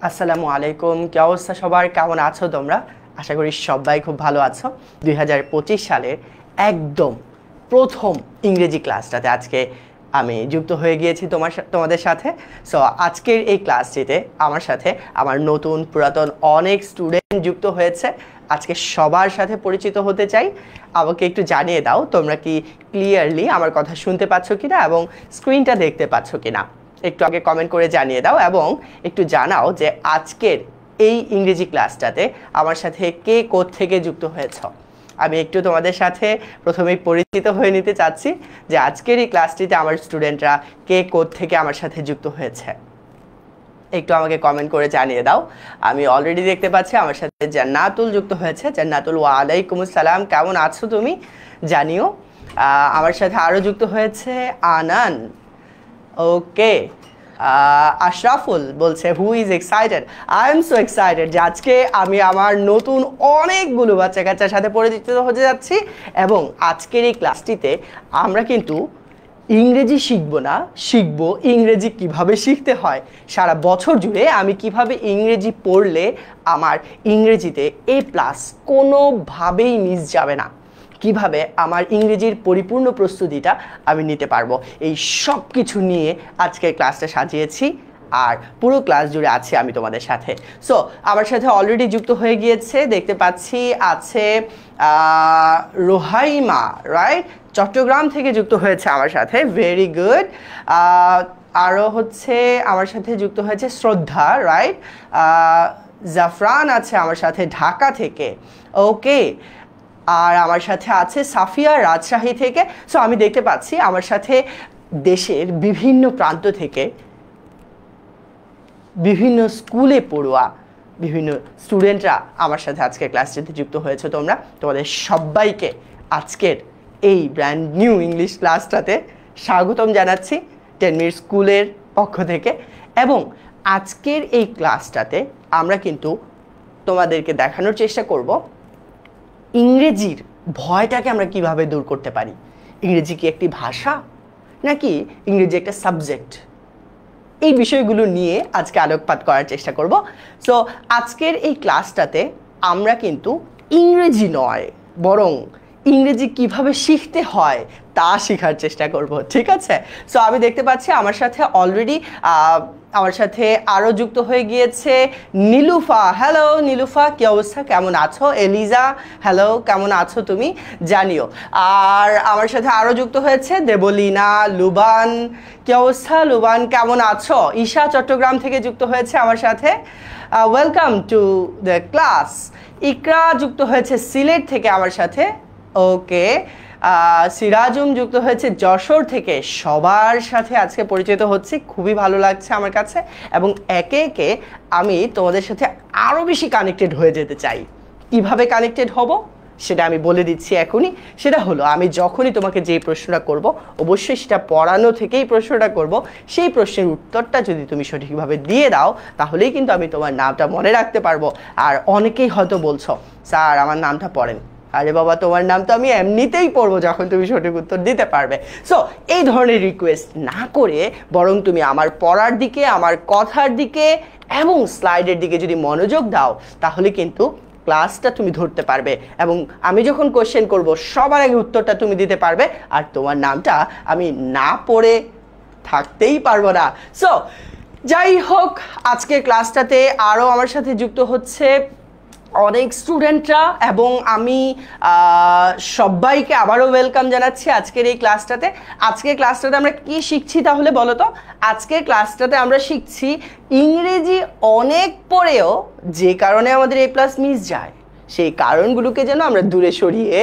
আসসালামু আলাইকুম। কি অবস্থা সবার? কেমন আছো তোমরা? আশা করি সবাই খুব ভালো আছো। 2025 সালের একদম প্রথম ইংরেজি ক্লাসটাতে আজকে আমি যুক্ত হয়ে গিয়েছি তোমাদের সাথে। সো আজকের এই ক্লাসটিতে আমার সাথে আমার নতুন পুরাতন অনেক স্টুডেন্ট যুক্ত হয়েছে। আজকে সবার সাথে পরিচিত হতে চাই। আমাকে একটু জানিয়ে দাও তোমরা কি ক্লিয়ারলি আমার কথা শুনতে পাচ্ছ কিনা এবং স্ক্রিনটা দেখতে পাচ্ছ কিনা। একটু আগে কমেন্ট করে জানিয়ে দাও এবং একটু জানাও যে আজকের এই ইংরেজি ক্লাসটাতে আমার সাথে কে কোত্থেকে যুক্ত হয়েছ। আমি একটু তোমাদের সাথে প্রথমেই পরিচিত হয়ে নিতে চাচ্ছি যে আজকের এই ক্লাসটিতে আমার স্টুডেন্টরা কে কোত্থেকে আমার সাথে যুক্ত হয়েছে। একটু আমাকে কমেন্ট করে জানিয়ে দাও। আমি অলরেডি দেখতে পাচ্ছি আমার সাথে জান্নাতুল যুক্ত হয়েছে। জান্নাতুল, ওয়ালাইকুম আসসালাম, কেমন আছো তুমি? জানিও। আমার সাথে আরও যুক্ত হয়েছে আনান। ওকে, আশরাফুল বলছে who is excited. I am so excited যে আজকে আমি আমার নতুন অনেকগুলো বাচ্চা কাচ্চার সাথে পরিচিত হতে যাচ্ছি এবং আজকের এই ক্লাসটিতে আমরা কিন্তু ইংরেজি শিখবো না, শিখবো ইংরেজি কিভাবে শিখতে হয়। সারা বছর জুড়ে আমি কিভাবে ইংরেজি পড়লে আমার ইংরেজিতে A+ কোনোভাবেই মিস যাবে না, কিভাবে আমার ইংরেজির পরিপূর্ণ প্রস্তুতিটা আমি নিতে পারবো, এই সব কিছু নিয়ে আজকের ক্লাসটা সাজিয়েছি। আর পুরো ক্লাস জুড়ে আছি আমি তোমাদের সাথে। সো আমার সাথে অলরেডি যুক্ত হয়ে গিয়েছে, দেখতে পাচ্ছি আছে রোহাইমা, রাইট? চট্টগ্রাম থেকে যুক্ত হয়েছে আমার সাথে, ভেরি গুড। আরও হচ্ছে আমার সাথে যুক্ত হয়েছে শ্রদ্ধা, রাইট? জাফরান আছে আমার সাথে ঢাকা থেকে, ওকে। আর আমার সাথে আছে সাফিয়া রাজশাহী থেকে। সো আমি দেখতে পাচ্ছি আমার সাথে দেশের বিভিন্ন প্রান্ত থেকে বিভিন্ন স্কুলে পড়ুয়া বিভিন্ন স্টুডেন্টরা আমার সাথে আজকের ক্লাসটিতে যুক্ত হয়েছে। তোমাদের সবাইকে আজকের এই ব্র্যান্ড নিউ ইংলিশ ক্লাসটাতে স্বাগতম জানাচ্ছি 10 মিনিট স্কুলের পক্ষ থেকে। এবং আজকের এই ক্লাসটাতে আমরা কিন্তু তোমাদেরকে দেখানোর চেষ্টা করব ইংরেজির ভয়টাকে আমরা কিভাবে দূর করতে পারি। ইংরেজি কি একটি ভাষা নাকি ইংরেজি একটা সাবজেক্ট? এই বিষয়গুলো নিয়ে আজকে আলোকপাত করার চেষ্টা করব। সো আজকের এই ক্লাসটাতে আমরা কিন্তু ইংরেজি নয় বরং ইংরেজি কিভাবে শিখতে হয় তা শেখার চেষ্টা করব, ঠিক আছে? সো আমি দেখতে পাচ্ছি আমার সাথে অলরেডি আমার সাথে আরও যুক্ত হয়ে গিয়েছে নীলুফা। হ্যালো নীলুফা, কী অবস্থা, কেমন আছো? এলিজা, হ্যালো, কেমন আছো তুমি? জানিও। আর আমার সাথে আরও যুক্ত হয়েছে দেবলীনা, লুবান, কী অবস্থা লুবান, কেমন আছো? ঈশা চট্টগ্রাম থেকে যুক্ত হয়েছে আমার সাথে, ওয়েলকাম টু দ্য ক্লাস। ইকরা যুক্ত হয়েছে সিলেট থেকে আমার সাথে, ওকে। সিরাজুম যুক্ত হয়েছে যশোর থেকে। সবার সাথে আজকে পরিচিত হচ্ছি, খুবই ভালো লাগছে আমার কাছে এবং একে একে আমি তোমাদের সাথে আরও বেশি কানেক্টেড হয়ে যেতে চাই। কিভাবে কানেক্টেড হব সেটা আমি বলে দিচ্ছি এখনই। সেটা হলো আমি যখনই তোমাকে যেই প্রশ্নটা করব অবশ্যই সেটা পড়ানো থেকেই প্রশ্নটা করব। সেই প্রশ্নের উত্তরটা যদি তুমি সঠিকভাবে দিয়ে দাও তাহলেই কিন্তু আমি তোমার নামটা মনে রাখতে পারবো। আর অনেকেই হয়তো বলছো স্যার আমার নামটা পড়েন। আরে বাবা, তোমার নাম তো আমি এমনিতেই পড়বো যখন তুমি সঠিক উত্তর দিতে পারবে। সো এই ধরনের রিকোয়েস্ট না করে বরং তুমি আমার পড়ার দিকে, আমার কথার দিকে এবং স্লাইডের দিকে যদি মনোযোগ দাও তাহলে কিন্তু ক্লাসটা তুমি ধরতে পারবে এবং আমি যখন কোশ্চেন করব সবার আগে উত্তরটা তুমি দিতে পারবে আর তোমার নামটা আমি না পড়ে থাকতেই পারবো না। সো যাই হোক, আজকের ক্লাসটাতে আরও আমার সাথে যুক্ত হচ্ছে অনেক স্টুডেন্টরা এবং আমি সবাইকে আবারও ওয়েলকাম জানাচ্ছি আজকের এই ক্লাসটাতে। আজকের ক্লাসটাতে আমরা কি শিখছি তাহলে বলো তো? আজকের ক্লাসটাতে আমরা শিখছি ইংরেজি অনেক পড়েও যে কারণে আমাদের A+ মিস যায় সেই কারণগুলোকে যেন আমরা দূরে সরিয়ে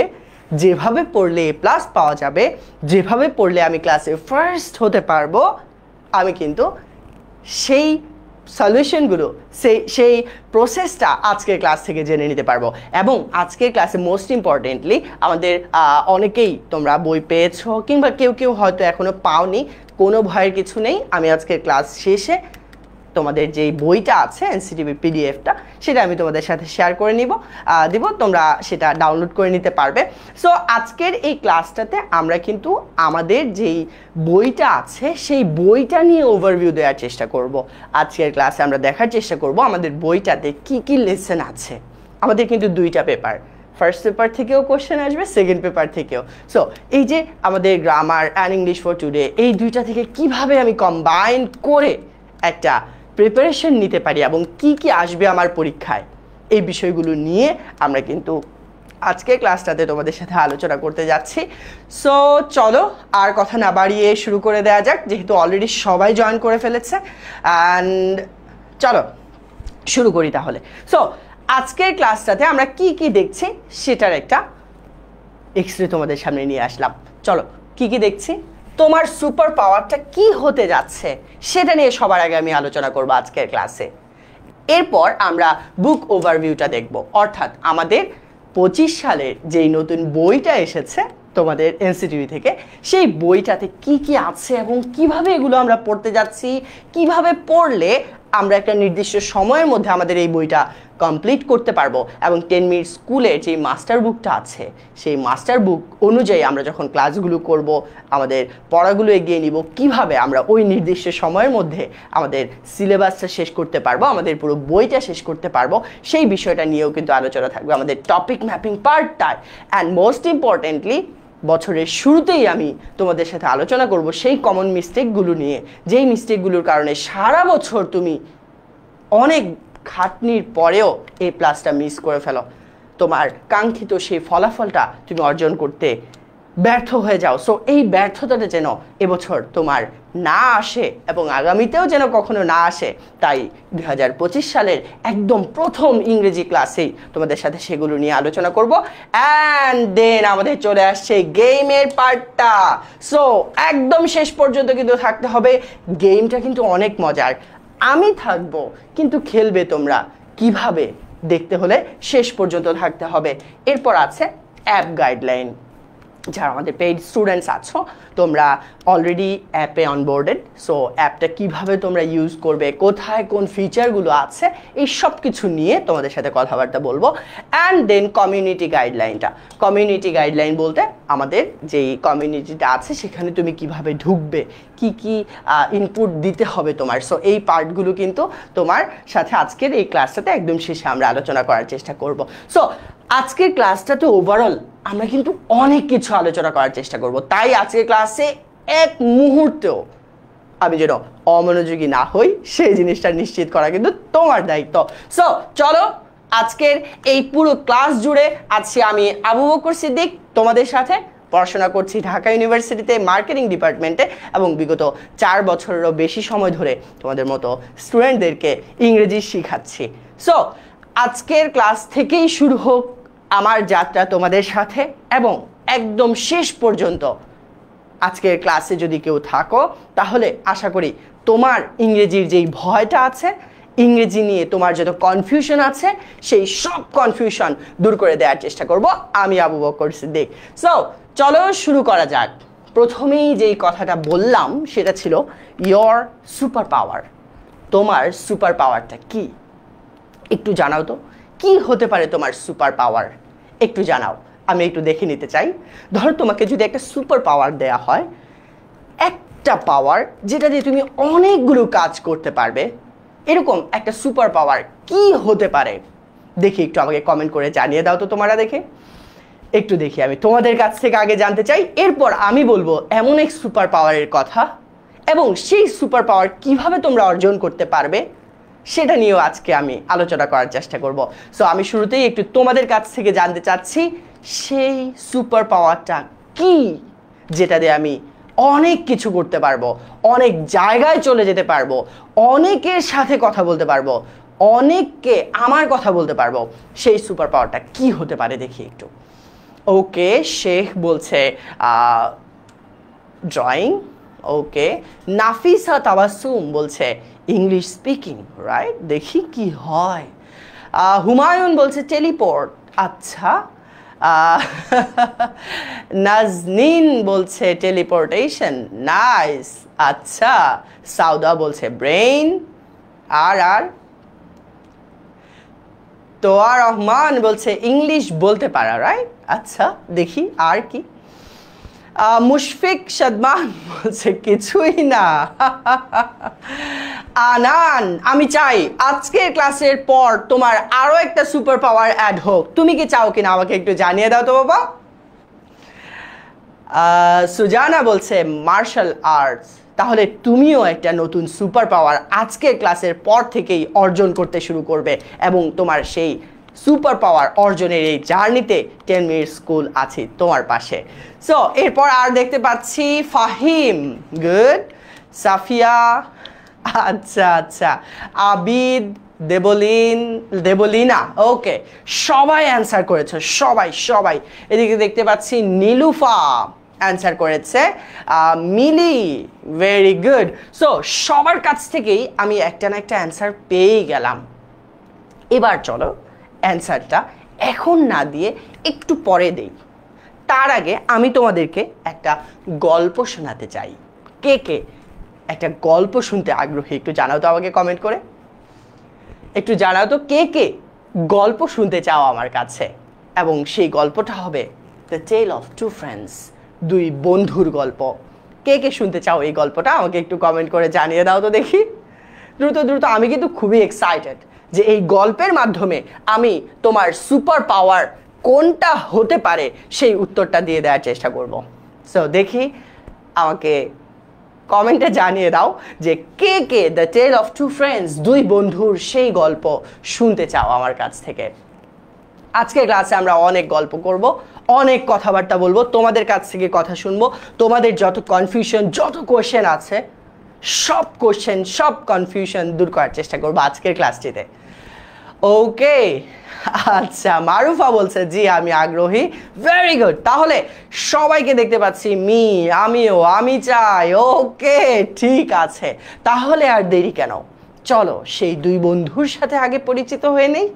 যেভাবে পড়লে A+ পাওয়া যাবে, যেভাবে পড়লে আমি ক্লাসে ফার্স্ট হতে পারবো, আমি কিন্তু সেই সলিউশনগুলো সেই প্রসেসটা আজকের ক্লাস থেকে জেনে নিতে পারবো। এবং আজকের ক্লাসে মোস্ট ইম্পর্টেন্টলি আমাদের অনেকেই তোমরা বই পেয়েছো কিংবা কেউ কেউ হয়তো এখনও পাওনি, কোনো ভয়ের কিছু নেই। আমি আজকের ক্লাস শেষে তোমাদের যেই বইটা আছে এনসিটিভি পিডিএফটা, সেটা আমি তোমাদের সাথে শেয়ার করে দিব, তোমরা সেটা ডাউনলোড করে নিতে পারবে। সো আজকের এই ক্লাসটাতে আমরা কিন্তু আমাদের যেই বইটা আছে সেই বইটা নিয়ে ওভারভিউ দেওয়ার চেষ্টা করব। আজকের ক্লাসে আমরা দেখার চেষ্টা করব আমাদের বইটাতে কি কি লেসন আছে। আমাদের কিন্তু দুইটা পেপার, ফার্স্ট পেপার থেকেও কোশ্চেন আসবে, সেকেন্ড পেপার থেকেও। সো এই যে আমাদের grammar and English for today, এই দুইটা থেকে কিভাবে আমি কম্বাইন করে একটা প্রিপারেশন নিতে পারি এবং কি কি আসবে আমার পরীক্ষায়, এই বিষয়গুলো নিয়ে আমরা কিন্তু আজকে ক্লাসটাতে তোমাদের সাথে আলোচনা করতে যাচ্ছি। সো চলো আর কথা না বাড়িয়ে শুরু করে দেওয়া যাক, যেহেতু অলরেডি সবাই জয়েন করে ফেলেছে। অ্যান্ড চলো শুরু করি তাহলে। সো আজকের ক্লাসটাতে আমরা কি কি দেখছি সেটার একটা এক্সরে তোমাদের সামনে নিয়ে আসলাম। চলো কি কি দেখছি, তোমার সুপার পাওয়ারটা কি হতে যাচ্ছে সেটা নিয়ে সবার আগে আমি আলোচনা করব আজকের ক্লাসে। এরপর আমরা বুক ওভারভিউটা দেখব, অর্থাৎ আমাদের 25 সালের যেই নতুন বইটা এসেছে তোমাদের এনসিটিভি থেকে, সেই বইটাতে কি কি আছে এবং কিভাবে এগুলো আমরা পড়তে যাচ্ছি, কিভাবে পড়লে আমরা একটা নির্দিষ্ট সময়ের মধ্যে আমাদের এই বইটা কমপ্লিট করতে পারবো, এবং 10 মিনিট স্কুলের যে মাস্টার বুকটা আছে সেই মাস্টার বুক অনুযায়ী আমরা যখন ক্লাসগুলো করব, আমাদের পড়াগুলো এগিয়ে নিব, কিভাবে আমরা ওই নির্দিষ্ট সময়ের মধ্যে আমাদের সিলেবাসটা শেষ করতে পারবো, আমাদের পুরো বইটা শেষ করতে পারবো, সেই বিষয়টা নিয়েও কিন্তু আলোচনা থাকবে আমাদের টপিক ম্যাপিং পার্টটায়। অ্যান্ড মোস্ট ইম্পর্টেন্টলি বছরের শুরুতেই আমি তোমাদের সাথে আলোচনা করব সেই কমন মিস্টেকগুলো নিয়ে, যেই মিস্টেকগুলোর কারণে সারা বছর তুমি অনেক খাটনির পরেও এই প্লাসটা মিস করে ফেলো, তোমার কাঙ্ক্ষিত সেই ফলাফলটা তুমি অর্জন করতে ব্যর্থ হয়ে যাও। সো এই ব্যর্থতাটা যেন এবছর তোমার না আসে এবং আগামীতেও যেন কখনো না আসে, তাই 2025 সালের একদম প্রথম ইংরেজি ক্লাসেই তোমাদের সাথে সেগুলো নিয়ে আলোচনা করব। অ্যান্ড দেন আমাদের চলে আসছে গেমের পার্টটা। সো একদম শেষ পর্যন্ত কিন্তু থাকতে হবে, গেমটা কিন্তু অনেক মজার, আমি থাকবো কিন্তু খেলবে তোমরা, কিভাবে দেখতে হলে শেষ পর্যন্ত থাকতে হবে। এরপর আছে অ্যাপ গাইডলাইন। যারা আমাদের পেইড স্টুডেন্টস আছো তোমরা অলরেডি অ্যাপে অনবোর্ডেড, সো অ্যাপটা কিভাবে তোমরা ইউজ করবে, কোথায় কোন ফিচারগুলো আছে, এই সব কিছু নিয়ে তোমাদের সাথে কথাবার্তা বলবো। অ্যান্ড দেন কমিউনিটি গাইডলাইনটা, কমিউনিটি গাইডলাইন বলতে আমাদের যেই কমিউনিটিটা আছে সেখানে তুমি কিভাবে ঢুকবে, কি কি ইনপুট দিতে হবে তোমার। সো এই পার্টগুলো কিন্তু তোমার সাথে আজকের এই ক্লাসটাতে একদম শেষে আমরা আলোচনা করার চেষ্টা করব। সো আজকের ক্লাসটাতে ওভারঅল আমরা কিন্তু অনেক কিছু আলোচনা করার চেষ্টা করব, তাই আজকের ক্লাসে এক মুহূর্তেও আমি যেন অমনোযোগী না হই সেই জিনিসটা নিশ্চিত করা কিন্তু তোমার দায়িত্ব। সো চলো আজকের এই পুরো ক্লাস জুড়ে আছি আমি আবু বকর সিদ্দিক, তোমাদের সাথে পড়াশোনা করছি ঢাকা ইউনিভার্সিটিতে মার্কেটিং ডিপার্টমেন্টে, এবং বিগত 4 বছরেরও বেশি সময় ধরে তোমাদের মতো স্টুডেন্টদেরকে ইংরেজি শিখাচ্ছি। সো আজকের ক্লাস থেকেই শুরু হোক আমার যাত্রা তোমাদের সাথে, এবং একদম শেষ পর্যন্ত আজকের ক্লাসে যদি কেউ থাকো তাহলে আশা করি তোমার ইংরেজির যেই ভয়টা আছে, ইংরেজি নিয়ে তোমার যত কনফিউশন আছে, সেই সব কনফিউশন দূর করে দেওয়ার চেষ্টা করব আমি আবু বকর সিদ্দিক। সো চলো শুরু করা যাক। প্রথমেই যেই কথাটা বললাম সেটা ছিল ইয়োর সুপার পাওয়ার। তোমার সুপার পাওয়ারটা কি একটু জানাও তো, কি হতে পারে তোমার সুপার পাওয়ার, একটু জানাও, আমি একটু দেখে নিতে চাই। ধরো তোমাকে যদি একটা সুপার পাওয়ার দেয়া হয়, একটা পাওয়ার যেটা দিয়ে তুমি অনেকগুলো কাজ করতে পারবে, এরকম একটা সুপার পাওয়ার কি হতে পারে দেখি একটু আমাকে কমেন্ট করে জানিয়ে দাও তো তোমরা, দেখে একটু দেখি, আমি তোমাদের কাছ থেকে আগে জানতে চাই। এরপর আমি বলবো এমন এক সুপার পাওয়ারের কথা, এবং সেই সুপার পাওয়ার কিভাবে তোমরা অর্জন করতে পারবে সেটা নিয়েও আজকে আমি আলোচনা করার চেষ্টা করব। সো আমি শুরুতেই একটু তোমাদের কাছ থেকে জানতে চাচ্ছি সেই সুপার পাওয়ারটা কি, যেটা দিয়ে আমি অনেক কিছু করতে পারবো, অনেক জায়গায় চলে যেতে পারবো, অনেকের সাথে কথা বলতে পারবো, অনেককে আমার কথা বলতে পারবো। সেই সুপার পাওয়ারটা কি হতে পারে দেখি একটু। ওকে, শেখ বলছে ড্রয়িং। ওকে, নাফিসা তাবাসসুম বলছে ইংলিশ স্পিকিং, রাইট, দেখি কি হয়। হুমায়ুন বলছে টেলিপোর্ট, আচ্ছা। নাজনীন বলছে টেলিপোর্টেশন, নাইস, আচ্ছা। সাউদা বলছে ব্রেইন, আর তোয়া রহমান বলছে ইংলিশ বলতে পারা, রাইট? আচ্ছা দেখি আর কি। মুশফিক সাদমান বলছে কিছুই না। আনান, আমি চাই আজকের ক্লাসের পর তোমার আরো একটা সুপার পাওয়ার অ্যাড হোক, তুমি কি চাও কিনা আমাকে একটু জানিয়ে দাও তো বাবা। সুজানা বলছে মার্শাল আর্টস, তাহলে তুমিও একটা নতুন সুপার পাওয়ার আজকের ক্লাসের পর থেকেই অর্জন করতে শুরু করবে এবং তোমার সেই সুপার পাওয়ার অর্জনের এই জার্নিতে 10 মিনিট স্কুল আছে তোমার পাশে। সো এরপর আর দেখতে পাচ্ছি ফাহিম, গুড। সাফিয়া, আচ্ছা আচ্ছা। আবিদ, দেবলিনা, ওকে, সবাই অ্যান্সার করেছে, সবাই। এদিকে দেখতে পাচ্ছি নীলুফা অ্যান্সার করেছে, মিলি, ভেরি গুড। সো সবার কাছ থেকেই আমি একটা না একটা অ্যান্সার পেয়ে গেলাম। এবার চলো অ্যান্সারটা এখন না দিয়ে একটু পরে দেই। তার আগে আমি তোমাদেরকে একটা গল্প শোনাতে চাই। কে একটা গল্প শুনতে আগ্রহী একটু জানাও তো আমাকে কমেন্ট করে। একটু জানাও তো কে গল্প শুনতে চাও আমার কাছে, এবং সেই গল্পটা হবে the tale of two friends, দুই বন্ধুর গল্প। কে শুনতে চাও এই গল্পটা আমাকে একটু কমেন্ট করে জানিয়ে দাও তো দেখি। দ্রুত, আমি কিন্তু খুবই এক্সাইটেড যে এই গল্পের মাধ্যমে আমি তোমার সুপার পাওয়ার কোনটা হতে পারে সেই উত্তরটা দিয়ে দেওয়ার চেষ্টা করব। সো দেখি আমাকে কমেন্টে জানিয়ে দাও যে কে the tale of two friends, দুই বন্ধুর সেই গল্প শুনতে চাও আমার কাছ থেকে। আজকের ক্লাসে আমরা অনেক গল্প করব, অনেক কথাবার্তা বলবো, তোমাদের কাছ থেকে কথা শুনবো, তোমাদের যত কনফিউশন, যত কোশ্চেন আছে সব কোশ্চেন, সব কনফিউশন দূর করার চেষ্টা করবো আজকের ক্লাসটিতে। ওকে, আচ্ছা, মারুফা বলছে জি আমি আগ্রহী, ভেরি গুড। তাহলে সবাইকে দেখতে পাচ্ছি, আমিও, আমি চাই, ওকে ঠিক আছে। তাহলে আর দেরি কেন, চলো সেই দুই বন্ধুর সাথে আগে পরিচিত হয়ে নেই।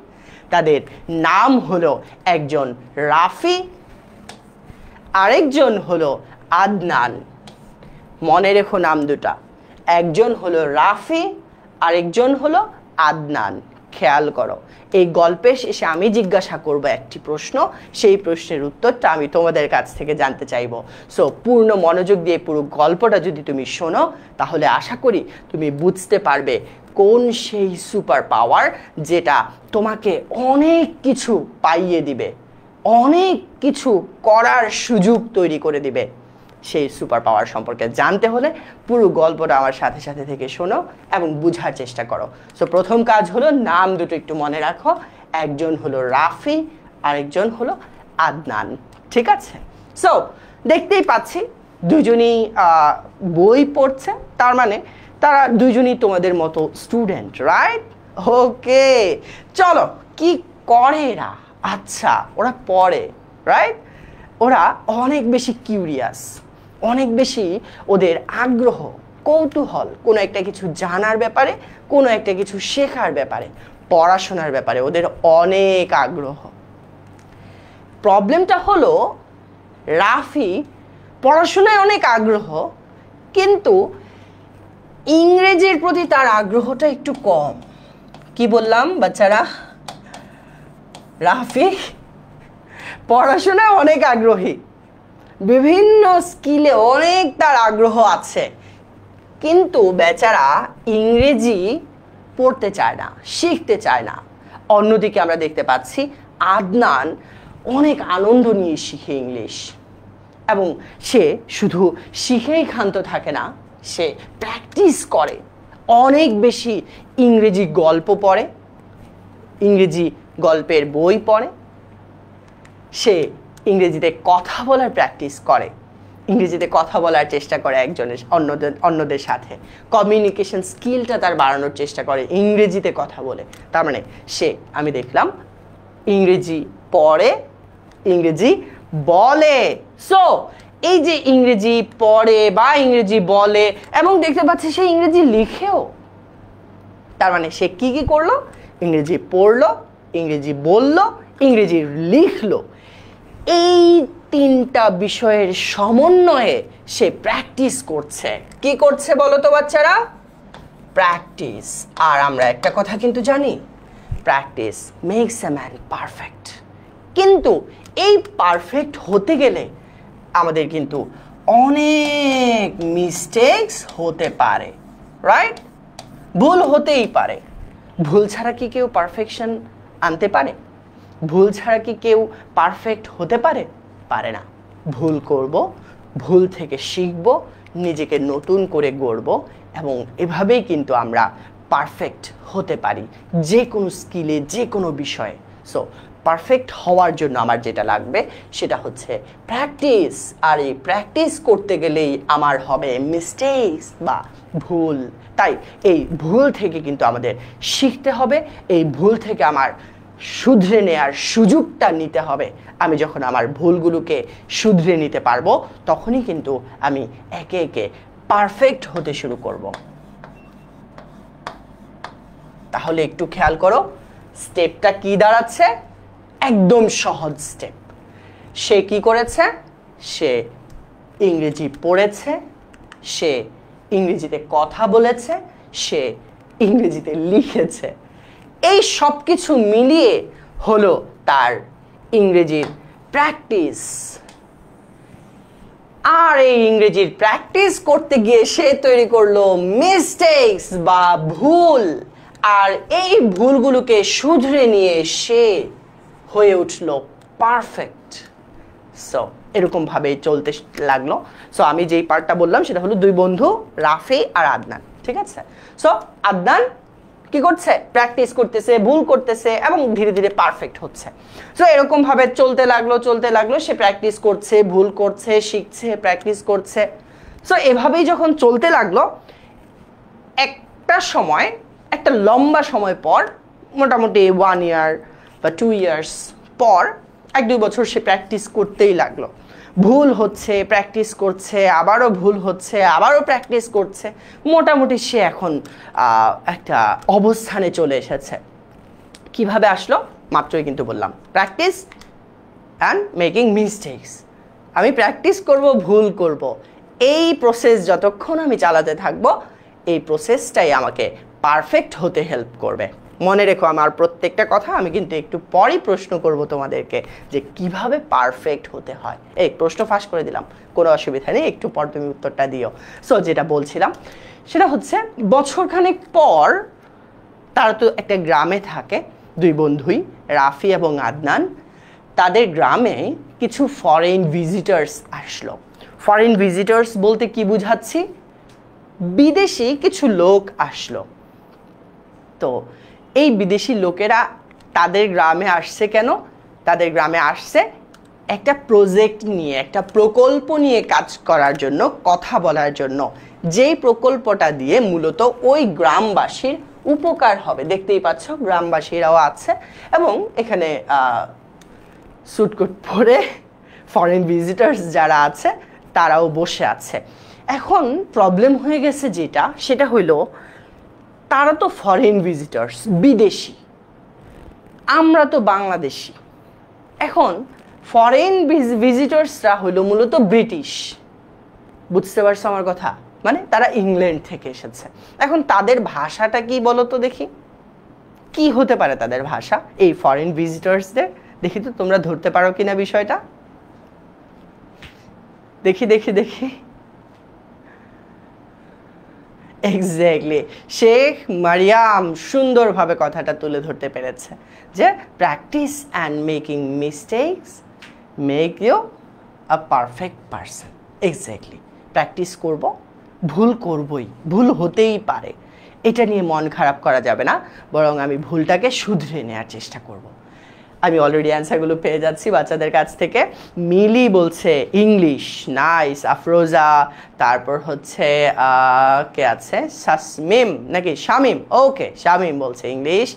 তাদের নাম হলো, একজন রাফি, আরেকজন হলো আদনান। মনে রেখো নাম দুটা, একজন হলো রাফি, আরেকজন হলো আদনান। খেয়াল করো, এই গল্পের শেষে আমি জিজ্ঞাসা করব একটি প্রশ্ন, সেই প্রশ্নের উত্তরটা আমি তোমাদের কাছ থেকে জানতে চাইবো। সো পূর্ণ মনোযোগ দিয়ে পুরো গল্পটা যদি তুমি শোনো, তাহলে আশা করি তুমি বুঝতে পারবে কোন সেই সুপার পাওয়ার যেটা তোমাকে অনেক কিছু পাইয়ে দিবে, অনেক কিছু করার সুযোগ তৈরি করে দিবে। সেই সুপার পাওয়ার সম্পর্কে জানতে হলে পুরো গল্পটা আমার সাথে সাথে থেকে শোনো এবং বুঝার চেষ্টা করো। সো প্রথম কাজ হলো নাম দুটো একটু মনে রাখো, একজন হলো রাফি, আরেকজন হলো আদনান, ঠিক আছে? সো দেখতেই পাচ্ছি দুজনই বই পড়ছে, তার মানে তারা দুজনই তোমাদের মতো স্টুডেন্ট, রাইট? ওকে, চলো কি করে এরা? আচ্ছা, ওরা পড়ে, রাইট? ওরা অনেক বেশি কিউরিয়াস, অনেক বেশি ওদের আগ্রহ, কৌতূহল কোনো একটা কিছু জানার ব্যাপারে, কোনো একটা কিছু শেখার ব্যাপারে, পড়াশোনার ব্যাপারে ওদের অনেক আগ্রহ। প্রবলেমটা হলো রাফি পড়াশোনায় অনেক আগ্রহ, কিন্তু ইংরেজির প্রতি তার আগ্রহটা একটু কম। কি বললাম বাচ্চারা? রাফি পড়াশোনায় অনেক আগ্রহী, বিভিন্ন স্কিলে অনেক তার আগ্রহ আছে, কিন্তু বেচারা ইংরেজি পড়তে চায় না, শিখতে চায় না। অন্যদিকে আমরা দেখতে পাচ্ছি আদনান অনেক আনন্দ নিয়ে শিখে ইংলিশ, এবং সে শুধু শিখেই ক্ষান্ত থাকে না, সে প্র্যাকটিস করে, অনেক বেশি ইংরেজি গল্প পড়ে, ইংরেজি গল্পের বই পড়ে, সে ইংরেজিতে কথা বলার প্র্যাকটিস করে, ইংরেজিতে কথা বলার চেষ্টা করে একজনের অন্যদের সাথে, কমিউনিকেশন স্কিলটা তার বাড়ানোর চেষ্টা করে ইংরেজিতে কথা বলে। তার মানে সে, আমি দেখলাম, ইংরেজি পড়ে, ইংরেজি বলে। সো এই যে ইংরেজি পড়ে বা ইংরেজি বলে এবং দেখতে পাচ্ছি সে ইংরেজি লিখেও, তার মানে সে কি কি করলো? ইংরেজি পড়লো, ইংরেজি বললো, ইংরেজি লিখলো। এই তিনটা বিষয়ের সমন্বয়ে সে প্র্যাকটিস করছে। কি করছে বলো তো বাচ্চারা? প্র্যাকটিস। আর আমরা একটা কথা কিন্তু জানি, practice makes a man perfect. কিন্তু এই পারফেক্ট হতে গেলে আমাদের কিন্তু অনেক মিস্টেকস হতে পারে, রাইট? ভুল হতেই পারে। ভুল ছাড়া কি কেউ পারফেকশন আনতে পারে? ভুল ছাড়া কি কেউ পারফেক্ট হতে পারে? পারে না। ভুল করব, ভুল থেকে শিখব, নিজেকে নতুন করে গড়ব, এবং এভাবেই কিন্তু আমরা পারফেক্ট হতে পারি যে কোনো স্কিলে, যে কোনো বিষয়ে। সো পারফেক্ট হওয়ার জন্য আমার যেটা লাগবে সেটা হচ্ছে প্র্যাকটিস। আর এই প্র্যাকটিস করতে গেলেই আমার হবে মিস্টেকস বা ভুল। তাই এই ভুল থেকে কিন্তু আমাদের শিখতে হবে, এই ভুল থেকে আমার শুধরে নেওয়ার সুযোগটা নিতে হবে। আমি যখন আমার ভুলগুলোকে শুধরে নিতে পারবো তখনই কিন্তু আমি একে একে পারফেক্ট হতে শুরু করব। তাহলে একটু খেয়াল করো, স্টেপটা কি দাঁড়াচ্ছে? একদম সহজ স্টেপ। সে কি করেছে? সে ইংরেজি পড়েছে, সে ইংরেজিতে কথা বলেছে, সে ইংরেজিতে লিখেছে। এই সব কিছু মিলিয়ে হলো তার ইংরেজির প্র্যাকটিস। আর এই ইংরেজির প্র্যাকটিস করতে গিয়ে সে তৈরি করলো মিস্টেকস বা ভুল। আর এই ভুলগুলোকে শুধরে নিয়ে সে হয়ে উঠলো পারফেক্ট। সো এরকম ভাবে চলতে লাগলো। সো আমি যেই পার্টটা বললাম সেটা হলো দুই বন্ধু রাফি আর আদনান, ঠিক আছে? সো আদনান কি করছে? প্র্যাকটিস করতেছে, ভুল করতেছে এবং ধীরে ধীরে পারফেক্ট হচ্ছে। সো এরকম ভাবে চলতে লাগলো। সে প্র্যাকটিস করছে, ভুল করছে, শিখছে, প্র্যাকটিস করছে। সো এভাবেই যখন চলতে লাগলো, একটা লম্বা সময় পর, মোটামুটি 1 ইয়ার বা 2 ইয়ার্স পর, 1-2 বছর সে প্র্যাকটিস করতেই লাগলো। ভুল হচ্ছে, প্র্যাকটিস করছে, আবারও ভুল হচ্ছে, আবারও প্র্যাকটিস করছে। মোটামুটি সে এখন একটা অবস্থানে চলে এসেছে। কিভাবে আসলো? মাত্রই কিন্তু বললাম, প্র্যাকটিস অ্যান্ড মেকিং মিস্টেকস। আমি প্র্যাকটিস করব, ভুল করব, এই প্রসেস যতক্ষণ আমি চালাতে থাকবো, এই প্রসেসটাই আমাকে পারফেক্ট হতে হেল্প করবে। মনে রেখো আমার প্রত্যেকটা কথা আমি কিন্তু একটু পরেই প্রশ্ন করব তোমাদেরকে যে কিভাবে পারফেক্ট হতে হয়। এই প্রশ্ন ফাঁস করে দিলাম, কোনো অসুবিধা নেই, একটু পর তুমি উত্তরটা দিও। সো যেটা বলছিলাম সেটা হচ্ছে, বছরখানেক পর তারা তো একটা গ্রামে থাকে, দুই বন্ধুই রাফি এবং আদনান। তাদের গ্রামে কিছু ফরেন ভিজিটার্স আসলো। ফরেন ভিজিটার্স বলতে কি বুঝাচ্ছি? বিদেশি কিছু লোক আসলো। তো এই বিদেশি লোকেরা তাদের গ্রামে আসছে কেন? তাদের গ্রামে আসছে একটা প্রজেক্ট নিয়ে, একটা প্রকল্প নিয়ে কাজ করার জন্য, কথা বলার জন্য, যেই প্রকল্পটা দিয়ে মূলত ওই গ্রামবাসীর উপকার হবে। দেখতেই পাচ্ছ গ্রামবাসীরাও আছে এবং এখানে স্যুটকোট পরে ফরেন ভিজিটার্স যারা আছে তারাও বসে আছে। এখন প্রবলেম হয়ে গেছে যেটা, সেটা হইল তারা তো ফরেন ভিজিটার্স, বিদেশি, আমরা তো বাংলাদেশি। এখন ফরেন ভিজিটার্সরা হইলো মূলত ব্রিটিশ। বুঝতে পারছো আমার কথা? মানে তারা ইংল্যান্ড থেকে এসেছে। এখন তাদের ভাষাটা কি বলো তো দেখি, কি হতে পারে তাদের ভাষা এই ফরেন ভিজিটার্সদের? দেখি তো তোমরা ধরতে পারো কিনা বিষয়টা। দেখি দেখি দেখি এক্স্যাক্টলি, শেখ মারিয়াম সুন্দরভাবে কথাটা তুলে ধরতে পেরেছে যে practice and making mistakes make you a perfect person. Exactly, practice করব, ভুল করবই, ভুল হতেই পারে, এটা নিয়ে মন খারাপ করা যাবে না, বরং আমি ভুলটাকে শুধরে নেওয়ার চেষ্টা করব। আমি অলরেডি অ্যান্সারগুলো পেয়ে যাচ্ছি বাচ্চাদের কাছ থেকে। মিলি বলছে ইংলিশ, নাইস। আফরোজা, তারপর হচ্ছে কে আছে, শাসমিম নাকি শামিম, ওকে শামিম বলছে English.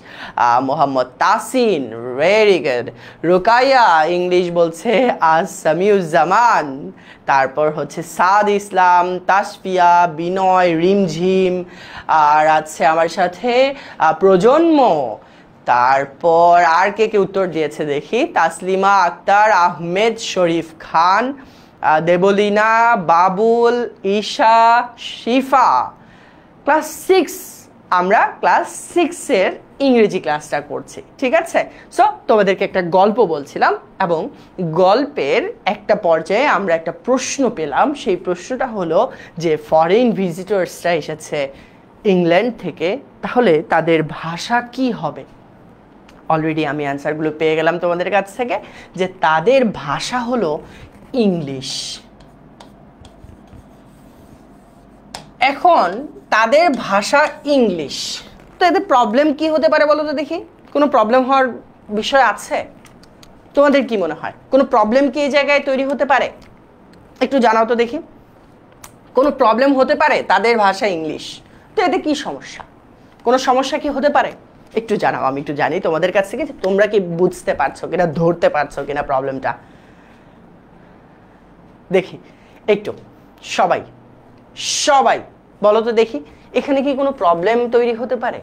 Mohammad Tasin, very good. Rukaiya English বলছে সামিউজ্জামান। তারপর হচ্ছে সাদ ইসলাম, তাসফিয়া, বিনয়, রিমঝিম, আর আছে আমার সাথে প্রজন্ম। তারপর আর কে কে উত্তর দিয়েছে দেখি, তাসলিমা আক্তার, আহমেদ শরীফ খান, দেবলিনা, বাবুল, ঈশা, শিফা। ক্লাস 6 আমরা ক্লাস 6 এর ইংরেজি ক্লাসটা করছি, ঠিক আছে? সো তোমাদেরকে একটা গল্প বলছিলাম এবং গল্পের একটা পর্যায়ে আমরা একটা প্রশ্ন পেলাম। সেই প্রশ্নটা হলো যে ফরেন ভিজিটর্সরা এসেছে ইংল্যান্ড থেকে, তাহলে তাদের ভাষা কি হবে? অলরেডি আমি অ্যান্সারগুলো পেয়ে গেলাম তোমাদের কাছ থেকে, যে তাদের ভাষা হলো ইংলিশ। এখন তাদের ভাষা ইংলিশ, তো এতে প্রবলেম কি হতে পারে বলো তো দেখি? কোনো প্রবলেম হওয়ার বিষয় আছে? তোমাদের কি মনে হয় কোনো প্রবলেম কি এই জায়গায় তৈরি হতে পারে? একটু জানাও তো দেখি। কোনো প্রবলেম হতে পারে? তাদের ভাষা ইংলিশ, তো এতে কি সমস্যা? কোনো সমস্যা কি হতে পারে? একটু জানাও, আমি একটু জানি তোমাদের কাছ থেকে যে তোমরা কি বুঝতে পারছো কিনা, ধরতে পারছো কিনা প্রবলেমটা। দেখি একটু সবাই সবাই বলো তো দেখি, এখানে কি কোনো প্রবলেম তৈরি হতে পারে?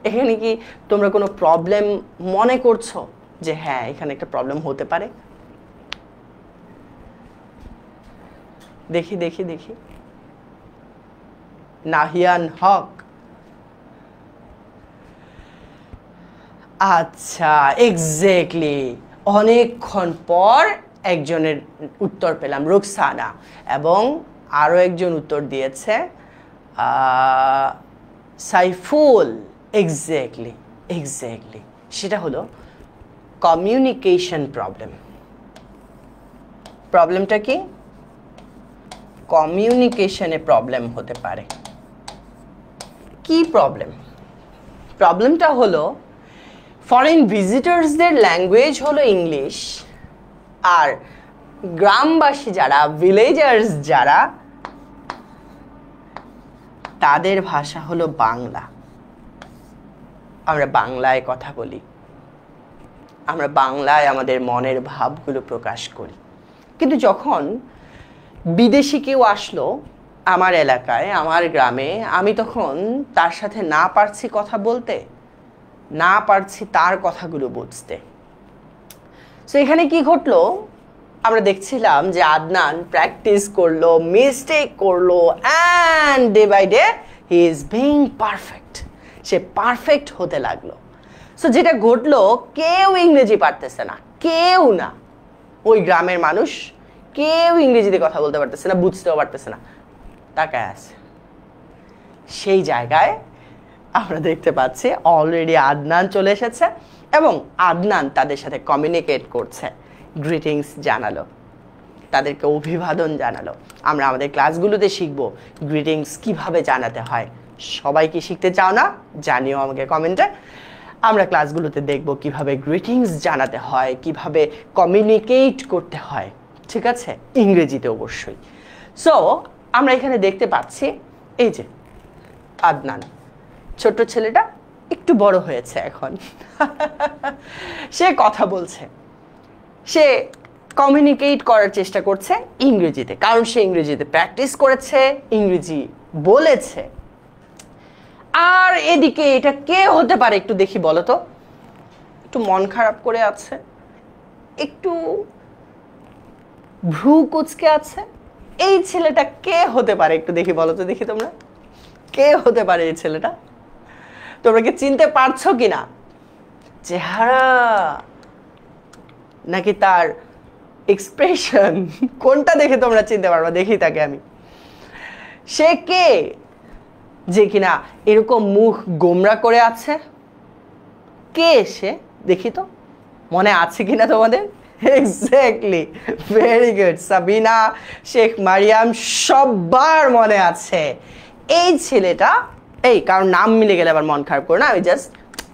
এখানে কি তোমরা কোনো প্রবলেম মনে করছো যে হ্যাঁ এখানে একটা প্রবলেম হতে পারে? দেখি দেখি দেখি। নাহিয়ান হক, আচ্ছা এক্স্যাক্টলি, অনেকক্ষণ পর একজনের উত্তর পেলাম, রুকসানা, এবং আরও একজন উত্তর দিয়েছে সাইফুল। এক্স্যাক্টলি এক্স্যাক্টলি, সেটা হলো কমিউনিকেশন প্রবলেম। প্রবলেমটা কি? কমিউনিকেশনে প্রবলেম হতে পারে। কি প্রবলেম? প্রবলেমটা হলো ফরেন ভিজিটর্সদের ল্যাঙ্গুয়েজ হলো ইংলিশ, আর গ্রামবাসী যারা, ভিলেজার্স যারা, তাদের ভাষা হলো বাংলা। আমরা বাংলায় কথা বলি, আমরা বাংলায় আমাদের মনের ভাবগুলো প্রকাশ করি, কিন্তু যখন বিদেশি কেউ আসলো আমার এলাকায়, আমার গ্রামে, আমি তখন তার সাথে না পারছি কথা বলতে, না পারছি তার কথাগুলো বুঝতে। সো এখানে কি ঘটলো? আমরা দেখছিলাম যে আদনান প্র্যাকটিস করলো, মিস্টেক করলো, and day by day he is being perfect. সে পারফেক্ট হতে লাগলো। সো যেটা ঘটলো, কেউ ইংরেজি পারতেছে না, কেউ না। ওই গ্রামের মানুষ কেউ ইংরেজিতে কথা বলতে পারতেছে না, বুঝতেও পারতেছে না, তাকায় আছে। সেই জায়গায় আমরা দেখতে পাচ্ছি অলরেডি আদনান চলে এসেছে এবং আদনান তাদের সাথে কমিউনিকেট করছে, গ্রিটিংস জানালো, তাদেরকে অভিবাদন জানালো। আমরা আমাদের ক্লাসগুলোতে শিখবো গ্রিটিংস কিভাবে জানাতে হয়। সবাই কি শিখতে চাও না? জানিও আমাকে কমেন্টে। আমরা ক্লাসগুলোতে দেখব কিভাবে গ্রিটিংস জানাতে হয়, কিভাবে কমিউনিকেট করতে হয়, ঠিক আছে? ইংরেজিতে অবশ্যই। সো আমরা এখানে দেখতে পাচ্ছি এই যে আদনান, ছোট্ট ছেলেটা একটু বড় হয়েছে এখন, সে কথা বলছে, সে কমিউনিকেট করার চেষ্টা করছে ইংরেজিতে, কারণ সে ইংরেজিতে প্র্যাকটিস করেছে, ইংরেজি বলেছে। আর এদিকে এটা কে হতে পারে একটু দেখি বলো তো? একটু মন খারাপ করে আছে, একটু ভ্রু কুচকে আছে, এই ছেলেটা কে হতে পারে একটু দেখি বলো তো দেখি তোমরা, কে হতে পারে এই ছেলেটা? তোমরা কি চিনতে পারছো কিনা? চেহারা নাকি তার এক্সপ্রেশন, কোনটা দেখে তোমরা চিনতে পারবা? দেখি তাকে আমি। সে কে যে কিনা এরকম মুখ গোমরা করে আছে? কে সে দেখি তো, মনে আছে কিনা তোমাদের? Exactly, very good, Sabina, Sheikh Mariyam, সবার মনে আছে। এই ছেলেটা, এই কারণ নাম মিলে গেলে আবার মন খারাপ করো না, আমি জাস্ট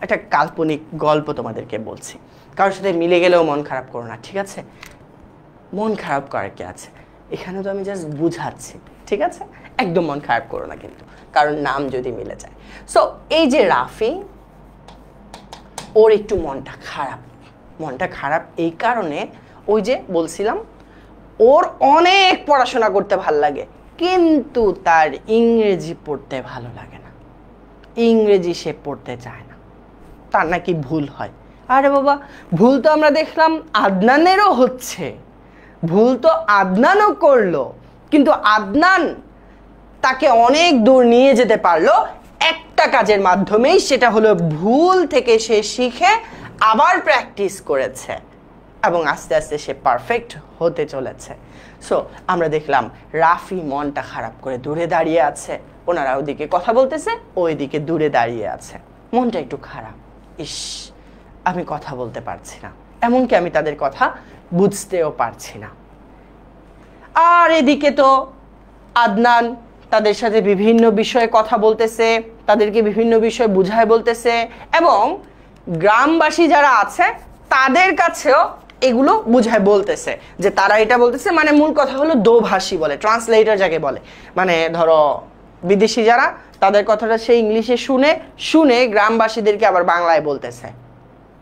একটা কাল্পনিক গল্প তোমাদেরকে বলছি, কারোর সাথে মিলে গেলেও মন খারাপ করো না, ঠিক আছে? মন খারাপ করার কি আছে এখানে? তো আমি জাস্ট বুঝাচ্ছি, ঠিক আছে? একদম মন খারাপ করো না কিন্তু, কারণ নাম যদি মিলে যায়। সো এই যে রাফি, ওর একটু মনটা খারাপ। মনটা খারাপ এই কারণে, ওই যে বলছিলাম ওর অনেক পড়াশোনা করতে ভালো লাগে, কিন্তু তার ইংরেজি পড়তে ভালো লাগে না, ইংরেজি সে পড়তে চায় না, তার নাকি ভুল হয়। আরে বাবা, ভুল তো আমরা দেখলাম আদনানেরও হচ্ছে, ভুল তো আদনানও করলো, কিন্তু আদনান তাকে অনেক দূর নিয়ে যেতে পারলো একটা কাজের মাধ্যমেই, সেটা হলো ভুল থেকে সে শিখে আবার প্র্যাকটিস করেছে এবং আস্তে আস্তে সে পারফেক্ট হতে চলেছে। সো আমরা দেখলাম রাফি মনটা খারাপ করে দূরে দাঁড়িয়ে আছে, ওনারা ওদিকে কথা বলতেছে, ওইদিকে দূরে দাঁড়িয়ে আছে, মনটা একটু খারাপ, ইস আমি কথা বলতে পারছি না, এমনকি আমি তাদের কথা বুঝতেও পারছি না। আর এদিকে তো আদনান তাদের সাথে বিভিন্ন বিষয়ে কথা বলতেছে, তাদেরকে বিভিন্ন বিষয় বুঝায় বলতেছে, এবং গ্রামবাসী যারা আছে তাদের কাছেও এগুলো বুঝায় বলতেছে যে তারা এটা বলতেছে, মানে মূল কথা হলো দোভাষী বলে, ট্রান্সলেটর যাকে বলে, মানে ধরো বিদেশি যারা তাদের কথাটা সে ইংলিশে শুনে শুনে গ্রামবাসীদেরকে আবার বাংলায় বলতেছে।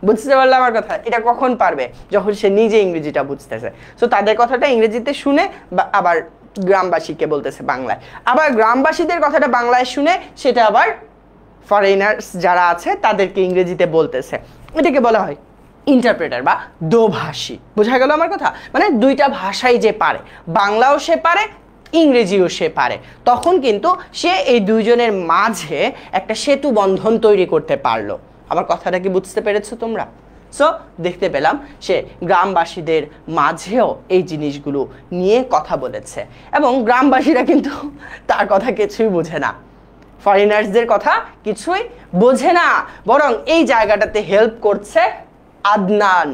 বুঝতে পারলে আমার কথা? এটা কখন পারবে? যখন সে নিজে ইংরেজিটা বুঝতেছে। সো তাদের কথাটা ইংরেজিতে শুনে আবার গ্রামবাসীকে বলতেছে বাংলায়, আবার গ্রামবাসীদের কথাটা বাংলায় শুনে সেটা আবার ফরেনার্স যারা আছে তাদেরকে ইংরেজিতে বলতেছে। এটাকে বলা হয় ইন্টারপ্রেটার বা দোভাষী। বোঝা গেল আমার কথা? মানে দুইটা ভাষাই যে পারে, বাংলাও সে পারে, ইংরেজিও সে পারে, তখন কিন্তু সে এই দুইজনের মাঝে একটা সেতু বন্ধন তৈরি করতে পারলো। আমার কথাটা কি বুঝতে পেরেছো তোমরা? সো দেখতে পেলাম সে গ্রামবাসীদের মাঝেও এই জিনিসগুলো নিয়ে কথা বলেছে, এবং গ্রামবাসীরা কিন্তু তার কথা কিছুই বোঝে না, ফরেনার্সদের কথা কিছুই বোঝে না, বরং এই জায়গাটাতে হেল্প করছে আদনান।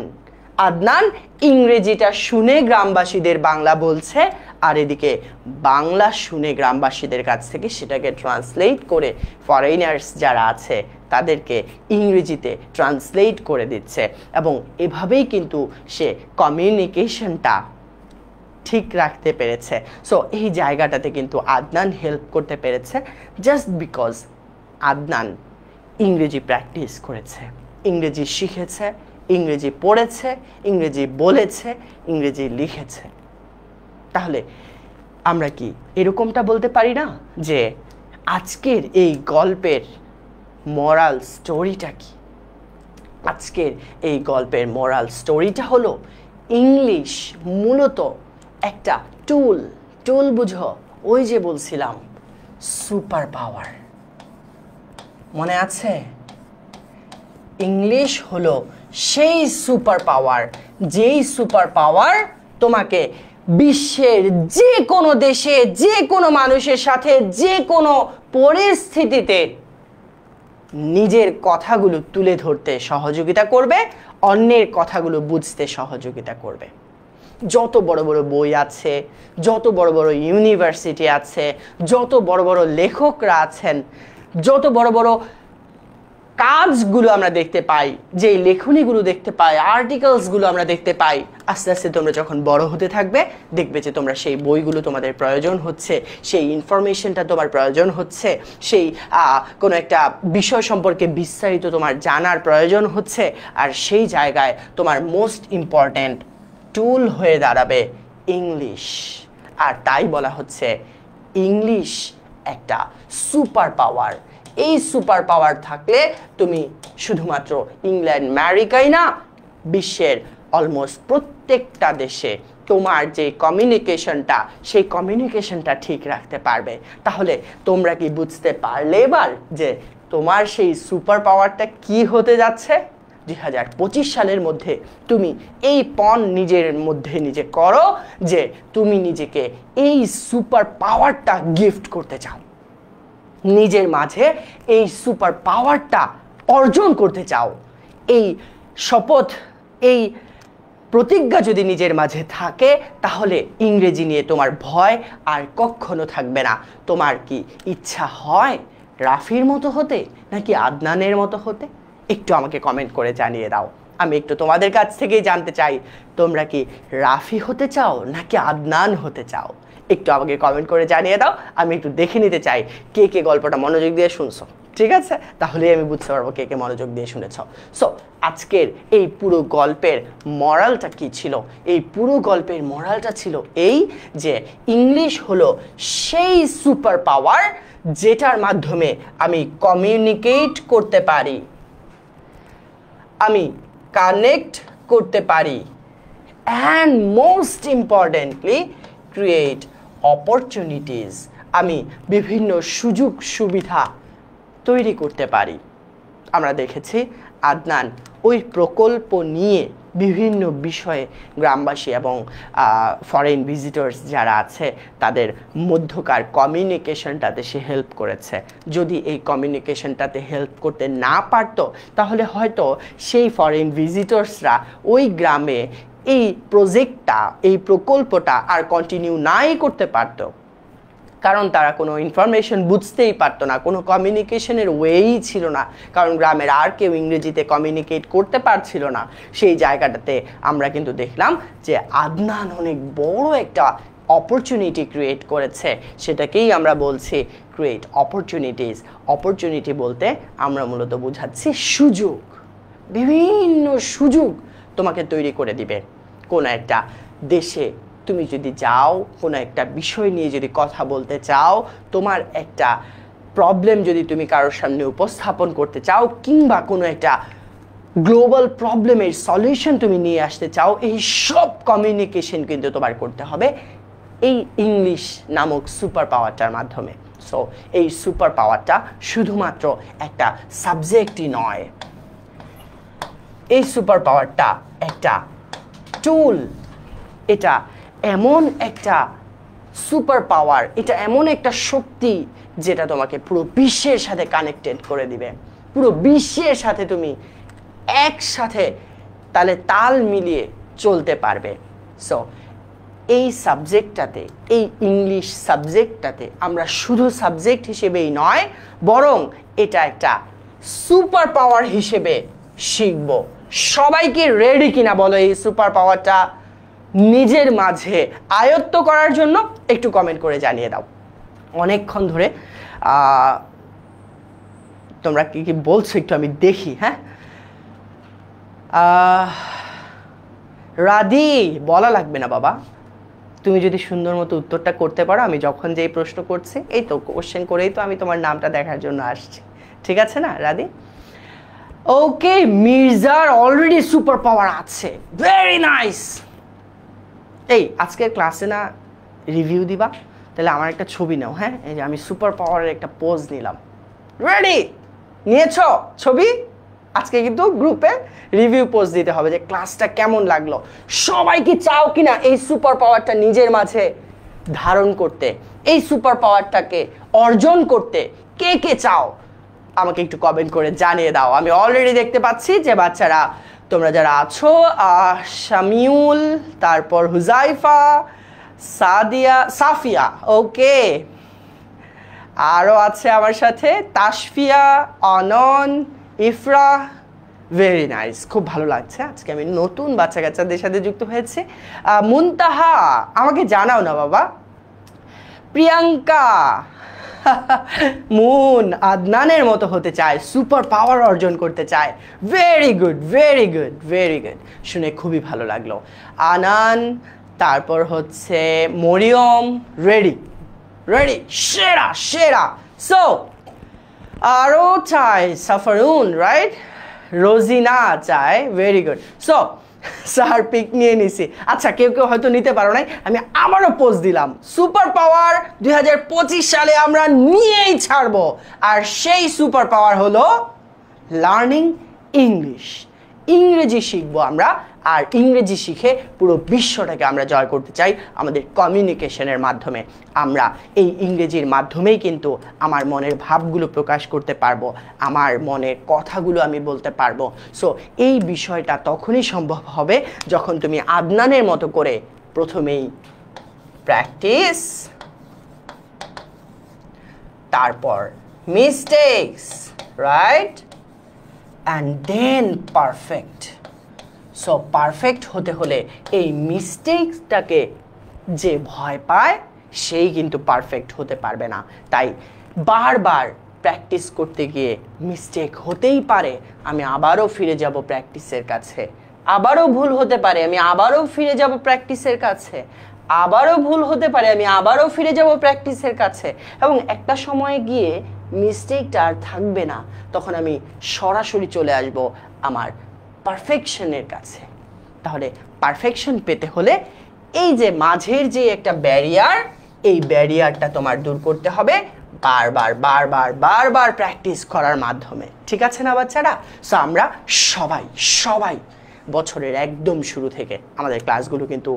আদনান ইংরেজিটা শুনে গ্রামবাসীদের বাংলা বলছে, আর এদিকে বাংলা শুনে গ্রামবাসীদের কাছ থেকে সেটাকে ট্রান্সলেট করে ফরেনার্স যারা আছে তাদেরকে ইংরেজিতে ট্রান্সলেট করে দিচ্ছে, এবং এভাবেই কিন্তু সে কমিউনিকেশনটা ঠিক রাখতে পেরেছে। সো এই জায়গাটাতে কিন্তু আদনান হেল্প করতে পেরেছে জাস্ট বিকজ আদনান ইংরেজি প্র্যাকটিস করেছে, ইংরেজি শিখেছে, ইংরেজি পড়েছে, ইংরেজি বলেছে, ইংরেজি লিখেছে। তাহলে আমরা কি এরকমটা বলতে পারি না যে আজকের এই গল্পের মোরাল স্টোরিটা কি? আজকের এই গল্পের মোরাল স্টোরিটা হলো ইংলিশ মূলত একটা টুল বুঝো, ওই যে বলছিলাম সুপার পাওয়ার, মনে আছে? ইংলিশ হলো সেই সুপার পাওয়ার, যেই সুপার পাওয়ার তোমাকে বিশ্বের যে কোনো দেশে যে কোনো মানুষের সাথে যে কোনো পরিস্থিতিতে নিজের কথাগুলো তুলে ধরতে সহযোগিতা করবে, অন্যের কথাগুলো বুঝতে সহযোগিতা করবে। যত বড় বড় বই আছে, যত বড় বড় ইউনিভার্সিটি আছে, যত বড় বড় লেখকরা আছেন, যত বড় বড় কাজগুলো আমরা দেখতে পাই, যে লেখনীগুলো দেখতে পাই, আর্টিকেলসগুলো আমরা দেখতে পাই, আস্তে আস্তে তোমরা যখন বড় হতে থাকবে দেখবে যে তোমরা সেই বইগুলো তোমাদের প্রয়োজন হচ্ছে, সেই ইনফরমেশনটা তোমার প্রয়োজন হচ্ছে, সেই কোনো একটা বিষয় সম্পর্কে বিস্তারিত তোমার জানার প্রয়োজন হচ্ছে, আর সেই জায়গায় তোমার মোস্ট ইম্পর্ট্যান্ট টুল হয়ে দাঁড়াবে ইংলিশ। আর তাই বলা হচ্ছে ইংলিশ একটা সুপার পাওয়ার। এই সুপার পাওয়ার থাকলে তুমি শুধুমাত্র ইংল্যান্ড আমেরিকাই না, বিশ্বের অলমোস্ট প্রত্যেকটা দেশে তোমার যে কমিউনিকেশনটা, সেই কমিউনিকেশনটা ঠিক রাখতে পারবে। তাহলে তোমরা কি বুঝতে পারলে এবার যে তোমার সেই সুপার পাওয়ারটা কি হতে যাচ্ছে? 2025 সালের মধ্যে তুমি এই পণ নিজের মধ্যে নিজে করো যে তুমি নিজেকে এই সুপার পাওয়ারটা গিফট করতে চাও, নিজের মাঝে এই সুপার পাওয়ারটা অর্জন করতে চাও। এই শপথ, এই প্রতিজ্ঞা যদি নিজের মাঝে থাকে, তাহলে ইংরেজি নিয়ে তোমার ভয় আর কখনো থাকবে না। তোমার কি ইচ্ছা হয় রাফির মতো হতে নাকি আদনানের মতো হতে? একটু আমাকে কমেন্ট করে জানিয়ে দাও। আমি একটু তোমাদের কাছ থেকেই জানতে চাই, তোমরা কি রাফি হতে চাও নাকি আদনান হতে চাও? একটু আমাকে কমেন্ট করে জানিয়ে দাও, আমি একটু দেখে নিতে চাই কে কে গল্পটা মনোযোগ দিয়ে শুনছো। ঠিক আছে, তাহলেই আমি বুঝতে পারবো কে কে মনোযোগ দিয়ে শুনেছ। সো আজকের এই পুরো গল্পের মরালটা কি ছিল? এই পুরো গল্পের মরালটা ছিল এই যে ইংলিশ হলো সেই সুপার পাওয়ার যেটার মাধ্যমে আমি কমিউনিকেট করতে পারি, আমি কানেক্ট করতে পারি, and most importantly create opportunities. আমি বিভিন্ন সুযোগ সুবিধা তৈরি করতে পারি। আমরা দেখেছি আদনান ওই প্রকল্প নিয়ে বিভিন্ন বিষয়ে গ্রামবাসী এবং ফরেন ভিজিটর্স যারা আছে তাদের মধ্যকার কমিউনিকেশনটাতে সে হেল্প করেছে। যদি এই কমিউনিকেশনটাতে হেল্প করতে না পারতো তাহলে হয়তো সেই ফরেন ভিজিটর্সরা ওই গ্রামে এই প্রজেক্টটা, এই প্রকল্পটা আর কন্টিনিউ নাই করতে পারতো, কারণ তারা কোনো ইনফরমেশন বুঝতেই পারতো না, কোনো কমিউনিকেশনের ওয়েই ছিল না, কারণ গ্রামের আর কেউ ইংরেজিতে কমিউনিকেট করতে পারছিল না। সেই জায়গাটাতে আমরা কিন্তু দেখলাম যে আদনান অনেক বড় একটা অপরচুনিটি ক্রিয়েট করেছে, সেটাকেই আমরা বলছি ক্রিয়েট অপরচুনিটিস। অপরচুনিটি বলতে আমরা মূলত বোঝাচ্ছি সুযোগ, বিভিন্ন সুযোগ তোমাকে তৈরি করে দিবে। কোনো একটা দেশে তুমি যদি যাও, কোনো একটা বিষয় নিয়ে যদি কথা বলতে চাও, তোমার একটা প্রবলেম যদি তুমি কারোর সামনে উপস্থাপন করতে চাও, কিংবা কোনো একটা গ্লোবাল প্রবলেমের সলিউশন তুমি নিয়ে আসতে চাও, এই সব কমিউনিকেশন কিন্তু তোমার করতে হবে এই ইংলিশ নামক সুপার পাওয়ারটার মাধ্যমে। সো এই সুপার পাওয়ারটা শুধুমাত্র একটা সাবজেক্টই নয়, এই সুপার পাওয়ারটা একটা টুল। এটা এমন একটা সুপার পাওয়ার, এটা এমন একটা শক্তি যেটা তোমাকে পুরো বিশ্বের সাথে কানেক্টেড করে দিবে। পুরো বিশ্বের সাথে তুমি একসাথে তাহলে তাল মিলিয়ে চলতে পারবে। সো এই সাবজেক্টটাতে, এই ইংলিশ সাবজেক্টটাতে আমরা শুধু সাবজেক্ট হিসেবেই নয়, বরং এটা একটা সুপার পাওয়ার হিসেবে শিখব। সবাইকে রেডি কিনা বলো এই সুপার পাওয়ারটা নিজের মাঝে আয়ত্ত করার জন্য? একটু কমেন্ট করে জানিয়ে দাও। অনেকক্ষণ ধরে তোমরা কি কি বলছো একটু আমি দেখি। হ্যাঁ, রাধি বলা লাগবে না বাবা, তুমি যদি সুন্দর মতো উত্তরটা করতে পারো, আমি যখন যেই প্রশ্ন করছি এই তো কোশ্চেন করেই তো আমি তোমার নামটা দেখার জন্য আসছি, ঠিক আছে না রাধি? ওকে, মির্জার অলরেডি সুপার পাওয়ার আছে, ভেরি নাইস। এই আজকের ক্লাসে না রিভিউ দিবা? তাহলে আমার একটা ছবি নাও। হ্যাঁ, এই যে আমি সুপার পাওয়ারের একটা পোজ নিলাম। রেডি? নিয়েছো ছবি? আজকে কিন্তু গ্রুপে রিভিউ পোস্ট দিতে হবে যে ক্লাসটা কেমন লাগলো। সবাই কি চাও কিনা এই সুপার পাওয়ারটা নিজের মাঝে ধারণ করতে, এই সুপার পাওয়ারটাকে অর্জন করতে? কে কে চাও আমাকে একটু কমেন্ট করে জানিয়ে দাও। আমি অলরেডি দেখতে পাচ্ছি যে বাচ্চারা তোমরা যারা আছো, শামিউল, তারপর হুজাইফা, সাদিয়া, সাফিয়া, ওকে, আরও আছে আমার সাথে তাসফিয়া, অনন, ইফরা, ভেরি নাইস, খুব ভালো লাগছে। আজকে আমি নতুন বাচ্চা কাচ্চাদের সাথে যুক্ত হয়েছে। মুনতাহা, আমাকে জানাও না বাবা। প্রিয়াঙ্কা, মুন আদনানের মতো হতে চায়, সুপার পাওয়ার অর্জন করতে চায়। Very good, very good, very good, শুনে খুবই ভালো লাগলো। আনান, তারপর হচ্ছে মরিয়ম, রেডি রেডি, সেরা সেরা। সো আরও চাই সাফারুন, রাইট? রোজিনা চায়, very good. So sir pick নিয়ে নিছি। আচ্ছা, কেউ কেউ হয়তো নিতে পারো নাই, আমি আবারও পোস্ট দিলাম। সুপার পাওয়ার 2025 সালে আমরা নিয়েই ছাড়বো, আর সেই সুপার পাওয়ার হলো লার্নিং ইংলিশ। ইংরেজি শিখবো আমরা, আর ইংরেজি শিখে পুরো বিশ্বটাকে আমরা জয় করতে চাই আমাদের কমিউনিকেশনের মাধ্যমে। আমরা এই ইংরেজির মাধ্যমেই কিন্তু আমার মনের ভাবগুলো প্রকাশ করতে পারবো, আমার মনের কথাগুলো আমি বলতে পারবো। সো এই বিষয়টা তখনই সম্ভব হবে যখন তুমি আদনানের মতো করে প্রথমেই প্র্যাকটিস, তারপর mistakes, right, and then perfect. So perfect হতে হলে এই মিস্টেকটাকে যে ভয় পায় সেই কিন্তু পারফেক্ট হতে পারবে না। তাই বারবার প্র্যাকটিস করতে গিয়ে মিস্টেক হতেই পারে, আমি আবারও ফিরে যাব প্র্যাকটিসের কাছে। আবারও ভুল হতে পারে, আমি আবারও ফিরে যাব প্র্যাকটিসের কাছে। আবারও ভুল হতে পারে, আমি আবারও ফিরে যাব প্র্যাকটিসের কাছে। এবং একটা সময়ে গিয়ে মিস্টেকটা আর থাকবে না, তখন আমি সরাসরি চলে আসব আমার পারফেকশনের কাছে। তাহলে পারফেকশন পেতে হলে এই যে মাঝের যে একটা ব্যারিয়ার, এই ব্যারিয়ারটা তোমার দূর করতে হবে বারবার বারবার বারবার প্র্যাকটিস করার মাধ্যমে, ঠিক আছে না বাচ্চারা? সো আমরা সবাই সবাই বছরের একদম শুরু থেকে আমাদের ক্লাসগুলো কিন্তু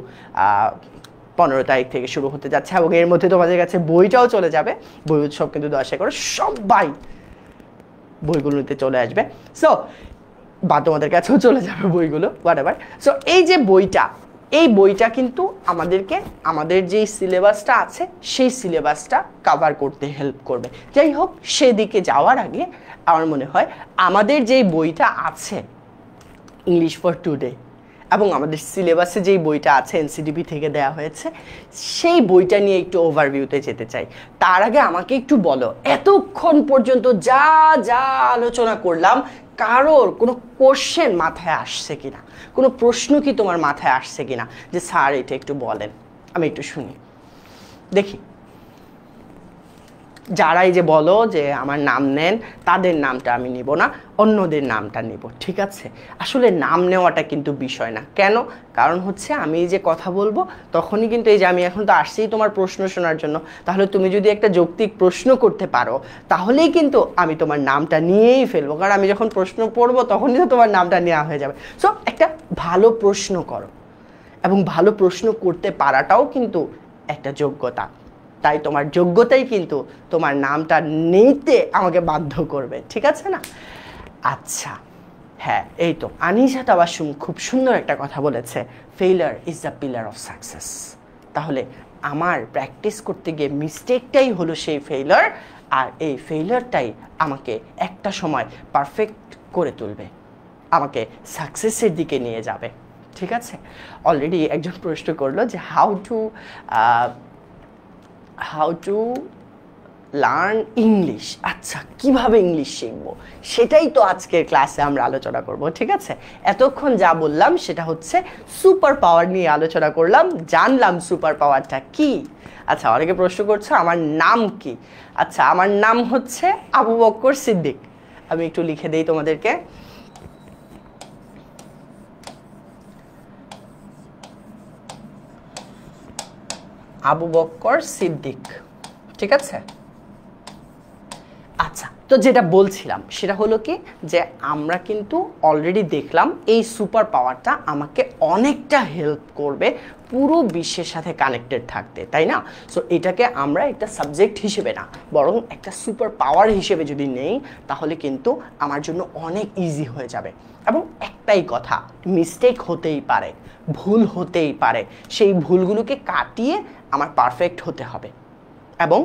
15 তারিখ থেকে শুরু হতে যাচ্ছে, এবং এর মধ্যে তোমাদের কাছে বইটাও চলে যাবে। বই উৎসব কিন্তু দয়া করে সবাই বইগুলো নিতে চলে আসবে। সো বা তোমাদের কাছেও চলে যাবে বইগুলো, হোয়াটএভার। সো এই যে বইটা, এই বইটা কিন্তু আমাদেরকে আমাদের যেই সিলেবাসটা আছে সেই সিলেবাসটা কভার করতে হেল্প করবে। যাই হোক, সেদিকে যাওয়ার আগে আমার মনে হয় আমাদের যেই বইটা আছে ইংলিশ ফর টুডে, এবং আমাদের সিলেবাসে যেই বইটা আছে এনসিডিবি থেকে দেওয়া হয়েছে, সেই বইটা নিয়ে একটু ওভারভিউতে যেতে চাই। তার আগে আমাকে একটু বলো, এতক্ষণ পর্যন্ত যা যা আলোচনা করলাম কারোর কোনো কোশ্চেন মাথায় আসছে কিনা, কোনো প্রশ্ন কি তোমার মাথায় আসছে কিনা যে স্যার এটা একটু বলেন, আমি একটু শুনি দেখি। যারাই যে বলো যে আমার নাম নেন, তাদের নামটা আমি নিব না, অন্যদের নামটা নিব, ঠিক আছে? আসলে নাম নেওয়াটা কিন্তু বিষয় না। কেন? কারণ হচ্ছে আমি যে কথা বলবো তখনই কিন্তু এই যে আমি এখন তো আসছি তোমার প্রশ্ন শোনার জন্য, তাহলে তুমি যদি একটা যৌক্তিক প্রশ্ন করতে পারো তাহলেই কিন্তু আমি তোমার নামটা নিয়েই ফেলবো, কারণ আমি যখন প্রশ্ন পড়বো তখনই তো তোমার নামটা নেওয়া হয়ে যাবে। সো একটা ভালো প্রশ্ন করো, এবং ভালো প্রশ্ন করতে পারাটাও কিন্তু একটা যোগ্যতা। তাই তোমার যোগ্যতাই কিন্তু তোমার নামটা নিতে আমাকে বাধ্য করবে, ঠিক আছে না? আচ্ছা, হ্যাঁ, এই তো আনিশা তাবাসসুম খুব সুন্দর একটা কথা বলেছে, failure is the pillar of success. তাহলে আমার প্র্যাকটিস করতে গিয়ে মিস্টেকটাই হলো সেই ফেইলার, আর এই ফেইলারটাই আমাকে একটা সময় পারফেক্ট করে তুলবে, আমাকে সাকসেসের দিকে নিয়ে যাবে, ঠিক আছে? অলরেডি একজন প্রশ্ন করলো যে হাউ টু লার্ন ইংলিশ। আচ্ছা, কিভাবে ইংলিশ শিখবো সেটাই তো আজকের ক্লাসে আমরা আলোচনা করব, ঠিক আছে? এতক্ষণ যা বললাম সেটা হচ্ছে সুপার পাওয়ার নিয়ে আলোচনা করলাম, জানলাম সুপার পাওয়ারটা কি। আচ্ছা, অনেকে প্রশ্ন করছে আমার নাম কি। আচ্ছা, আমার নাম হচ্ছে আবু বকর সিদ্দিক। আমি একটু লিখে দেই তোমাদেরকে, আবু বকর সিদ্দিক, ঠিক আছে? আচ্ছা, তো যেটা বলছিলাম সেটা হলো কি, যে আমরা কিন্তু অলরেডি দেখলাম এই সুপার পাওয়ারটা আমাকে অনেকটা হেল্প করবে পুরো বিশ্বের সাথে কানেক্টেড থাকতে, তাই না? সো এটাকে আমরা একটা সাবজেক্ট হিসেবে না, বরং একটা সুপার পাওয়ার হিসেবে যদি নেই তাহলে কিন্তু আমার জন্য অনেক ইজি হয়ে যাবে। এবং একটাই কথা, মিস্টেক হতেই পারে, ভুল হতেই পারে, সেই ভুলগুলোকে কাটিয়ে আমার পারফেক্ট হতে হবে, এবং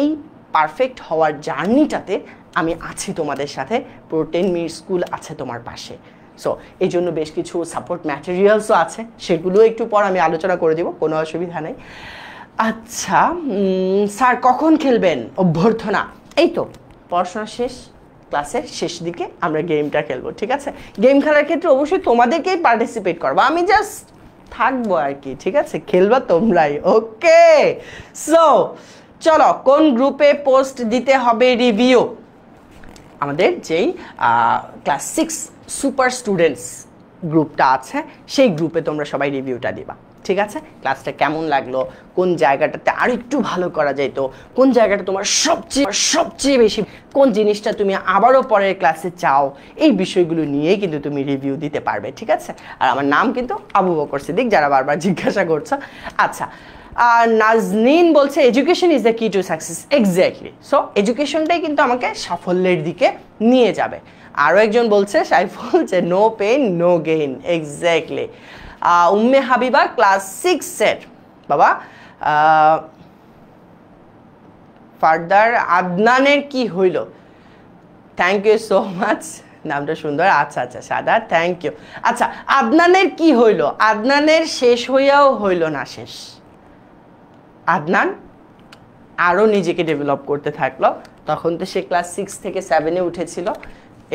এই পারফেক্ট হওয়ার জার্নিটাতে আমি আছি তোমাদের সাথে, পুরো 10 মিনিট স্কুল আছে তোমার পাশে। সো এই জন্য বেশ কিছু সাপোর্ট ম্যাটেরিয়ালসও আছে, সেগুলো একটু পর আমি আলোচনা করে দেবো, কোনো অসুবিধা নেই। আচ্ছা স্যার কখন খেলবেন অভ্যর্থনা? এই তো পড়াশোনা শেষ, ক্লাসের শেষ দিকে আমরা গেমটা খেলবো, ঠিক আছে? গেম খেলার ক্ষেত্রে অবশ্যই তোমাদেরকেই পার্টিসিপেট করবো, আমি জাস্ট থাকবো আর কি, ঠিক আছে? খেলবা তোমরাই, ওকে? সো চলো, কোন গ্রুপে পোস্ট দিতে হবে রিভিউ? আমাদের যেই ক্লাস 6 সুপার স্টুডেন্টস গ্রুপটা আছে সেই গ্রুপে তোমরা সবাই রিভিউটা দিবা, ঠিক আছে? ক্লাসটা কেমন লাগলো, কোন জায়গাটাতে আর একটু ভালো করা যেত, কোন জায়গাটা তোমার সবচেয়ে বেশি, কোন জিনিসটা তুমি আবারও পরের ক্লাসে চাও, এই বিষয়গুলো নিয়েই কিন্তু তুমি রিভিউ দিতে পারবে, ঠিক আছে? আর আমার নাম কিন্তু আবু বকর সিদ্দিক, যারা বারবার জিজ্ঞাসা করছো। আচ্ছা, নাজনীন বলছে এডুকেশন ইজ দ্য কি টু সাকসেস। এক্স্যাক্টলি, সো এডুকেশনটাই কিন্তু আমাকে সাফল্যের দিকে নিয়ে যাবে। আরও একজন বলছে, সাইফুল, যে no pain no gain. Exactly. Umme Habiba class 6-এর বাবা। ফার্দার আদনানের কি হইল? থ্যাংক ইউ সো মাচ, নামটা সুন্দর। আচ্ছা আচ্ছা সাদা, থ্যাংক ইউ। আচ্ছা, আদনানের কি হইল? আদনানের শেষ হইয়াও হইল না শেষ। আদনান আরও নিজেকে ডেভেলপ করতে থাকলো, তখন তো সে ক্লাস 6 থেকে 7-এ উঠেছিল,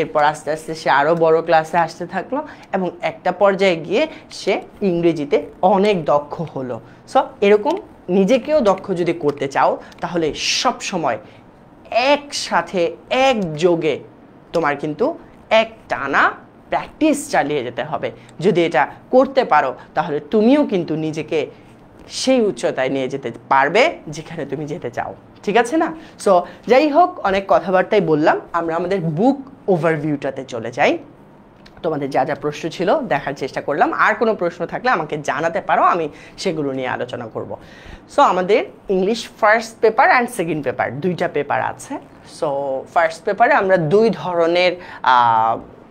এরপর আস্তে আস্তে সে আরও বড় ক্লাসে আসতে থাকলো, এবং একটা পর্যায়ে গিয়ে সে ইংরেজিতে অনেক দক্ষ হলো। সো এরকম নিজেকেও দক্ষ যদি করতে চাও তাহলে সব সময় একসাথে একযোগে তোমার কিন্তু এক টানা প্র্যাকটিস চালিয়ে যেতে হবে। যদি এটা করতে পারো তাহলে তুমিও কিন্তু নিজেকে সেই উচ্চতায় নিয়ে যেতে পারবে যেখানে তুমি যেতে চাও, ঠিক আছে না? সো যাই হোক, অনেক কথাবার্তাই বললাম, আমরা আমাদের বুক ওভারভিউটাতে চলে যাই। তোমাদের যা যা প্রশ্ন ছিল দেখার চেষ্টা করলাম, আর কোনো প্রশ্ন থাকলে আমাকে জানাতে পারো, আমি সেগুলো নিয়ে আলোচনা করব। সো আমাদের English first paper and second paper, দুইটা পেপার আছে। সো ফার্স্ট পেপারে আমরা দুই ধরনের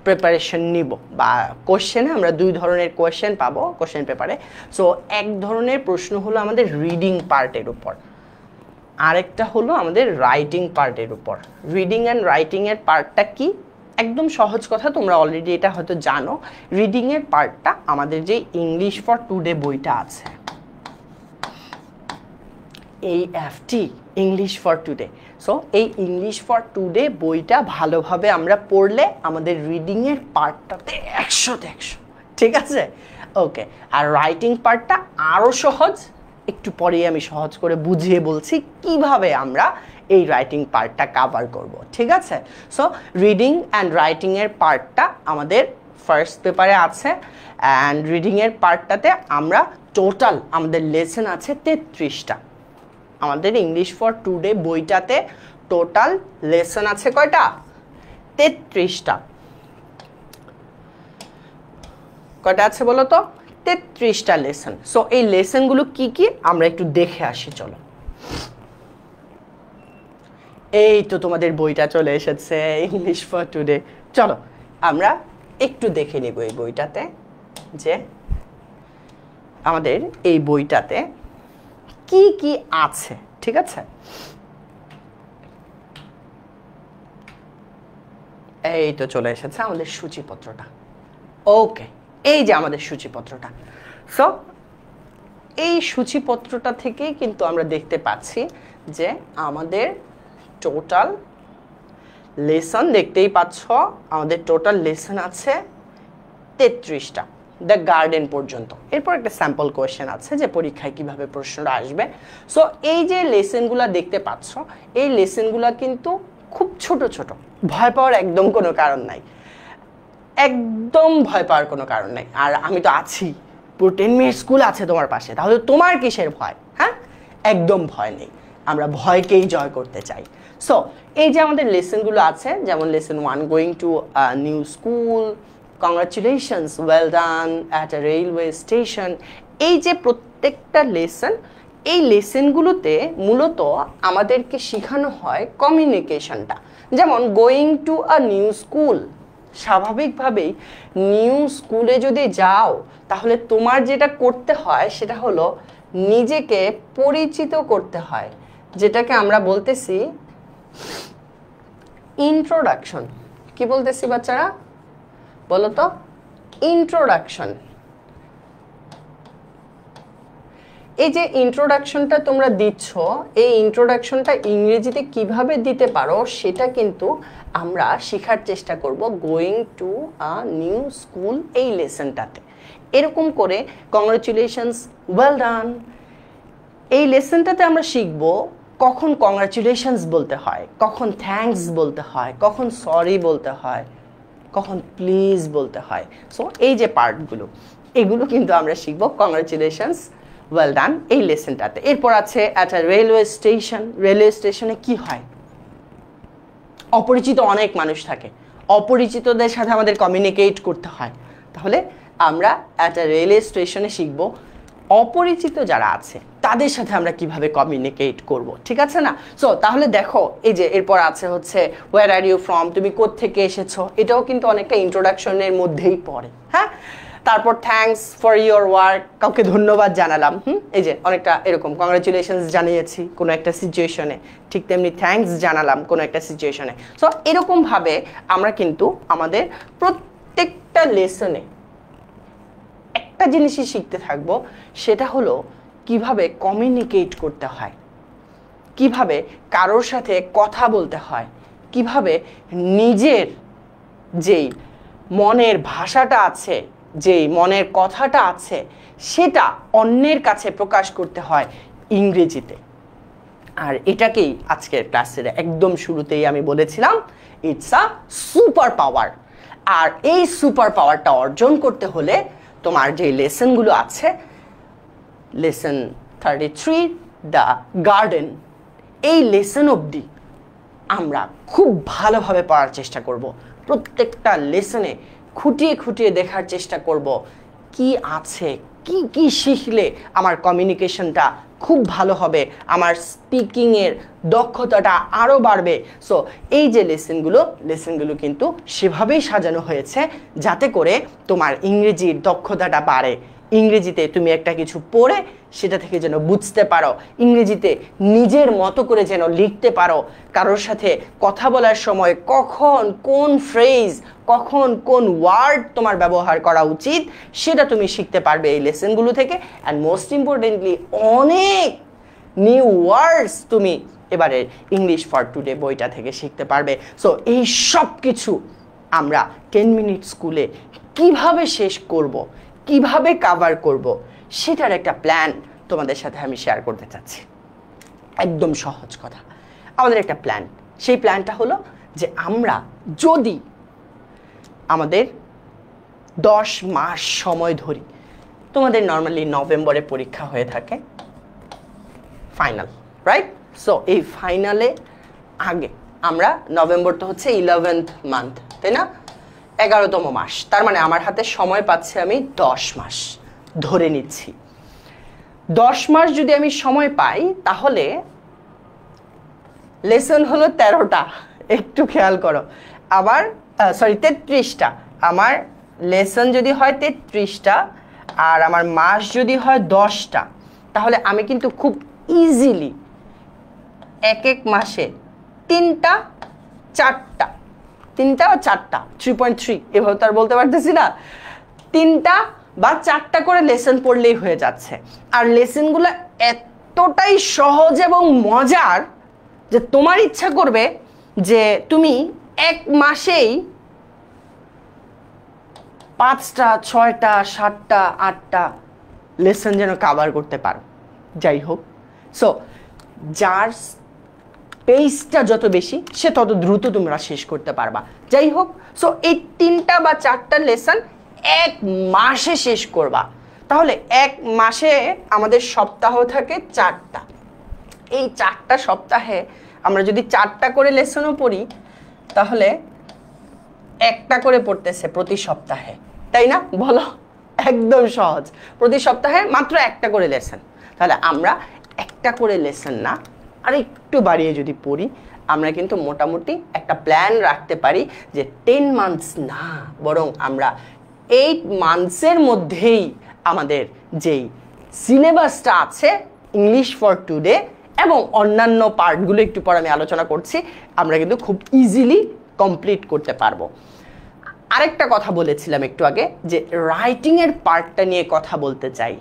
প্রিপারেশন নিব, বা কোশ্চেনে আমরা দুই ধরনের কোশ্চেন পাবো কোশ্চেন পেপারে। সো এক ধরনের প্রশ্ন হলো আমাদের রিডিং পার্টের উপর, আরেকটা হলো আমাদের রাইটিং পার্টের উপর। রিডিং অ্যান্ড রাইটিংয়ের পার্টটা কি? একদম সহজ কথা, তোমরা অলরেডি এটা হয়তো জানো। রিডিংয়ের পার্টটা আমাদের যে ইংলিশ ফর টুডে বইটা আছে, এই FT English for today. So এই ইংলিশ ফর টুডে বইটা ভালোভাবে আমরা পড়লে আমাদের রিডিংয়ের পার্টটাতে 100তে 100, ঠিক আছে? ওকে, আর রাইটিং পার্টটা আরও সহজ, একটু পরেই আমি সহজ করে বুঝিয়ে বলছি কিভাবে আমরা এই রাইটিং পার্টটা কভার করব, ঠিক আছে? সো রিডিং অ্যান্ড রাইটিংয়ের পার্টটা আমাদের ফার্স্ট পেপারে আছে, অ্যান্ড রিডিংয়ের পার্টটাতে আমরা টোটাল আমাদের লেসন আছে 33টা। আমাদের ইংলিশ ফর টুডে বইটাতে টোটাল লেসন আছে কয়টা? 33টা। কয়টা আছে বলো তো? 33টা লেসন। সো এই লেসনগুলো কি কি আমরা একটু দেখে আসি, চলো। এই তো তোমাদের বইটা চলে এসেছে, ইংলিশ ফর টুডে। চলো আমরা একটু দেখে নেব এই বইটাতে যে আমাদের এই বইটাতে কি কি আছে, ঠিক আছে? এই তো চলে এসেছে আমাদের সূচিপত্রটা। ওকে, এই যে আমাদের সূচিপত্রটা। সো এই সূচিপত্রটা থেকেই কিন্তু আমরা দেখতে পাচ্ছি যে আমাদের টোটাল লেসন, দেখতেই পাচ্ছ আমাদের টোটাল লেসন আছে 33টা, দ্য গার্ডেন পর্যন্ত। এরপর একটা স্যাম্পল কোয়েশ্চেন আছে যে পরীক্ষায় কিভাবে প্রশ্নটা আসবে। সো এই যে লেসনগুলো দেখতে পাচ্ছ, এই লেসনগুলো কিন্তু খুব ছোট ছোট, ভয় পাওয়ার একদম কোনো কারণ নাই, একদম ভয় পাওয়ার কোনো কারণ নাই। আর আমি তো আছি, পুরো 10 মিনিট স্কুল আছে তোমার পাশে, তাহলে তোমার কিসের ভয়? হ্যাঁ, একদম ভয় নেই, আমরা ভয়কেই জয় করতে চাই। সো এই যে আমাদের লেসনগুলো আছে, যেমন lesson 1 going to new school, congratulations, well done at a railway station. এই যে প্রত্যেকটা লেসন, এই লেসনগুলোতে মূলত আমাদেরকে শেখানো হয় কমিউনিকেশনটা। যেমন going to a new school, স্বাভাবিকভাবেই নিউ স্কুলে যদি যাও তাহলে তোমার যেটা করতে হয় সেটা হলো নিজেকে পরিচিত করতে হয়, যেটাকে আমরা বলতেছি ইন্ট্রোডাকশন। কি বলতেছি বাচ্চারা, বলো তো? ইন্ট্রোডাকশন। এই যে ইন্ট্রোডাকশনটা তোমরা দিচ্ছ, এই ইন্ট্রোডাকশনটা ইংরেজিতে কিভাবে দিতে পারো সেটা কিন্তু আমরা শেখার চেষ্টা করব going to a new school এই লেসনটাতে। এরকম করে কংগ্রাচুলেশনস, ওয়েল ডান, এই লেসনটাতে আমরা শিখব কখন কংগ্রাচুলেশনস বলতে হয়, কখন থ্যাঙ্কস বলতে হয়, কখন সরি বলতে হয়, কখন প্লিজ বলতে হয়। সো এই যে পার্টগুলো, এগুলো কিন্তু আমরা শিখব কংগ্রাচুলেশনস, ওয়েল ডান এই লেসনটাতে। এরপর আছে at a railway station. Railway স্টেশনে কি হয়? অপরিচিত অনেক মানুষ থাকে, অপরিচিতদের সাথে আমাদের কমিউনিকেট করতে হয়। তাহলে আমরা অ্যাট আ রেলওয়ে স্টেশনে শিখব অপরিচিত যারা আছে তাদের সাথে আমরা কিভাবে কমিউনিকেট করব, ঠিক আছে না? সো তাহলে দেখো, এই যে এরপর আছে হচ্ছে ওয়্যার আর ইউ ফ্রম, তুমি কোত্থেকে এসেছো, এটাও কিন্তু অনেকটা ইন্ট্রোডাকশনের মধ্যেই পড়ে। হ্যাঁ, তারপর থ্যাঙ্কস ফর ইয়োর ওয়ার্ক, কাউকে ধন্যবাদ জানালাম। এই যে অনেকটা এরকম কংগ্রাচুলেশনস জানিয়েছি কোনো একটা সিচুয়েশনে, ঠিক তেমনি থ্যাঙ্কস জানালাম কোনো একটা সিচুয়েশনে। সো এরকমভাবে আমরা কিন্তু আমাদের প্রত্যেকটা লেসনে একটা জিনিসই শিখতে থাকবো, সেটা হলো কিভাবে কমিউনিকেট করতে হয়, কিভাবে কারোর সাথে কথা বলতে হয়, কিভাবে নিজের যেই মনের ভাষাটা আছে, যেই মনের কথাটা আছে, সেটা অন্যের কাছে প্রকাশ করতে হয় ইংরেজিতে। আর এটাকেই আজকের ক্লাসের একদম শুরুতেই আমি বলেছিলাম, ইটস আ সুপার পাওয়ার। আর এই সুপার পাওয়ারটা অর্জন করতে হলে তোমার যে লেসনগুলো আছে লেসন 33 দ্য গার্ডেন, এই লেসন অবধি আমরা খুব ভালোভাবে পড়ার চেষ্টা করব। প্রত্যেকটা লেসনে খুঁটিয়ে খুঁটিয়ে দেখার চেষ্টা করব কি আছে, কি কি শিখলে আমার কমিউনিকেশনটা খুব ভালো হবে, আমার স্পিকিংয়ের দক্ষতাটা আরও বাড়বে। সো এই যে লেসনগুলো কিন্তু সেভাবেই সাজানো হয়েছে যাতে করে তোমার ইংরেজির দক্ষতাটা বাড়ে। ইংরেজিতে তুমি একটা কিছু পড়ে সেটা থেকে যেন বুঝতে পারো, ইংরেজিতে নিজের মতো করে যেন লিখতে পারো, কারোর সাথে কথা বলার সময় কখন কোন ফ্রেজ, কখন কোন ওয়ার্ড তোমার ব্যবহার করা উচিত সেটা তুমি শিখতে পারবে এই লেসনগুলো থেকে। অ্যান্ড মোস্ট ইম্পর্টেন্টলি অনেক নিউ ওয়ার্ডস তুমি এবারে ইংলিশ ফর টুডে বইটা থেকে শিখতে পারবে। সো এই সব কিছু আমরা 10 মিনিট স্কুলে কিভাবে শেষ করব, কিভাবে কভার করব সেটার একটা প্ল্যান তোমাদের সাথে আমি শেয়ার করতে চাচ্ছি। একদম সহজ কথা, আমাদের একটা প্ল্যান, সেই প্ল্যানটা হলো যে আমরা যদি আমাদের 10 মাস সময় ধরি, তোমাদের নর্মালি নভেম্বরে পরীক্ষা হয়ে থাকে ফাইনাল, রাইট? সো এই ফাইনালে আগে আমরা, নভেম্বর তো হচ্ছে 11th মান্থ, তাই না, 11তম মাস, তার মানে আমার হাতে সময় পাচ্ছি আমি 10 মাস ধরে নিচ্ছি। 10 মাস যদি আমি সময় পাই তাহলে লেসন হলো 13টা, একটু খেয়াল করো। আমার 33টা, আমার লেসন যদি হয় 33টা আর আমার মাস যদি হয় 10টা, তাহলে আমি কিন্তু খুব ইজিলি এক এক মাসে 3টা 4টা, 3টা বা 4টা, 3.3 এভাবে তো আর বলতে পারতেছি না, 3টা বা 4টা করে লেসন পড়লেই হয়ে যাচ্ছে। আর লেসনগুলো এতটাই সহজ এবং মজার যে তোমার ইচ্ছা করবে যে তুমি এক মাসেই 5টা 6টা 7টা 8টা লেসন যেন কভার করতে পারো। যাই হোক, সো যার পেসটা যত বেশি সে তত দ্রুত তোমরা শেষ করতে পারবা। যাই হোক, সো এই 3টা বা 4টা লেসন এক মাসে শেষ করবা। তাহলে এক মাসে আমাদের সপ্তাহ থাকে 4টা। এই 4টা সপ্তাহে আমরা যদি 4টা করে লেসনও পড়ি তাহলে একটা করে পড়তেছে প্রতি সপ্তাহে, তাই না? বলো, একদম সহজ, প্রতি সপ্তাহে মাত্র একটা করে লেসন। তাহলে আমরা একটা করে লেসন না, আর একটু বাড়িয়ে যদি পড়ি, আমরা কিন্তু মোটামুটি একটা প্ল্যান রাখতে পারি যে 10 মান্থস না, বরং আমরা 8 মান্থসের মধ্যেই আমাদের যেই সিলেবাসটা আছে ইংলিশ ফর টুডে এবং অন্যান্য পার্টগুলো একটু পর আমি আলোচনা করছি, আমরা কিন্তু খুব ইজিলি কমপ্লিট করতে পারবো। আরেকটা কথা বলেছিলাম একটু আগে যে রাইটিংয়ের পার্টটা নিয়ে কথা বলতে চাই।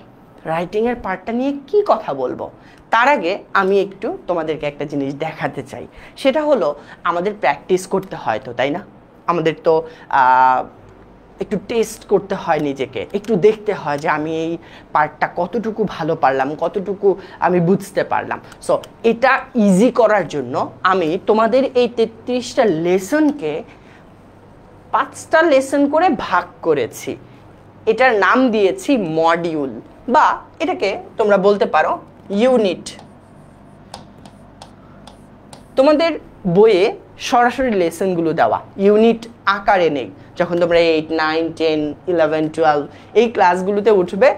রাইটিংয়ের পার্টটা নিয়ে কি কথা বলবো, তার আগে আমি একটু তোমাদেরকে একটা জিনিস দেখাতে চাই। সেটা হলো আমাদের প্র্যাকটিস করতে হয় তো, তাই না? আমাদের তো একটু টেস্ট করতে হয় নিজেকে, একটু দেখতে হয় যে আমি এই পার্টটা কতটুকু ভালো পারলাম, কতটুকু আমি বুঝতে পারলাম। সো এটা ইজি করার জন্য আমি তোমাদের এই 33টা লেসনকে 5টা লেসন করে ভাগ করেছি। এটার নাম দিয়েছি মডিউল, বা এটাকে তোমরা বলতে পারো ইউনিট। তোমাদের বইয়ে সরাসরি লেসনগুলো দেওয়া ইউনিট আকারে নেই। যখন তোমরা 8, 9, 10, 11, 12 এই ক্লাসগুলোতে উঠবে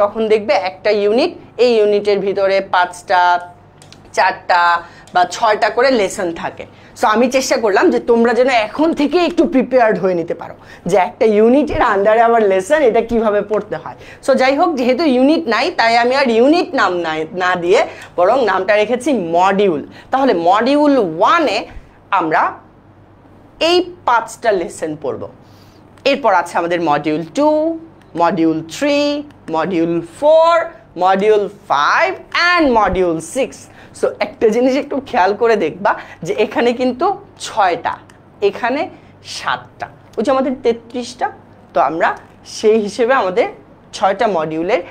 তখন দেখবে একটা ইউনিট, এই ইউনিটের ভিতরে 5টা 4টা বা 6টা করে লেসন থাকে। সো আমি চেষ্টা করলাম যে তোমরা যেন এখন থেকে একটু প্রিপেয়ার্ড হয়ে নিতে পারো যে একটা ইউনিটের আন্ডারে আমার লেসন এটা কিভাবে পড়তে হয়। সো যাই হোক, যেহেতু ইউনিট নাই তাই আমি আর ইউনিট নাম না দিয়ে বরং নামটা রেখেছি মডিউল। তাহলে মডিউল 1-এ আমরা এই 5টা লেসন পড়ব। এরপর আছে আমাদের module 2, module 3, module 4, module 5 and module 6। So একটা জিনিস একটু খেয়াল করে দেখবা যে এখানে কিন্তু 6টা, এখানে 7টা, ওই যে আমাদের 33টা। তো আমরা সেই হিসেবে আমাদের 6টা মডিউলের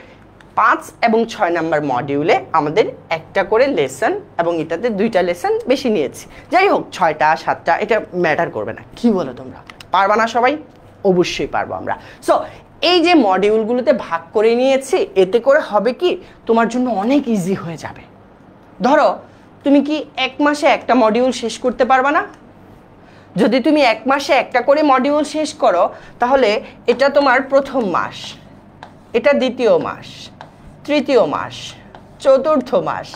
5 এবং 6 নাম্বার মডিউলে আমাদের একটা করে লেসন এবং এটাতে 2টা লেসন বেশি নিয়েছি। যাই হোক, 6টা 7টা এটা ম্যাটার করবে না। কি বলো তোমরা, পারবা না সবাই? অবশ্যই পারবো আমরা। সো এই যে মডিউলগুলোতে ভাগ করে নিয়েছি, এতে করে হবে কি তোমার জন্য অনেক ইজি হয়ে যাবে। ধরো তুমি কি এক মাসে একটা মডিউল শেষ করতে পারবা না? যদি তুমি এক মাসে একটা করে মডিউল শেষ করো, তাহলে এটা তোমার প্রথম মাস, এটা দ্বিতীয় মাস, তৃতীয় মাস, চতুর্থ মাস,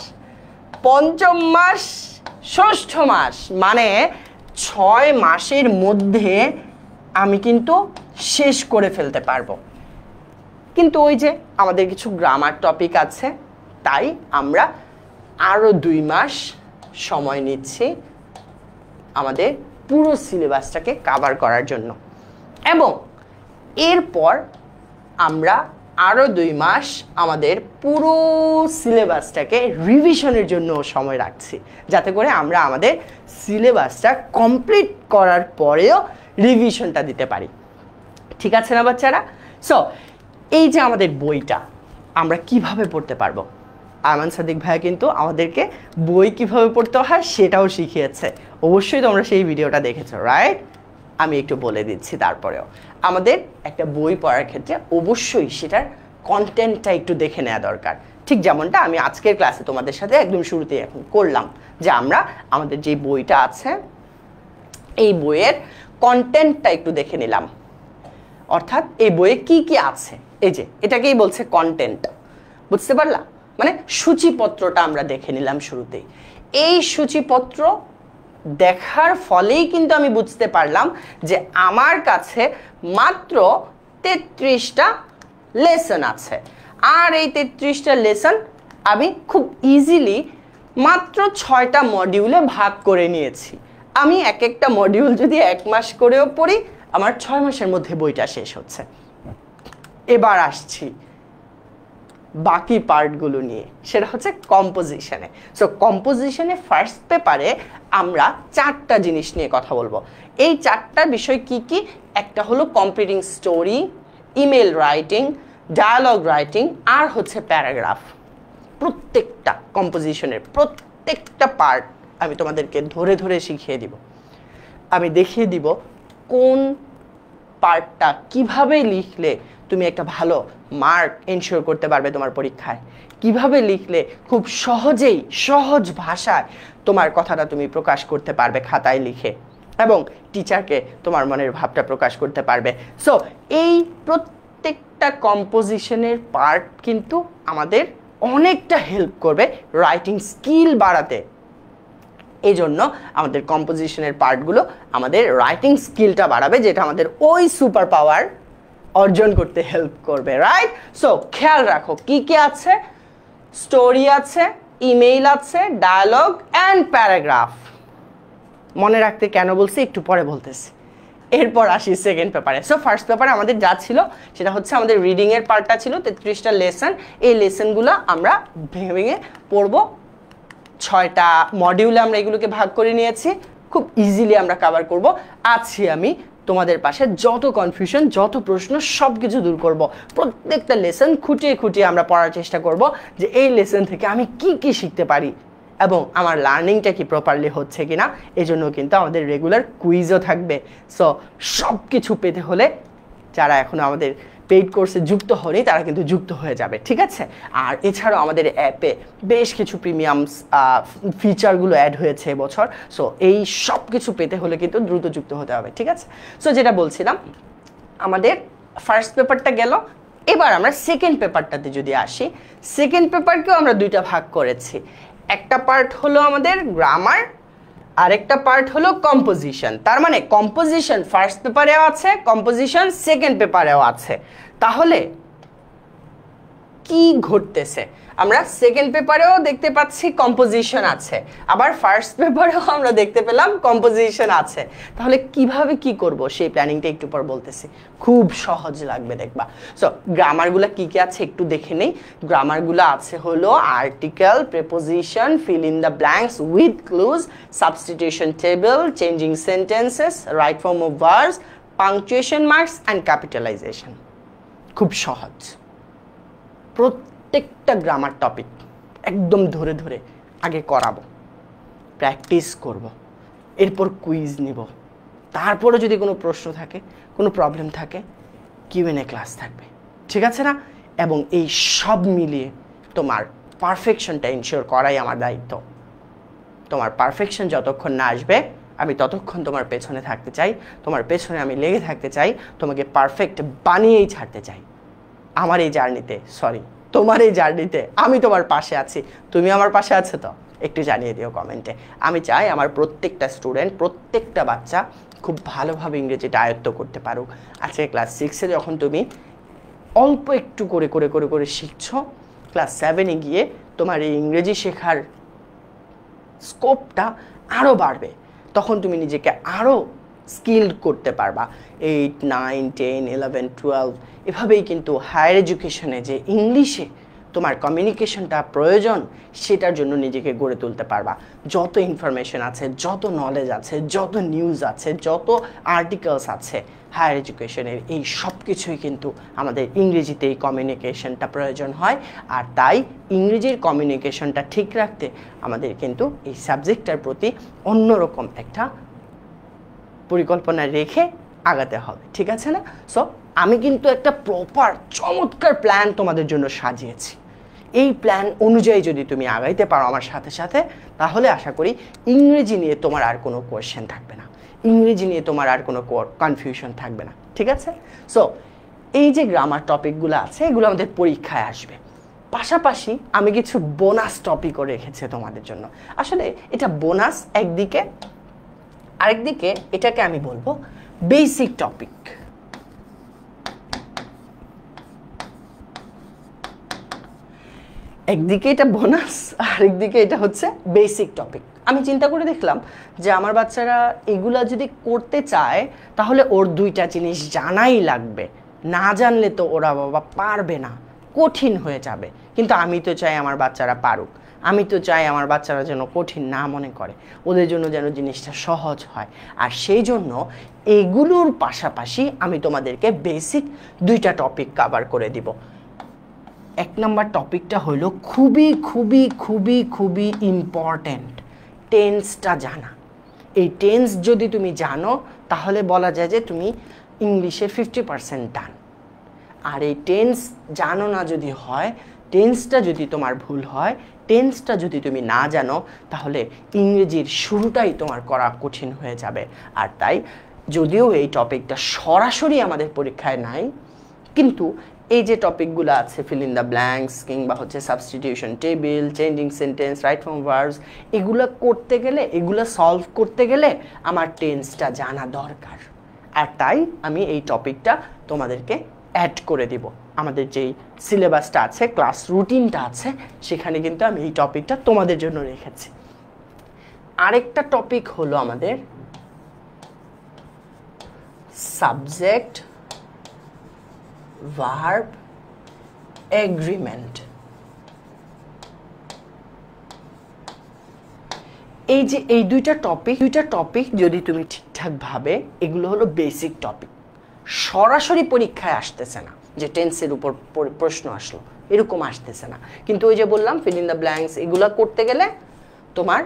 পঞ্চম মাস, ষষ্ঠ মাস, মানে 6 মাসের মধ্যে আমি কিন্তু শেষ করে ফেলতে পারবো। কিন্তু ওই যে আমাদের কিছু গ্রামার টপিক আছে, তাই আমরা আরও 2 মাস সময় নিচ্ছি আমাদের পুরো সিলেবাসটাকে কভার করার জন্য, এবং এরপর আমরা আরও 2 মাস আমাদের পুরো সিলেবাসটাকে রিভিশনের জন্য সময় রাখছি, যাতে করে আমরা আমাদের সিলেবাসটা কমপ্লিট করার পরেও রিভিশনটা দিতে পারি। ঠিক আছে না বাচ্চারা? সো এই যে আমাদের বইটা আমরা কিভাবে পড়তে পারবো, আমান সাদিক ভাইয়া কিন্তু আমাদেরকে বই কিভাবে পড়তে হয় সেটাও শিখিয়েছে। অবশ্যই তোমরা সেই ভিডিওটা দেখেছো, রাইট? আমি একটু বলে দিচ্ছি। তারপরেও আমাদের একটা বই পড়ার ক্ষেত্রে অবশ্যই সেটার কন্টেন্টটা একটু দেখে নেওয়া দরকার। ঠিক যেমনটা আমি আজকের ক্লাসে তোমাদের সাথে একদম শুরুতেই এখন করলাম, যে আমরা আমাদের যে বইটা আছে এই বইয়ের কন্টেন্টটা একটু দেখে নিলাম। অর্থাৎ এই বইয়ে কি কি আছে, এই যে এটাকেই বলছে কন্টেন্ট। বুঝতে পারলা? মানে সূচিপত্রটা আমরা দেখে নিলাম শুরুতেই। এই সূচিপত্র দেখার ফলেই কিন্তু আমি বুঝতে পারলাম যে আমার কাছে মাত্র 33টা লেসন আছে, আর এই 33টা লেসন আমি খুব ইজিলি মাত্র 6টা মডিউলে ভাগ করে নিয়েছি। আমি এক একটা মডিউল যদি 1 মাস করেও পড়ি, আমার 6 মাসের মধ্যে বইটা শেষ হচ্ছে। এবার আসছি বাকি পার্টগুলো নিয়ে, সেটা হচ্ছে কম্পোজিশনে। সো কম্পোজিশনে ফার্স্ট পেপারে আমরা 4টা জিনিস নিয়ে কথা বলবো। এই 4টা বিষয় কি কি? একটা হলো completing story, email writing, dialogue writing, আর হচ্ছে প্যারাগ্রাফ। প্রত্যেকটা কম্পোজিশনের প্রত্যেকটা পার্ট আমি তোমাদেরকে ধরে ধরে শিখিয়ে দিব। আমি দেখিয়ে দিব কোন পার্টটা কিভাবে লিখলে তুমি একটা ভালো মার্ক এনশিওর করতে পারবে তোমার পরীক্ষায়, কিভাবে লিখলে খুব সহজেই সহজ ভাষায় তোমার কথাটা তুমি প্রকাশ করতে পারবে খাতায় লিখে, এবং টিচারকে তোমার মনের ভাবটা প্রকাশ করতে পারবে। সো এই প্রত্যেকটা কম্পোজিশনের পার্ট কিন্তু আমাদের অনেকটা হেল্প করবে রাইটিং স্কিল বাড়াতে। এই জন্য আমাদের কম্পোজিশনের পার্টগুলো আমাদের রাইটিং স্কিলটা বাড়াবে, যেটা আমাদের ওই সুপার পাওয়ার অর্জন করতে হেল্প করবে, রাইট? সো খেয়াল রাখো কি কি আছে। স্টোরি আছে, ইমেইল আছে, ডায়ালগ অ্যান্ড প্যারাগ্রাফ। মনে রাখতে কেন বলছি একটু পরে বলতেছি। এরপর আসি সেকেন্ড পেপারে। সো ফার্স্ট পেপারে আমাদের যা ছিল সেটা হচ্ছে আমাদের রিডিংয়ের পার্টটা ছিল 33টা লেসন। এই লেসনগুলো আমরা ভেঙে ভেঙে পড়বো। 6টা মডিউলে আমরা এগুলোকে ভাগ করে নিয়েছি, খুব ইজিলি আমরা কভার করব। আছি আমি তোমাদের পাশে, যত কনফিউশন যত প্রশ্ন সব কিছু দূর করব। প্রত্যেকটা লেসন খুঁটিয়ে খুঁটিয়ে আমরা পড়ার চেষ্টা করব যে এই লেসন থেকে আমি কি কি শিখতে পারি এবং আমার লার্নিংটা কি প্রপারলি হচ্ছে কিনা। এই জন্য কিন্তু আমাদের রেগুলার কুইজও থাকবে। সো সব কিছু পেতে হলে যারা এখনো আমাদের পেইড কোর্সে যুক্ত হয়নি তারা কিন্তু যুক্ত হয়ে যাবে, ঠিক আছে? আর এছাড়াও আমাদের অ্যাপে বেশ কিছু প্রিমিয়াম ফিচারগুলো অ্যাড হয়েছে এবছর। সো এই সব কিছু পেতে হলে কিন্তু দ্রুত যুক্ত হতে হবে, ঠিক আছে? সো যেটা বলছিলাম, আমাদের ফার্স্ট পেপারটা গেল। এবার আমরা সেকেন্ড পেপারটাতে যদি আসি, সেকেন্ড পেপারকেও আমরা 2টা ভাগ করেছি। একটা পার্ট হলো আমাদের গ্রামার, আরেকটা পার্ট হলো কম্পোজিশন। তার মানে কম্পোজিশন ফার্স্ট পেপারেও আছে, কম্পোজিশন সেকেন্ড পেপারেও আছে। তাহলে কি ঘটতেছে? আমরা সেকেন্ড পেপারেও দেখতে পাচ্ছি কম্পোজিশন আছে, আবার ফার্স্ট পেপারেও আমরা দেখতে পেলাম কম্পোজিশন আছে। তাহলে কিভাবে কি করব সেই প্ল্যানিংটা একটু পর বলতেছি। খুব সহজ লাগবে, দেখবা। সো গ্রামারগুলো কি কি আছে একটু দেখে নেই। গ্রামারগুলো আছে হলো article, preposition, fill in the blanks with clues, substitution table, changing sentences, right form of verbs, punctuation marks and capitalisation. খুব সহজ। প্রত্যেকটা গ্রামার টপিক একদম ধরে ধরে আগে করাবো, প্র্যাকটিস করব, এরপর কুইজ নিব। তারপরে যদি কোনো প্রশ্ন থাকে, কোনো প্রবলেম থাকে, কিউএনএ ক্লাস থাকবে, ঠিক আছে না? এবং এই সব মিলিয়ে তোমার পারফেকশনটা ইনশিওর করাই আমার দায়িত্ব। তোমার পারফেকশন যতক্ষণ না আসবে আমি ততক্ষণ তোমার পেছনে থাকতে চাই, তোমার পেছনে আমি লেগে থাকতে চাই, তোমাকে পারফেক্ট বানিয়েই ছাড়তে চাই। আমার এই জার্নিতে, তোমার এই জার্নিতে আমি তোমার পাশে আছি। তুমি আমার পাশে আছো তো? একটু জানিয়ে দিও কমেন্টে। আমি চাই আমার প্রত্যেকটা স্টুডেন্ট, প্রত্যেকটা বাচ্চা খুব ভালোভাবে ইংরেজিটা আয়ত্ত করতে পারুক। আজকে ক্লাস 6-এ যখন তুমি অল্প একটু করে করে করে করে শিখছো, ক্লাস 7-এ গিয়ে তোমার এই ইংরেজি শেখার স্কোপটা আরও বাড়বে। তখন তুমি নিজেকে আরও স্কিলড করতে পারবা। 8, 9, 10, 11, 12 এভাবেই কিন্তু হায়ার এডুকেশনে যে ইংলিশে তোমার কমিউনিকেশনটা প্রয়োজন সেটার জন্য নিজেকে গড়ে তুলতে পারবা। যত ইনফরমেশন আছে, যত নলেজ আছে, যত নিউজ আছে, যত আর্টিকেলস আছে হায়ার এডুকেশনের, এই সব কিছুই কিন্তু আমাদের ইংরেজিতে এই কমিউনিকেশনটা প্রয়োজন হয়। আর তাই ইংরেজির কমিউনিকেশনটা ঠিক রাখতে আমাদের কিন্তু এই সাবজেক্টটার প্রতি অন্যরকম একটা পরিকল্পনা রেখে আগাতে হবে, ঠিক আছে না? সো আমি কিন্তু একটা প্রপার চমৎকার প্ল্যান তোমাদের জন্য সাজিয়েছি। এই প্ল্যান অনুযায়ী যদি তুমি আগাইতে পারো আমার সাথে সাথে, তাহলে আশা করি ইংরেজি নিয়ে তোমার আর কোনো কোয়েশ্চেন থাকবে না, ইংরেজি নিয়ে তোমার আর কোনো কনফিউশন থাকবে না, ঠিক আছে? সো এই যে গ্রামার টপিকগুলো আছে এগুলো আমাদের পরীক্ষায় আসবে। পাশাপাশি আমি কিছু বোনাস টপিকও রেখেছি তোমাদের জন্য। আসলে এটা বোনাস একদিকে, আরেকদিকে এটাকে আমি বলবো বেসিক টপিক। একদিকে এটা বোনাস, আরেকদিকে এটা হচ্ছে বেসিক টপিক। আমি চিন্তা করে দেখলাম যে আমার বাচ্চারা এগুলা যদি করতে চায় তাহলে ওর দুইটা জিনিস জানাই লাগবে, না জানলে তো ওরা বাবা পারবে না, কঠিন হয়ে যাবে। কিন্তু আমি তো চাই আমার বাচ্চারা পারুক, আমি তো চাই আমার বাচ্চারা যেন কঠিন না মনে করে, ওদের জন্য যেন জিনিসটা সহজ হয়। আর সেই জন্য এগুলোর পাশাপাশি আমি তোমাদেরকে বেসিক দুইটা টপিক কভার করে দিব। এক নম্বর টপিকটা হলো খুবই খুবই খুবই খুবই ইম্পর্ট্যান্ট, টেন্সটা জানা। এই টেন্স যদি তুমি জানো তাহলে বলা যায় যে তুমি ইংলিশে 50% ডান। আর এই টেন্স জানো না যদি হয়, টেন্সটা যদি তোমার ভুল হয়, টেন্সটা যদি তুমি না জানো, তাহলে ইংরেজির শুরুটাই তোমার করা কঠিন হয়ে যাবে। আর তাই যদিও এই টপিকটা সরাসরি আমাদের পরীক্ষায় নাই, কিন্তু এই যে টপিকগুলো আছে ফিল ইন দ্য ব্ল্যাঙ্কস কিংবা হচ্ছে substitution table, changing sentence, right form verbs, এগুলো করতে গেলে, এগুলো সলভ করতে গেলে আমার টেন্সটা জানা দরকার। আর তাই আমি এই টপিকটা তোমাদেরকে অ্যাড করে দিব। আমাদের যেই সিলেবাসটা আছে, ক্লাস রুটিনটা আছে, সেখানে কিন্তু আমি এই টপিকটা তোমাদের জন্য রেখেছি। আরেকটা টপিক হলো আমাদের সাবজেক্ট ভার্ব এগ্রিমেন্ট। এই যে এই দুইটা টপিক যদি তুমি ঠিকঠাকভাবে, এগুলো হলো বেসিক টপিক, সরাসরি পরীক্ষায় আসতেছে না যে টেন্সের উপর প্রশ্ন আসলো, এরকম আসতেছে না। কিন্তু ওই যে বললাম ফিল ইন দ্য ব্ল্যাঙ্কস, এগুলো করতে গেলে তোমার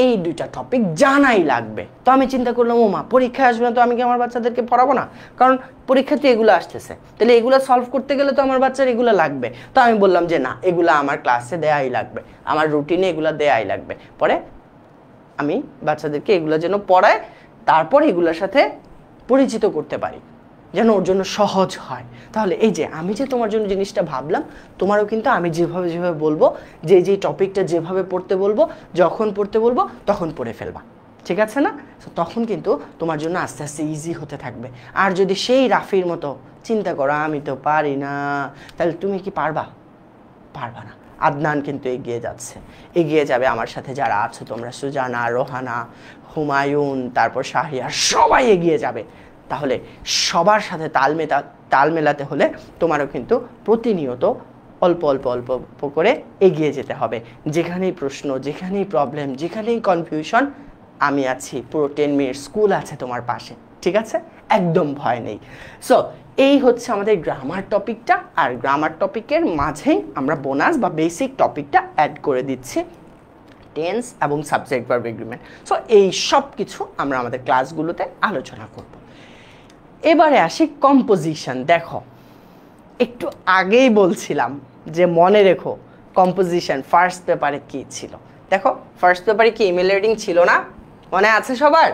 এই দুইটা টপিক জানাই লাগবে। তো আমি চিন্তা করলাম, ও মা, পরীক্ষায় আসবে না তো আমি কি আমার বাচ্চাদেরকে পড়াবো না? কারণ পরীক্ষাতে এগুলো আসতেছে, তাহলে এগুলো সলভ করতে গেলে তো আমার বাচ্চার এগুলো লাগবে। তো আমি বললাম যে না, এগুলো আমার ক্লাসে দেয়াই লাগবে, আমার রুটিনে এগুলো দেয়াই লাগবে। পরে আমি বাচ্চাদেরকে এগুলো যেন পড়ায়, তারপর এগুলোর সাথে পরিচিত করতে পারি, যেন ওর জন্য সহজ হয়। তাহলে এই যে আমি যে তোমার জন্য জিনিসটা ভাবলাম, তোমারও কিন্তু আমি যেভাবে বলবো, যে টপিকটা যেভাবে পড়তে বলবো, যখন পড়তে বলবো তখন পড়ে ফেলবা, ঠিক আছে না? তখন কিন্তু তোমার জন্য আস্তে আস্তে ইজি হতে থাকবে। আর যদি সেই রাফির মতো চিন্তা করো আমি তো পারি না, তাহলে তুমি কি পারবা? পারবা না। আদনান কিন্তু এগিয়ে যাচ্ছে, এগিয়ে যাবে আমার সাথে যারা আছো তোমরা, সুজানা, রোহানা, হুমায়ুন, তারপর শাহরিয়ার, সবাই এগিয়ে যাবে। তাহলে সবার সাথে তাল মেলাতে হলে তোমারও কিন্তু প্রতিনিয়ত অল্প অল্প অল্প অল্প করে এগিয়ে যেতে হবে। যেখানেই প্রশ্ন, যেখানেই প্রবলেম, যেখানেই কনফিউশন, আমি আছি, পুরো 10 মিনিট স্কুল আছে তোমার পাশে, ঠিক আছে? একদম ভয় নেই। সো এই হচ্ছে আমাদের গ্রামার টপিকটা, আর গ্রামার টপিকের মাঝেই আমরা বোনাস বা বেসিক টপিকটা অ্যাড করে দিচ্ছি, টেন্স এবং সাবজেক্ট ভার্ব এগ্রিমেন্ট। সো এই সব কিছু আমরা আমাদের ক্লাসগুলোতে আলোচনা করব। এবারে আসি কম্পোজিশন। দেখো একটু আগেই বলছিলাম যে মনে রেখো কম্পোজিশন ফার্স্ট পেপারে কি ছিল। দেখো ফার্স্ট পেপারে কি ইমেল রাইটিং ছিল না? মনে আছে সবার?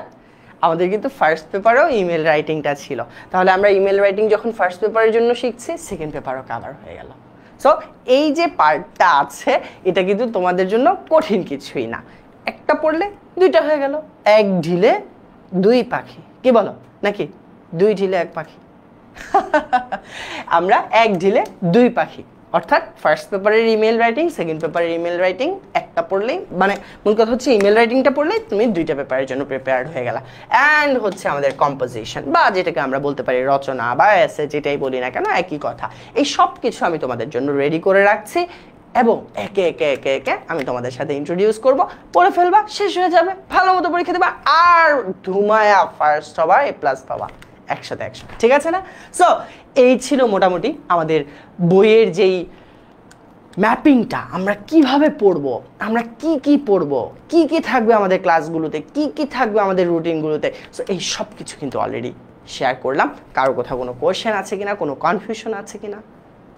আমাদের কিন্তু ফার্স্ট পেপারেও ইমেল রাইটিংটা ছিল। তাহলে আমরা ইমেল রাইটিং যখন ফার্স্ট পেপারের জন্য শিখছি, সেকেন্ড পেপারও কাভার হয়ে গেল। সো এই যে পার্টটা আছে এটা কিন্তু তোমাদের জন্য কঠিন কিছুই না। একটা পড়লে দুইটা হয়ে গেল, এক ঢিলে দুই পাখি, কি বলো নাকি? দুই ঢিলে এক পাখি। আমরা এক ঢিলে দুই পাখি, অর্থাৎ ফার্স্ট পেপারের ইমেল রাইটিং, সেকেন্ড পেপারের ইমেল রাইটিং একটা পড়লেই, মানে মূল কথা হচ্ছে ইমেল রাইটিংটা পড়লেই তুমি দুইটা পেপারের জন্য প্রিপেয়ার্ড হয়ে গেলা। অ্যান্ড হচ্ছে আমাদের কম্পোজিশন বা যেটাকে আমরা বলতে পারি রচনা বা এসে, যেটাই বলি না কেন একই কথা। এই সব কিছু আমি তোমাদের জন্য রেডি করে রাখছি এবং একে একে একে একে আমি তোমাদের সাথে ইন্ট্রোডিউস করব। পড়ে ফেলবা, শেষ হয়ে যাবে, ভালো মতো পরীক্ষা দেবা, আর ধুমায়া ফার্স্ট হবা, এ প্লাস পাবা একসাথে। ঠিক আছে না? সো এই ছিল মোটামুটি আমাদের বইয়ের যেই ম্যাপিংটা, আমরা কিভাবে পড়বো, আমরা কি পড়বো, কি থাকবে আমাদের ক্লাসগুলোতে, কি থাকবে আমাদের রুটিনগুলোতে। সো এই সব কিছু কিন্তু অলরেডি শেয়ার করলাম। কারো কোথাও কোনো কোয়েশ্চেন আছে কিনা, কোনো কনফিউশন আছে কিনা,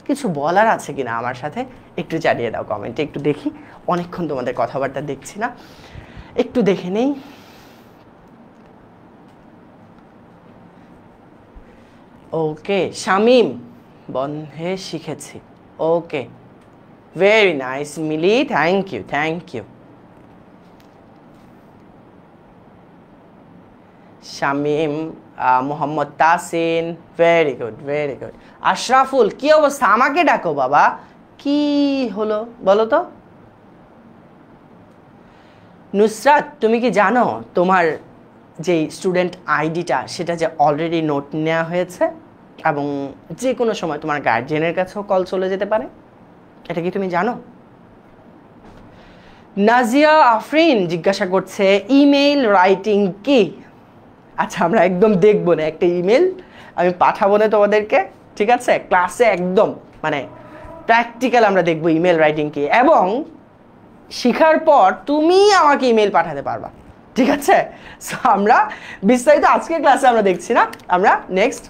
কিছু বলার আছে কিনা আমার সাথে একটু জানিয়ে দাও কমেন্টে। একটু দেখি, অনেকক্ষণ তোমাদের কথাবার্তা দেখছি না, একটু দেখে নেই। ওকে শামিম, বন্ধে শিখেছি। Okay, very nice Mili, thank you. Shamim, Mohammad Tasin, very good. Ashraful, কি অবস্থা? আমাকে ডাকো বাবা, কি হলো বলো তো? নুসরাত, তুমি কি জানো তোমার যেই স্টুডেন্ট আইডিটা সেটা যে অলরেডি নোট নেওয়া হয়েছে এবং যে কোনো সময় তোমার গার্জিয়ানের কাছেও কল চলে যেতে পারে? এটা কি তুমি জানো? নাজিয়া আফরিন জিজ্ঞাসা করছে ইমেইল রাইটিং কি? আচ্ছা, আমরা একদম দেখবো না, একটা ইমেল আমি পাঠাবো না তোমাদেরকে, ঠিক আছে? ক্লাসে একদম মানে প্র্যাকটিক্যাল আমরা দেখবো ইমেল রাইটিং কি, এবং শেখার পর তুমি আমাকে ইমেল পাঠাতে পারবা, ঠিক আছে? সো আমরা বিস্তারিত আজকের ক্লাসে আমরা দেখছি না, আমরা নেক্সট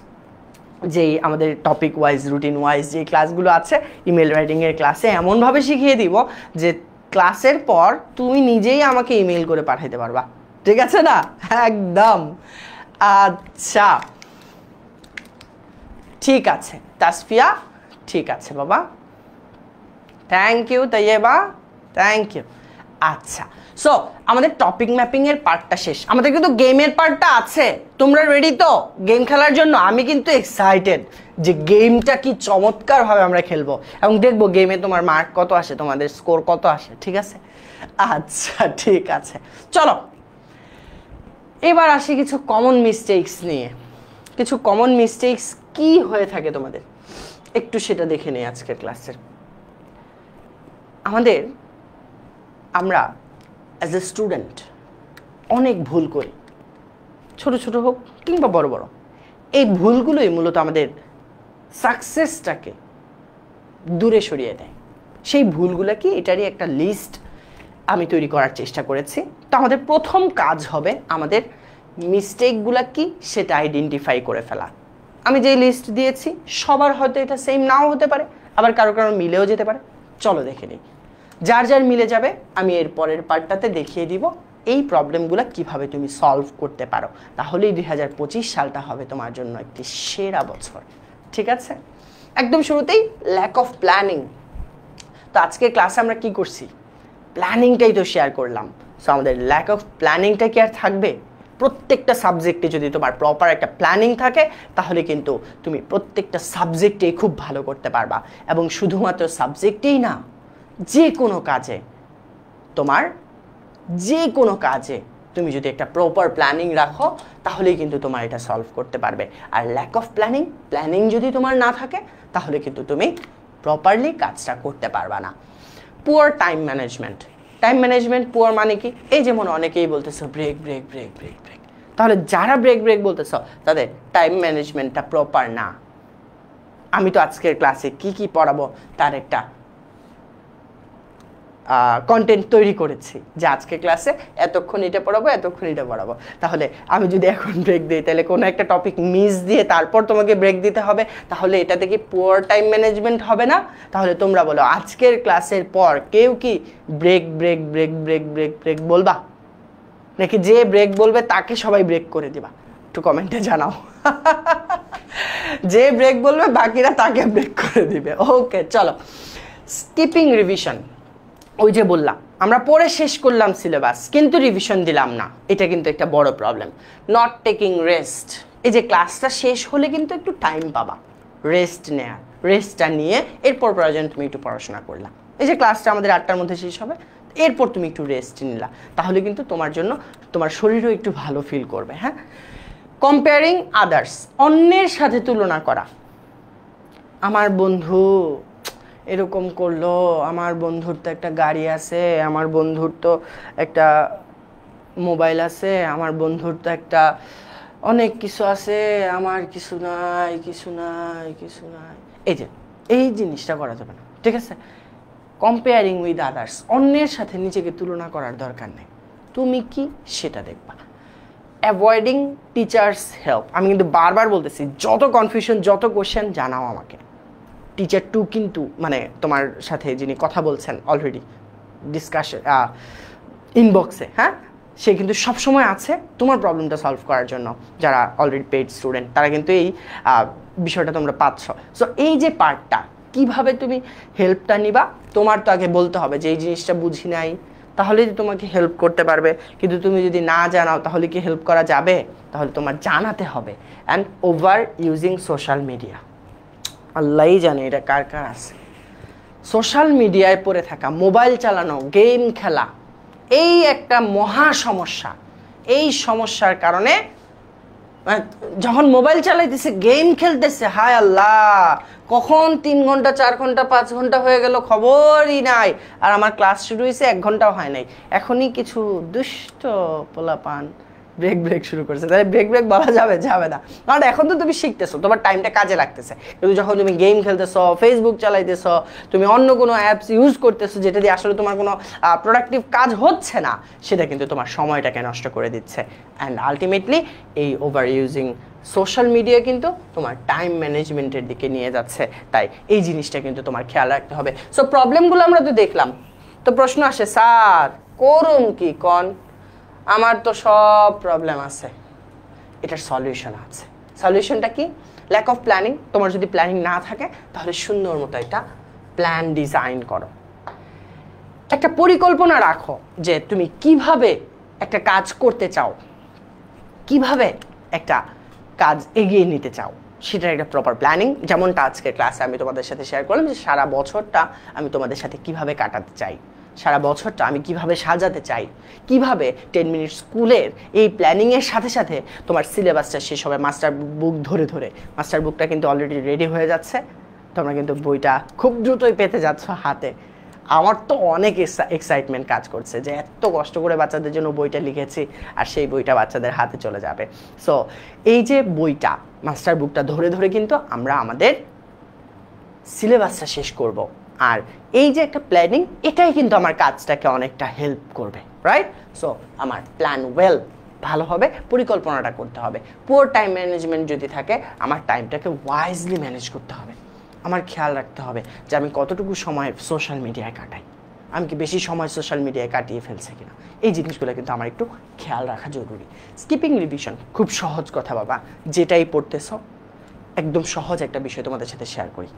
যেই আমাদের টপিক ওয়াইজ, রুটিন ওয়াইজ যে ক্লাসগুলো আছে ইমেল রাইটিংয়ের ক্লাসে এমনভাবে শিখিয়ে দিব যে ক্লাসের পর তুমি নিজেই আমাকে ইমেল করে পাঠাতে পারবা, ঠিক আছে না? একদম। আচ্ছা ঠিক আছে তাসফিয়া, ঠিক আছে বাবা, thank you Taiyaba, thank you. আচ্ছা, সো আমাদের টপিক ম্যাপিং এর পার্টটা শেষ, আমাদের কিন্তু গেমের পার্টটা আছে। তোমরা রেডি তো গেম খেলার জন্য? আমি কিন্তু এক্সাইটেড যে গেমটা কি চমৎকার ভাবে আমরা খেলবো এবং দেখবো গেমে তোমার মার্ক কত আসে, তোমাদের স্কোর কত আসে, ঠিক আছে? আচ্ছা ঠিক আছে, চলো এবার আসি কিছু কমন মিস্টেকস নিয়ে। কিছু কমন মিস্টেকস কি হয়ে থাকে তোমাদের একটু সেটা দেখে নেই আজকের ক্লাসের। আমরা অ্যাজ এ স্টুডেন্ট অনেক ভুল করি, ছোট ছোট হোক কিংবা বড় বড়। এই ভুলগুলোই মূলত আমাদের সাকসেসটাকে দূরে সরিয়ে দেয়। সেই ভুলগুলো কি, এটারই একটা লিস্ট আমি তৈরি করার চেষ্টা করেছি। তো আমাদের প্রথম কাজ হবে আমাদের মিস্টেকগুলো কি সেটা আইডেন্টিফাই করে ফেলা। আমি যে লিস্ট দিয়েছি সবার হয়তো এটা সেম নাও হতে পারে, আবার কারো কারো মিলেও যেতে পারে। চলো দেখে নিই, যার যার মিলে যাবে আমি এর পরের পার্টটাতে দেখিয়ে দিব এই প্রবলেমগুলো কিভাবে তুমি সলভ করতে পারো। তাহলেই 2025 সালটা হবে তোমার জন্য একটি সেরা বছর, ঠিক আছে? একদম শুরুতেই ল্যাক অফ প্ল্যানিং। তো আজকের ক্লাসে আমরা কি করছি, প্ল্যানিংটাই তো শেয়ার করলাম। সো আমাদের ল্যাক অফ প্ল্যানিংটা কি আর থাকবে? প্রত্যেকটা সাবজেক্টে যদি তোমার প্রপার একটা প্ল্যানিং থাকে তাহলে কিন্তু তুমি প্রত্যেকটা সাবজেক্টেই খুব ভালো করতে পারবা। এবং শুধুমাত্র সাবজেক্টেই না, যে কোনো কাজে তুমি যদি একটা প্রপার প্ল্যানিং রাখো তাহলেই কিন্তু তোমার এটা সলভ করতে পারবে। আর ল্যাক অফ প্ল্যানিং যদি তোমার না থাকে তাহলে কিন্তু তুমি প্রপারলি কাজটা করতে পারবা না। পুয়ার টাইম ম্যানেজমেন্ট পুয়ার মানে কি? এই যেমন অনেকেই বলতেছো ব্রেক, তাহলে যারা ব্রেক বলতেছো তাদের টাইম ম্যানেজমেন্টটা প্রপার না। আমি তো আজকের ক্লাসে কি পড়াবো তার একটা কন্টেন্ট তৈরি করেছি যে আজকে ক্লাসে এতক্ষণ এটা পড়াবো, এতক্ষণ এটা পড়াবো। তাহলে আমি যদি এখন ব্রেক দিই, তাহলে কোনো একটা টপিক মিস দিয়ে তারপর তোমাকে ব্রেক দিতে হবে, তাহলে এটা থেকে পুয়ার টাইম ম্যানেজমেন্ট হবে না? তাহলে তোমরা বলো আজকের ক্লাসের পর কেউ কি break break break break break break বলবা, নাকি যে ব্রেক বলবে তাকে সবাই ব্রেক করে দিবা? একটু কমেন্টে জানাও। যে ব্রেক বলবে বাকিরা তাকে ব্রেক করে দিবে। ওকে, চলো। স্কিপিং রিভিশন, ওই যে বললাম আমরা পড়ে শেষ করলাম সিলেবাস কিন্তু রিভিশন দিলাম না, এটা কিন্তু একটা বড় প্রবলেম। নট টেকিং রেস্ট, এই যে ক্লাসটা শেষ হলে কিন্তু একটু টাইম পাবা রেস্ট নেওয়ার, রেস্টটা নিয়ে এরপর প্রয়োজন তুমি একটু পড়াশোনা করলা। এই যে ক্লাসটা আমাদের 8টার মধ্যে শেষ হবে, এরপর তুমি একটু রেস্ট নিলা, তাহলে কিন্তু তোমার জন্য তোমার শরীরও একটু ভালো ফিল করবে। হ্যাঁ, কম্পেয়ারিং আদার্স, অন্যের সাথে তুলনা করা। আমার বন্ধু এরকম করলো, আমার বন্ধুর তো একটা গাড়ি আছে, আমার বন্ধুর তো একটা মোবাইল আছে, আমার বন্ধুর তো একটা অনেক কিছু আছে, আমার কিছু নাই, কিছু নাই, কিছু নাই। এই যে এই জিনিসটা করা যাবে না, ঠিক আছে? কম্পেয়ারিং উইথ আদার্স, অন্যের সাথে নিজেকে তুলনা করার দরকার নেই, তুমি কি সেটা দেখবা। অ্যাভয়েডিং টিচার্স হেল্প, আমি কিন্তু বারবার বলতেছি যত কনফিউশন যত কোশ্চেন জানাও আমাকে। টিচার টু কিন্তু মানে তোমার সাথে যিনি কথা বলছেন অলরেডি ডিসকাশন ইনবক্সে, হ্যাঁ, সে কিন্তু সবসময় আছে তোমার প্রবলেমটা সলভ করার জন্য। যারা অলরেডি পেইড স্টুডেন্ট তারা কিন্তু এই বিষয়টা তোমরা পাচ্ছ। সো এই যে পার্টটা কিভাবে তুমি হেল্পটা নিবা, তোমার তো আগে বলতে হবে যে এই জিনিসটা বুঝি নাই, তাহলে তোমাকে হেল্প করতে পারবে। কিন্তু তুমি যদি না জানাও তাহলে কি হেল্প করা যাবে? তাহলে তোমার জানাতে হবে। And over using social media, আল্লাহই জানে এটা কার কার আছে। সোশ্যাল মিডিয়ায় পড়ে থাকা, মোবাইল চালানো, গেম খেলা, এই একটা মহা সমস্যা। এই সমস্যার কারণে যখন মোবাইল চালাইতেছে, গেম খেলতেছে, হায় আল্লাহ, কখন 3 ঘন্টা 4 ঘন্টা 5 ঘন্টা হয়ে গেল খবরই নাই। আর আমার ক্লাস শুরু হয়েছে 1 ঘন্টাও হয় নাই, এখনই কিছু দুষ্ট পোলাপান ব্রেক ব্রেক শুরু করছে। তাহলে ব্রেক ব্রেক বলা যাবে? যাবে না, কারণ এখন তো তুমি শিখতেছো, তোমার টাইমটা কাজে লাগতেছে। কিন্তু যখন তুমি গেম খেলতেছো, ফেসবুক চালাইতেছো, তুমি অন্য কোনো অ্যাপস ইউজ করতেছো যেটা দিয়ে আসলে তোমার কোনো প্রোডাক্টিভ কাজ হচ্ছে না, সেটা কিন্তু তোমার সময়টাকে নষ্ট করে দিচ্ছে। অ্যান্ড আলটিমেটলি এই ওভার ইউজিং সোশ্যাল মিডিয়া কিন্তু তোমার টাইম ম্যানেজমেন্টের দিকে নিয়ে যাচ্ছে। তাই এই জিনিসটা কিন্তু তোমার খেয়াল রাখতে হবে। সো প্রবলেমগুলো আমরা তো দেখলাম, তো প্রশ্ন আসে, স্যার করুন কি কন? আমার তো সব প্রবলেম আছে, এটার সলিউশন আছে। সলিউশনটা কি? Lack of planning. তোমার যদি প্ল্যানিং না থাকে তাহলে সুন্দর মতো একটা প্ল্যান ডিজাইন করো, একটা পরিকল্পনা রাখো যে তুমি কিভাবে একটা কাজ করতে চাও, কিভাবে একটা কাজ এগিয়ে নিতে চাও, সেটার একটা প্রপার প্ল্যানিং। যেমনটা আজকের ক্লাসে আমি তোমাদের সাথে শেয়ার করলাম যে সারা বছরটা আমি তোমাদের সাথে কিভাবে কাটাতে চাই, সারা বছরটা আমি কিভাবে সাজাতে চাই, কিভাবে 10 মিনিট স্কুলের এই প্ল্যানিংয়ের সাথে সাথে তোমার সিলেবাসটা শেষ হবে মাস্টার বুক ধরে ধরে। মাস্টার বুকটা কিন্তু অলরেডি রেডি হয়ে যাচ্ছে, তোমরা কিন্তু বইটা খুব দ্রুতই পেতে যাচ্ছ হাতে। আমার তো অনেক এক্সাইটমেন্ট কাজ করছে যে এত কষ্ট করে বাচ্চাদের জন্য বইটা লিখেছি আর সেই বইটা বাচ্চাদের হাতে চলে যাবে। সো এই যে বইটা, মাস্টার বুকটা ধরে ধরে কিন্তু আমরা আমাদের সিলেবাসটা শেষ করব। আর এই যে একটা প্ল্যানিং, এটাই কিন্তু আমার কাজটাকে অনেকটা হেল্প করবে, রাইট? সো আমার প্ল্যান ওয়েল, ভালোভাবে পরিকল্পনাটা করতে হবে। পুয়ার টাইম ম্যানেজমেন্ট যদি থাকে, আমার টাইমটাকে ওয়াইজলি ম্যানেজ করতে হবে। আমার খেয়াল রাখতে হবে যে আমি কতটুকু সময় সোশ্যাল মিডিয়ায় কাটাই, আমি কি বেশি সময় সোশ্যাল মিডিয়ায় কাটিয়ে ফেলছি কিনা, এই জিনিসগুলো কিন্তু আমার একটু খেয়াল রাখা জরুরি। স্কিপিং রিভিশন খুব সহজ কথা বাবা, যেটাই পড়তেছ একদম সহজ একটা বিষয় তোমাদের সাথে শেয়ার করি।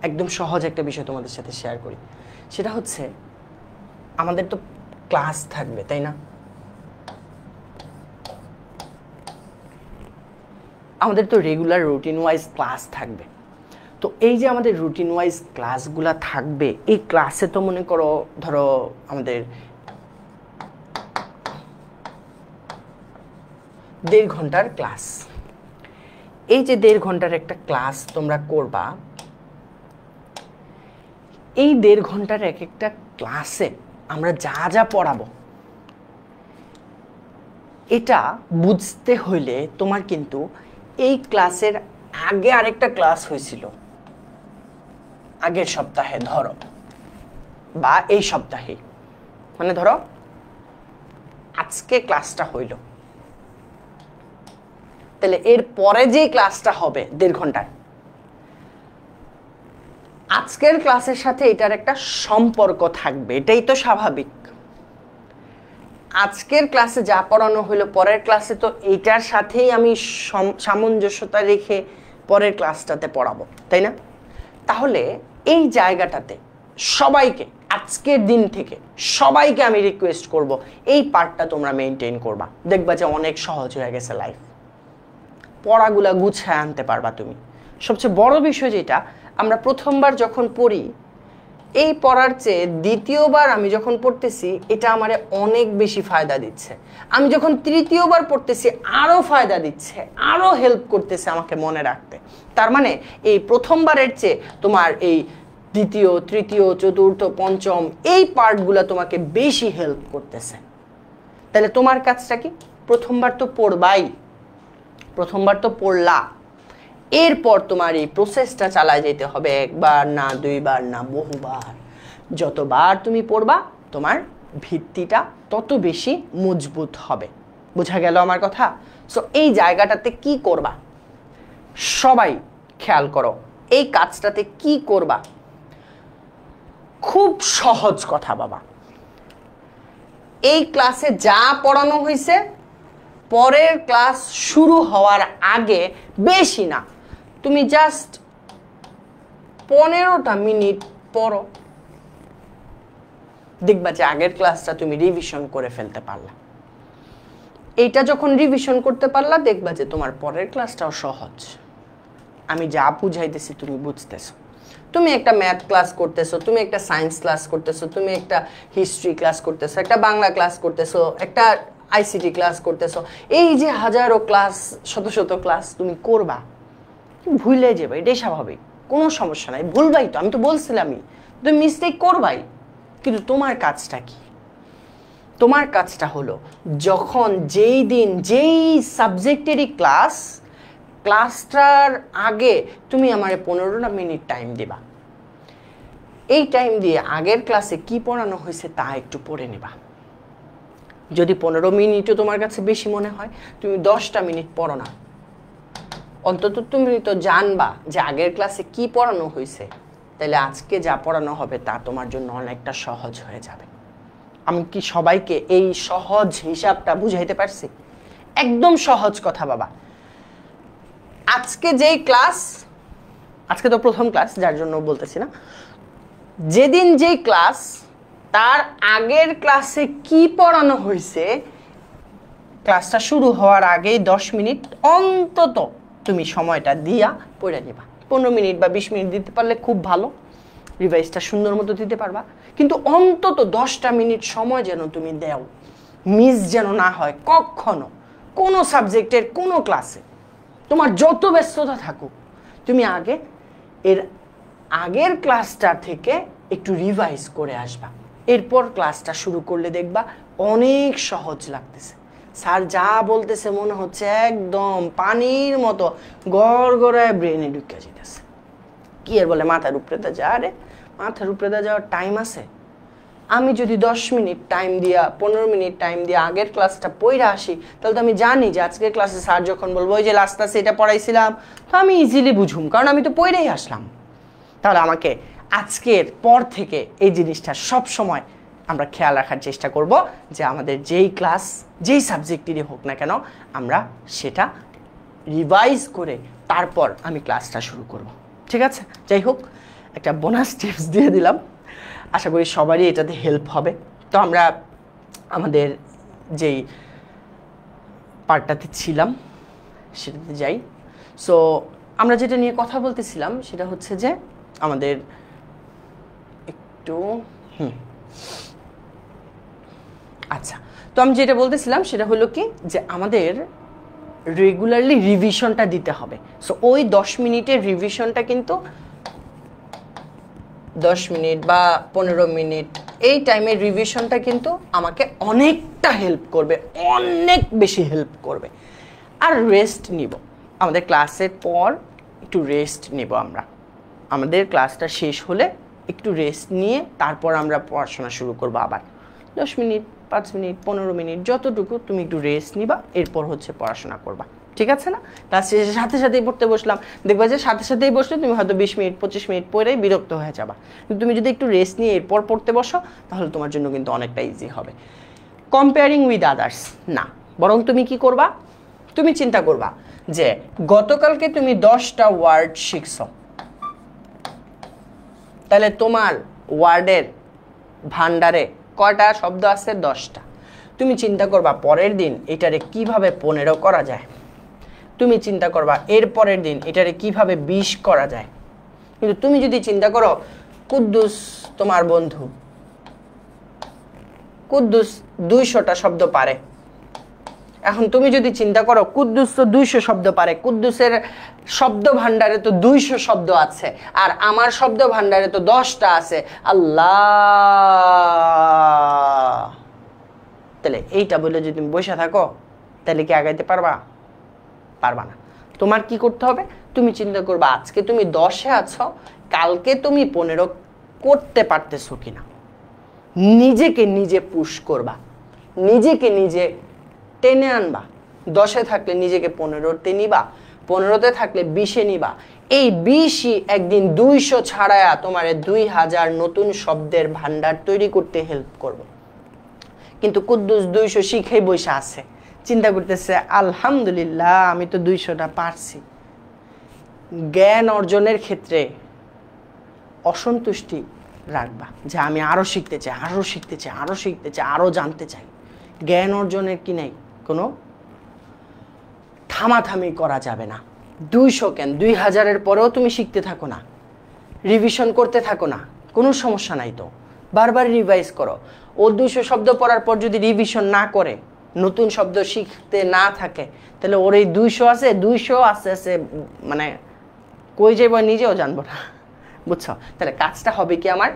একদম সহজ একটা বিষয় তোমাদের সাথে শেয়ার করি, সেটা হচ্ছে আমাদের তো ক্লাস থাকবে, তাই না? আমাদের তো রেগুলার রুটিন ওয়াইজ ক্লাস থাকবে। তো এই যে আমাদের রুটিন ওয়াইজ ক্লাসগুলা থাকবে, এই ক্লাসে তো মনে করো ধরো আমাদের 1.5 ঘন্টার ক্লাস। এই যে 1.5 ঘন্টার একটা ক্লাস তোমরা করবা, এই 1.5 ঘন্টার এক একটা ক্লাসে আমরা যা যা পড়াবো এটা বুঝতে হইলে তোমার কিন্তু এই ক্লাসের আগে আরেকটা ক্লাস হয়েছিল আগের সপ্তাহে ধরো, বা এই সপ্তাহে, মানে ধরো আজকে ক্লাসটা হইল, তাহলে এর পরে যে ক্লাসটা হবে 1.5 ঘন্টার, আজকের ক্লাসের সাথে এটার একটা সম্পর্ক থাকবে, এটাই তো স্বাভাবিক। আজকের ক্লাসে যা পড়ানো হলো পরের ক্লাসে তো এইটার সাথেই আমি সামঞ্জস্যতা রেখে পরের ক্লাসটাতে পড়াবো, তাই না? তাহলে এই জায়গাটাতে সবাইকে আজকের দিন থেকে সবাইকে আমি রিকোয়েস্ট করব এই পার্টটা তোমরা মেনটেন করবা, দেখবা যে অনেক সহজ হয়ে গেছে লাইফ, পড়াগুলা গুছায় আনতে পারবা তুমি। সবচেয়ে বড় বিষয় যেটা, আমরা প্রথমবার যখন পড়ি এই পড়ার চেয়ে দ্বিতীয়বার আমি যখন পড়তেছি এটা আমারে অনেক বেশি ফায়দা দিচ্ছে, আমি যখন তৃতীয়বার পড়তেছি আরো ফায়দা দিচ্ছে, আরো হেল্প করতেছে আমাকে মনে রাখতে। তার মানে এই প্রথমবারের চেয়ে তোমার এই দ্বিতীয়, তৃতীয়, চতুর্থ, পঞ্চম এই পার্টগুলো তোমাকে বেশি হেল্প করতেছে। তাহলে তোমার কাজটা কি? প্রথমবার তো পড়বাই, প্রথমবার তো পড়লা, এরপর তোমার এই প্রসেসটা চালায় যেতে হবে, একবার না, দুইবার না, বহুবার। যতবার তুমি পড়বা তোমার ভিত্তিটা তত বেশি মজবুত হবে। বোঝা গেল আমার কথা? সো এই জায়গাটাতে কি করবা সবাই খেয়াল করো, এই কাজটাতে কি করবা? খুব সহজ কথা বাবা, এই ক্লাসে যা পড়ানো হয়েছে পরের ক্লাস শুরু হওয়ার আগে, বেশি না, তুমি জাস্ট 15টা মিনিট পড়ো, দেখবা যে আগের ক্লাসটা তুমি রিভিশন করে ফেলতে পারলা। এইটা যখন রিভিশন করতে পারলা দেখবা যে তোমার পরের ক্লাসটাও সহজ। আমি যা বুঝাইতেছি তুমি বুঝতেছো। তুমি একটা ম্যাথ ক্লাস করতেছো, তুমি একটা সায়েন্স ক্লাস করতেছো, তুমি একটা হিস্ট্রি ক্লাস করতেছো, একটা বাংলা ক্লাস করতেছো, একটা আইসিটি ক্লাস করতেছো, এই যে হাজারো ক্লাস, শত শত ক্লাস তুমি করবা, ভুলে যাবে, এটাই স্বাভাবিক, কোনো সমস্যা নাই, ভুলবাই তো, আমি তো বলছিলামই, তুমি মিস্টেক করবাই। কিন্তু তোমার কাজটা কি? তোমার কাজটা হলো যখন যেই দিন যেই সাবজেক্টেরই ক্লাসটার আগে তুমি আমারে 15টা মিনিট টাইম দিবা। এই টাইম দিয়ে আগের ক্লাসে কি পড়ানো হয়েছে তা একটু পড়ে নেবা। যদি 15 মিনিটও তোমার কাছে বেশি মনে হয়, তুমি 10টা মিনিট পড়ো না, অন্তত তুমি তো জানবা যে আগের ক্লাসে কি পড়ানো হয়েছে, তাহলে আজকে যা পড়ানো হবে তা তোমার জন্য অনেকটা সহজ হয়ে যাবে। আমি কি সবাইকে এই সহজ হিসাবটা বুঝাইতে পারছি? একদম সহজ কথা বাবা। আজকে যেই ক্লাস, আজকে তো প্রথম ক্লাস যার জন্য বলতেছি না, যেদিন যেই ক্লাস তার আগের ক্লাসে কি পড়ানো হয়েছে, ক্লাসটা শুরু হওয়ার আগেই 10 মিনিট অন্তত তুমি সময়টা দিয়া পড়ে নিবা। 15 মিনিট বা 20 মিনিট দিতে পারলে খুব ভালো, রিভাইজটা সুন্দর মতো দিতে পারবা। কিন্তু অন্তত 10টা মিনিট সময় যেন তুমি দাও, মিস যেন না হয় কখনো কোনো সাবজেক্টের কোনো ক্লাসে। তোমার যত ব্যস্ততা থাকুক, তুমি আগে এর আগের ক্লাসটা থেকে একটু রিভাইজ করে আসবা, এরপর ক্লাসটা শুরু করলে দেখবা অনেক সহজ লাগতেছে। স্যার যা বলতেছে মনে হচ্ছে একদম পানির মতো গড়গড়ায় ব্রেনে ঢুকে যেতেছে। কি আর বলে মাথার উপরে দা যা, রে মাথার উপরে দা যাওয়ার টাইম আছে? আমি যদি 10 মিনিট টাইম দিয়া 15 মিনিট টাইম দিয়ে আগের ক্লাসটা পড়ে আসি, তাহলে তো আমি জানি যে আজকের ক্লাসে স্যার যখন বলবো ওই যে লাস্ট ক্লাসে এটা পড়াইছিলাম, তো আমি ইজিলি বুঝুম, কারণ আমি তো পড়েই আসলাম। তাহলে আমাকে আজকের পর থেকে এই জিনিসটা সব সময় আমরা খেয়াল রাখার চেষ্টা করব যে আমাদের যেই ক্লাস যেই সাবজেক্টেরই হোক না কেন আমরা সেটা রিভাইজ করে তারপর আমি ক্লাসটা শুরু করব। ঠিক আছে? যাই হোক, একটা বোনাস টিপস দিয়ে দিলাম, আশা করি সবারই এটাতে হেল্প হবে। তো আমরা আমাদের যেই পার্টটাতে ছিলাম সেটাতে যাই। সো আমরা যেটা নিয়ে কথা বলতেছিলাম সেটা হচ্ছে যে আমাদের একটু আচ্ছা, তো আমি যেটা বলতেছিলাম সেটা হলো কি যে আমাদের রেগুলারলি রিভিশনটা দিতে হবে। সো ওই 10 মিনিটের রিভিশনটা কিন্তু 10 মিনিট বা 15 মিনিট এই টাইমের রিভিশনটা কিন্তু আমাকে অনেকটা হেল্প করবে, অনেক বেশি হেল্প করবে। আর রেস্ট নিব, আমাদের ক্লাসের পর একটু রেস্ট নিব আমরা, আমাদের ক্লাসটা শেষ হলে একটু রেস্ট নিয়ে তারপর আমরা পড়াশোনা শুরু করবো আবার 10 মিনিট 5 মিনিট 15 মিনিট যতটুকু তুমি একটু রেস্ট নিবা, এরপর হচ্ছে পড়াশোনা করবা, ঠিক আছে না? ক্লাস শেষে সাথে সাথেই পড়তে বসলাম, দেখবা যে সাথে সাথেই বসলে তুমি হয়তো 20 মিনিট 25 মিনিট পরেই বিরক্ত হয়ে যাবা, কিন্তু তুমি যদি একটু রেস্ট নিয়ে এরপর পড়তে বসো তাহলে তোমার জন্য কিন্তু অনেকটা ইজি হবে। কম্পেয়ারিং উইথ আদার্স না, বরং তুমি কি করবা, তুমি চিন্তা করবা যে গতকালকে তুমি 10টা ওয়ার্ড শিখছো, তাহলে তোমার ওয়ার্ডের ভান্ডারে কয়টা শব্দ আছে? 10টা। তুমি চিন্তা করবা পরের দিন এটারে কিভাবে 15 করা যায়, তুমি চিন্তা করবা এর পরের দিন এটারে কিভাবে 20 করা যায়। কিন্তু তুমি যদি চিন্তা করো কুদ্দুস তোমার বন্ধু, কুদ্দুস 200টা শব্দ পারে, এখন তুমি যদি চিন্তা করো কুদ্দুস তো 200 শব্দ পারে, কুদ্দুসের শব্দ ভান্ডারে তো 200 শব্দ আছে, আর আমার শব্দ ভান্ডারে তো 10টা আছে, আল্লাহ, তাহলে এইটা বলে যদি তুমি বসে থাকো তাহলে কি আগাইতে পারবা? পারবা না। তোমার কি করতে হবে, তুমি চিন্তা করবা আজকে তুমি 10-এ আছো, কালকে তুমি 15 করতে পারতেছো কিনা, নিজেকে নিজে পুশ করবা, নিজেকে নিজে টেনে আনবা। 10-এ থাকলে নিজেকে 15-তে নিবা, 15-তে থাকলে 20-এ নিবা, এই 20ই একদিন 200 ছাড়ায়া তোমার 2000 নতুন শব্দের ভান্ডার তৈরি করতে হেল্প করবে। কিন্তু কুদ্দুস 200 শিখেই বসে আছে, চিন্তা করতেছে আলহামদুলিল্লাহ আমি তো 200টা পারছি। জ্ঞান অর্জনের ক্ষেত্রে অসন্তুষ্টি রাখবা যে আমি আরো শিখতে চাই, আরো শিখতে চাই, আরো শিখতে চাই, আরো জানতে চাই। জ্ঞান অর্জনের কি নাই, কোনো থামাথামি করা যাবে না। 200 কেন 2000-এর পরেও তুমি শিখতে থাকো না, রিভিশন করতে থাকো না, কোনো সমস্যা নাই তো, বারবার রিভাইজ করো। ও 200 শব্দ পড়ার পর যদি রিভিশন না করে, নতুন শব্দ শিখতে না থাকে, তাহলে ওর এই 200 আছে, 200 আস্তে আস্তে মানে কই যাইব নিজেও জানবো না, বুঝছো? তাহলে কাজটা হবে কি, আমার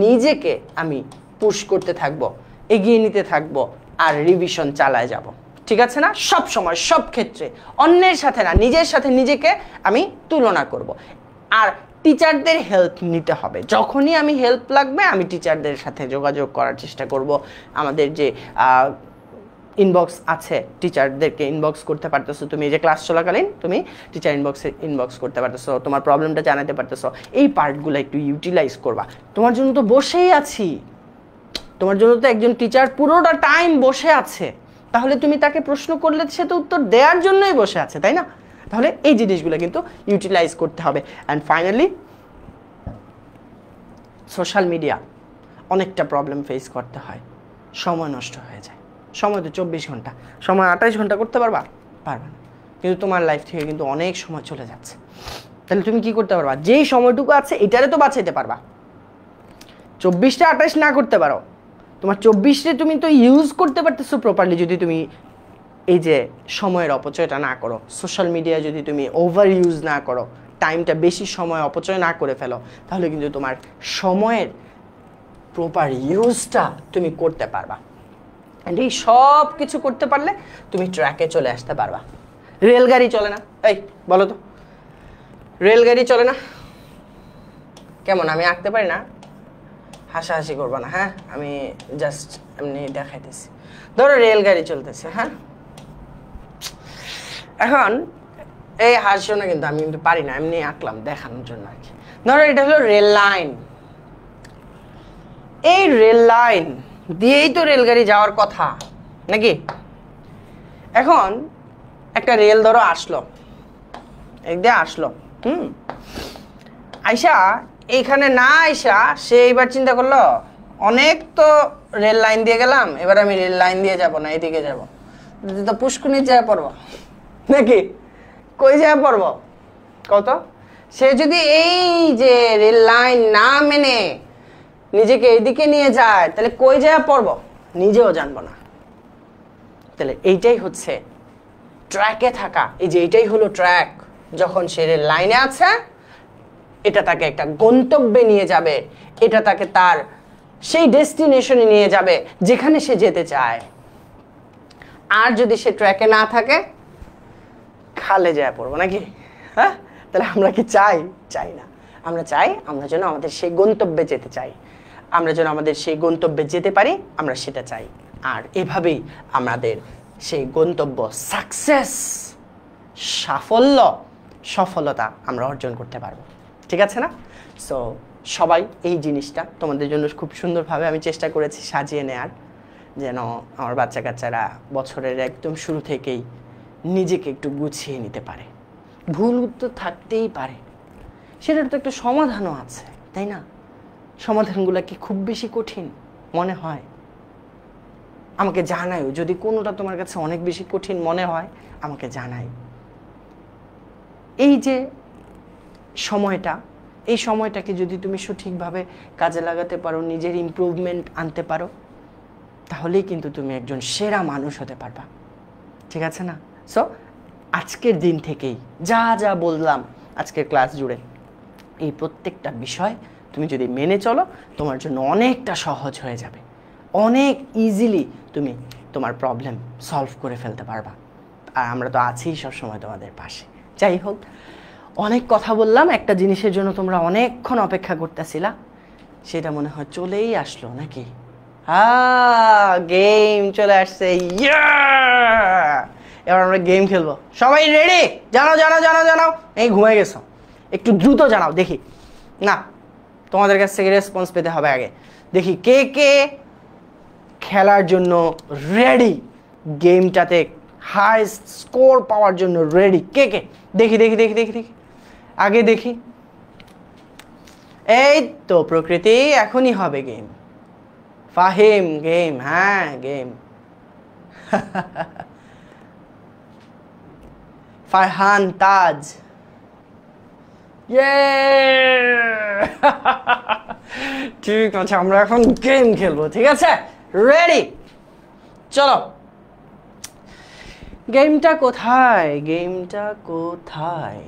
নিজেকে আমি পুশ করতে থাকবো, এগিয়ে নিতে থাকবো, আর রিভিশন চালায় যাব, ঠিক আছে না? সব সময় সব ক্ষেত্রে, অন্যের সাথে না, নিজের সাথে নিজেকে আমি তুলনা করব। আর টিচারদের হেল্প নিতে হবে, যখনই আমি হেল্প লাগবে আমি টিচারদের সাথে যোগাযোগ করার চেষ্টা করব। আমাদের যে ইনবক্স আছে, টিচারদেরকে ইনবক্স করতে পারতেছো তুমি, যে ক্লাস চলাকালীন তুমি টিচার ইনবক্স করতে পারতেছো, তোমার প্রবলেমটা জানাতে পারতেছো। এই পার্টগুলো একটু ইউটিলাইজ করবা। তোমার জন্য তো বসেই আছি, তোমার জন্য তো একজন টিচার পুরোটা টাইম বসে আছে, তাহলে তুমি তাকে প্রশ্ন করলে সে তো উত্তর দেওয়ার জন্যই বসে আছে, তাই না? তাহলে এই জিনিসগুলো কিন্তু ইউটিলাইজ করতে হবে। অ্যান্ড ফাইনালি সোশ্যাল মিডিয়া অনেকটা প্রবলেম ফেস করতে হয়, সময় নষ্ট হয়ে যায়। সময় তো 24 ঘন্টা, সময় 28 ঘন্টা করতে পারবা? পারবা না। কিন্তু তোমার লাইফ থেকে কিন্তু অনেক সময় চলে যাচ্ছে, তাহলে তুমি কি করতে পারবা? যেই সময়টুকু আছে এটারে তো বাঁচাইতে পারবা। 24টা 28 না করতে পারো, তোমার 24টে তুমি তো ইউজ করতে পারতেছো প্রপারলি, যদি তুমি এই যে সময়ের অপচয়টা না করো, সোশ্যাল মিডিয়া যদি তুমি ওভার ইউজ না করো, টাইমটা বেশি সময় অপচয় না করে ফেলো, তাহলে কিন্তু তোমার সময়ের প্রপার ইউজটা তুমি করতে পারবা। অ্যান্ড এই সব কিছু করতে পারলে তুমি ট্র্যাকে চলে আসতে পারবা। রেলগাড়ি চলে না, এই বলো তো, রেলগাড়ি চলে না কেমন? আমি আঁকতে পারি না, হাসাহাসি করবা না, হ্যাঁ? আমি জাস্ট এমনি দেখাইতেছি। ধরো রেলগাড়ি চলতেছে, হ্যাঁ? এখন এই হাসছো না, কিন্তু আমি কিন্তু পারি না, এমনি আঁকলাম দেখানোর জন্য আর কি। ধরো এটা হলো রেল লাইন, এই রেল লাইন দিয়েই তো রেলগাড়ি যাওয়ার কথা নাকি? এখন একটা রেল ধরো আসলো, একদিকে আসলো, আইসা এইখানে না আইসা সে এবার চিন্তা করলো অনেক তো রেল লাইন দিয়ে গেলাম, এবার আমি রেল লাইন দিয়ে যাব না, এদিকে যাব, তো পুষ্কুনির যায় পড়বো নাকি? কই যায় পড়বো কত? সে যদি এই যে রেল লাইন না মেনে নিজেকে এদিকে নিয়ে যায়, তাহলে কই যায় পড়বো? নিজেও জানবো না। তাহলে এইটাই হচ্ছে ট্র্যাকে থাকা, এই যে এইটাই হলো ট্র্যাক। যখন সে রেল লাইনে আছে এটা তাকে একটা গন্তব্যে নিয়ে যাবে, এটা তাকে তার সেই ডেস্টিনেশনে নিয়ে যাবে যেখানে সে যেতে চায়। আর যদি সে ট্র্যাকে না থাকে, খালে যায় পড়বো নাকি? হ্যাঁ, তাহলে আমরা কি চাই? চাই না। আমরা চাই আমরা যেন আমাদের সেই গন্তব্যে যেতে চাই, আমরা যেন আমাদের সেই গন্তব্যে যেতে পারি, আমরা সেটা চাই। আর এভাবেই আমাদের সেই গন্তব্য, সাকসেস, সাফল্য, সফলতা আমরা অর্জন করতে পারবো। ঠিক আছে না? সো সবাই এই জিনিসটা তোমাদের জন্য খুব সুন্দরভাবে আমি চেষ্টা করেছি সাজিয়ে নেয়ার, যেন আমার বাচ্চা কাচ্চারা বছরের একদম শুরু থেকেই নিজেকে একটু গুছিয়ে নিতে পারে। ভুল তো থাকতেই পারে, সেটার তো একটা সমাধানও আছে, তাই না? সমাধানগুলো কি খুব বেশি কঠিন মনে হয়? আমাকে জানাও যদি কোনোটা তোমার কাছে অনেক বেশি কঠিন মনে হয়, আমাকে জানাই। এই যে সময়টা, এই সময়টাকে যদি তুমি সঠিকভাবে কাজে লাগাতে পারো, নিজের ইমপ্রুভমেন্ট আনতে পারো, তাহলেই কিন্তু তুমি একজন সেরা মানুষ হতে পারবা। ঠিক আছে না? সো আজকের দিন থেকেই যা যা বললাম আজকের ক্লাস জুড়ে, এই প্রত্যেকটা বিষয় তুমি যদি মেনে চলো, তোমার জন্য অনেকটা সহজ হয়ে যাবে। অনেক ইজিলি তুমি তোমার প্রবলেম সলভ করে ফেলতে পারবা। আর আমরা তো আছি সবসময় তোমাদের পাশে। যাই হোক, অনেক কথা বললাম, একটা জিনিসের জন্য তোমরা অনেকক্ষণ অপেক্ষা করতেছিলা, সেটা মনে হয় চলেই আসলো নাকি? গেম চলে আসছে। এবার আমরা গেম খেলবো। সবাই রেডি? জানাও জানাও জানাও জানাও। এই ঘুমাই গেছো, একটু দ্রুত জানাও দেখি। না, তোমাদের কাছ থেকে রেসপন্স পেতে হবে আগে। দেখি কে কে খেলার জন্য রেডি, গেমটাতে হাইস্ট স্কোর পাওয়ার জন্য রেডি। কে কে? দেখি দেখি দেখি দেখি দেখি, আগে দেখি। এই তো প্রকৃতি, এখনই হবে গেম। ফাহিম গেম, হ্যাঁ গেম। ফারহান, তাজ, ঠিক আছে, আমরা এখন গেম খেলবো। ঠিক আছে, রেডি? চলো। গেমটা কোথায়? গেমটা কোথায়?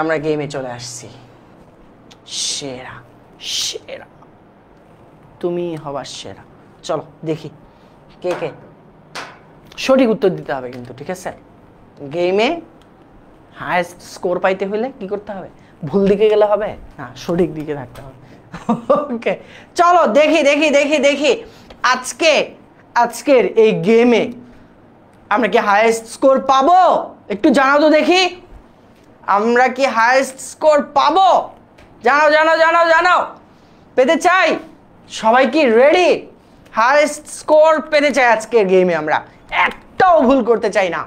আমরা গেমে চলে আসছি। সেরা, সেরা, তুমি হবা সেরা। চলো দেখি কে কে। সঠিক উত্তর দিতে হবে কিন্তু, ঠিক আছে? গেমে হাইয়েস্ট স্কোর পাইতে হলে কি করতে হবে? ভুল দিকে গেলে হবে না, সঠিক দিকে থাকতে হবে। ওকে, চলো দেখি দেখি দেখি দেখি আজকের এই গেমে আমরা কি হাইয়েস্ট স্কোর পাবো? একটু জানাও তো দেখি, আমরা কি হাইয়েস্ট স্কোর পাবো? জানাও জানাও জানাও জানাও। পেতে চাই। সবাই কি রেডি? হাইয়েস্ট স্কোর পেতে চাই আজকের গেমে, আমরা একটাও ভুল করতে চাই না।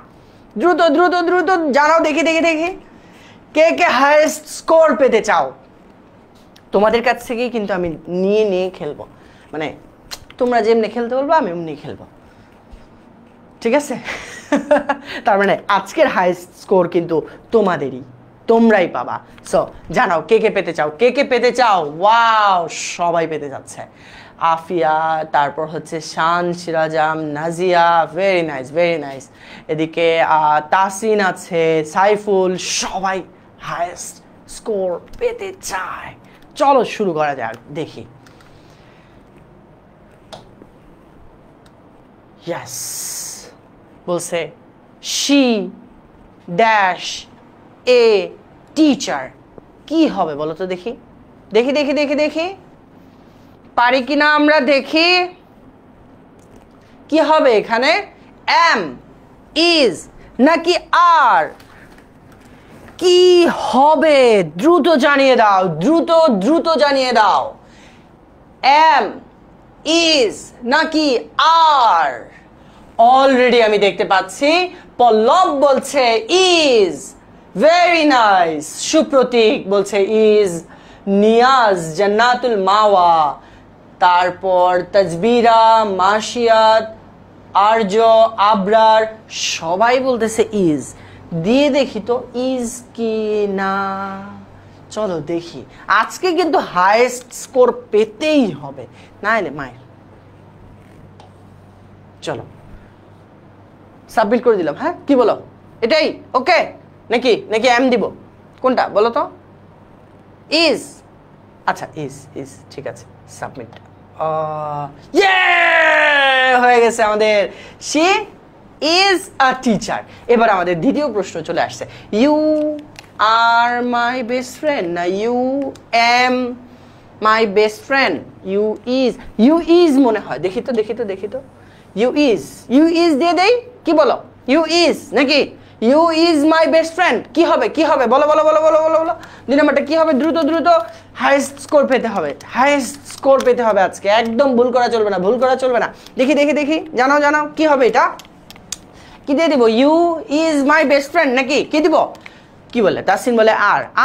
দ্রুত দ্রুত দ্রুত জানাও দেখি দেখি দেখি, কে কে হাইয়েস্ট স্কোর পেতে চাও? তোমাদের কাছ থেকেই কিন্তু আমি নিয়ে নিয়ে খেলবো, মানে তোমরা যেমনি খেলতে বলবো আমি এমনি খেলবো। ঠিক আছে? তার মানে আজকের হাইয়েস্ট স্কোর কিন্তু তোমাদেরই, তোমরাই পাবা। সো জানাও কে কে পেতে চাও, কে কে পেতে চাও? ওয়াও, সবাই পেতে যাচ্ছে। আফিয়া, তারপর হচ্ছে Shan, Sirajam, Nazia, very nice very nice. এদিকে তাসিন আছে, সাইফুল, সবাই হাইয়েস্ট স্কোর পেতে চায়। চলো শুরু করা যাক, দেখি। ইয়েস, বলছে শি ড্যাশ এ টিচার। কি হবে বলো তো দেখি, দেখি দেখি দেখি দেখি, পারি কিনা আমরা দেখি। কি হবে এখানে? এম, ইজ নাকি আর? কি হবে? দ্রুত জানিয়ে দাও, দ্রুত দ্রুত জানিয়ে দাও। এম, ইজ নাকি আর? অলরেডি আমি দেখতে পাচ্ছি পল্লব বলছে ইজ। Very nice. সুপ্রতীক বলছে ইজ। নিয়াজ, জান্নাতুল মাওয়া, তারপর তাজবিরা, মার্শিয়াত, আর্য, আবরার, সবাই বলতেছে ইজ। দিয়ে দেখি তো ইজ কি না। চলো দেখি, আজকে কিন্তু হাইয়েস্ট স্কোর পেতেই হবে, নাইলে মায়ের। চলো সাবমিট করে দিলাম। হ্যাঁ, কি বলো? এটাই ওকে নাকি নাকি এম দিব, কোনটা বলো তো? ইজ, আচ্ছা ইজ ইজ, ঠিক আছে, সাবমিট। হয়ে গেছে আমাদের, শি ইজ আ টিচার। এবার আমাদের দ্বিতীয় প্রশ্ন চলে আসছে, you are my best friend না you am my best friend? You is মনে হয়, দেখি তো দেখি তো দেখি তো, ইউ ইজ দিয়ে দেই, কি বলো? ইউ ইজ নাকি you is my best friend? কি হবে কি হবে বলো বলো বলো বলো বলো বলো, 2 নম্বরটা কি হবে? দ্রুত দ্রুত, হাইয়েস্ট স্কোর পেতে হবে, হাইয়েস্ট স্কোর পেতে হবে আজকে, একদম ভুল করা চলবে না, ভুল করা চলবে না। দেখি দেখি দেখি, জানাও জানাও কি হবে এটা, কি দিয়ে দিব? You is my best friend নাকি কি দিব? কি বলে তাসিন? বলে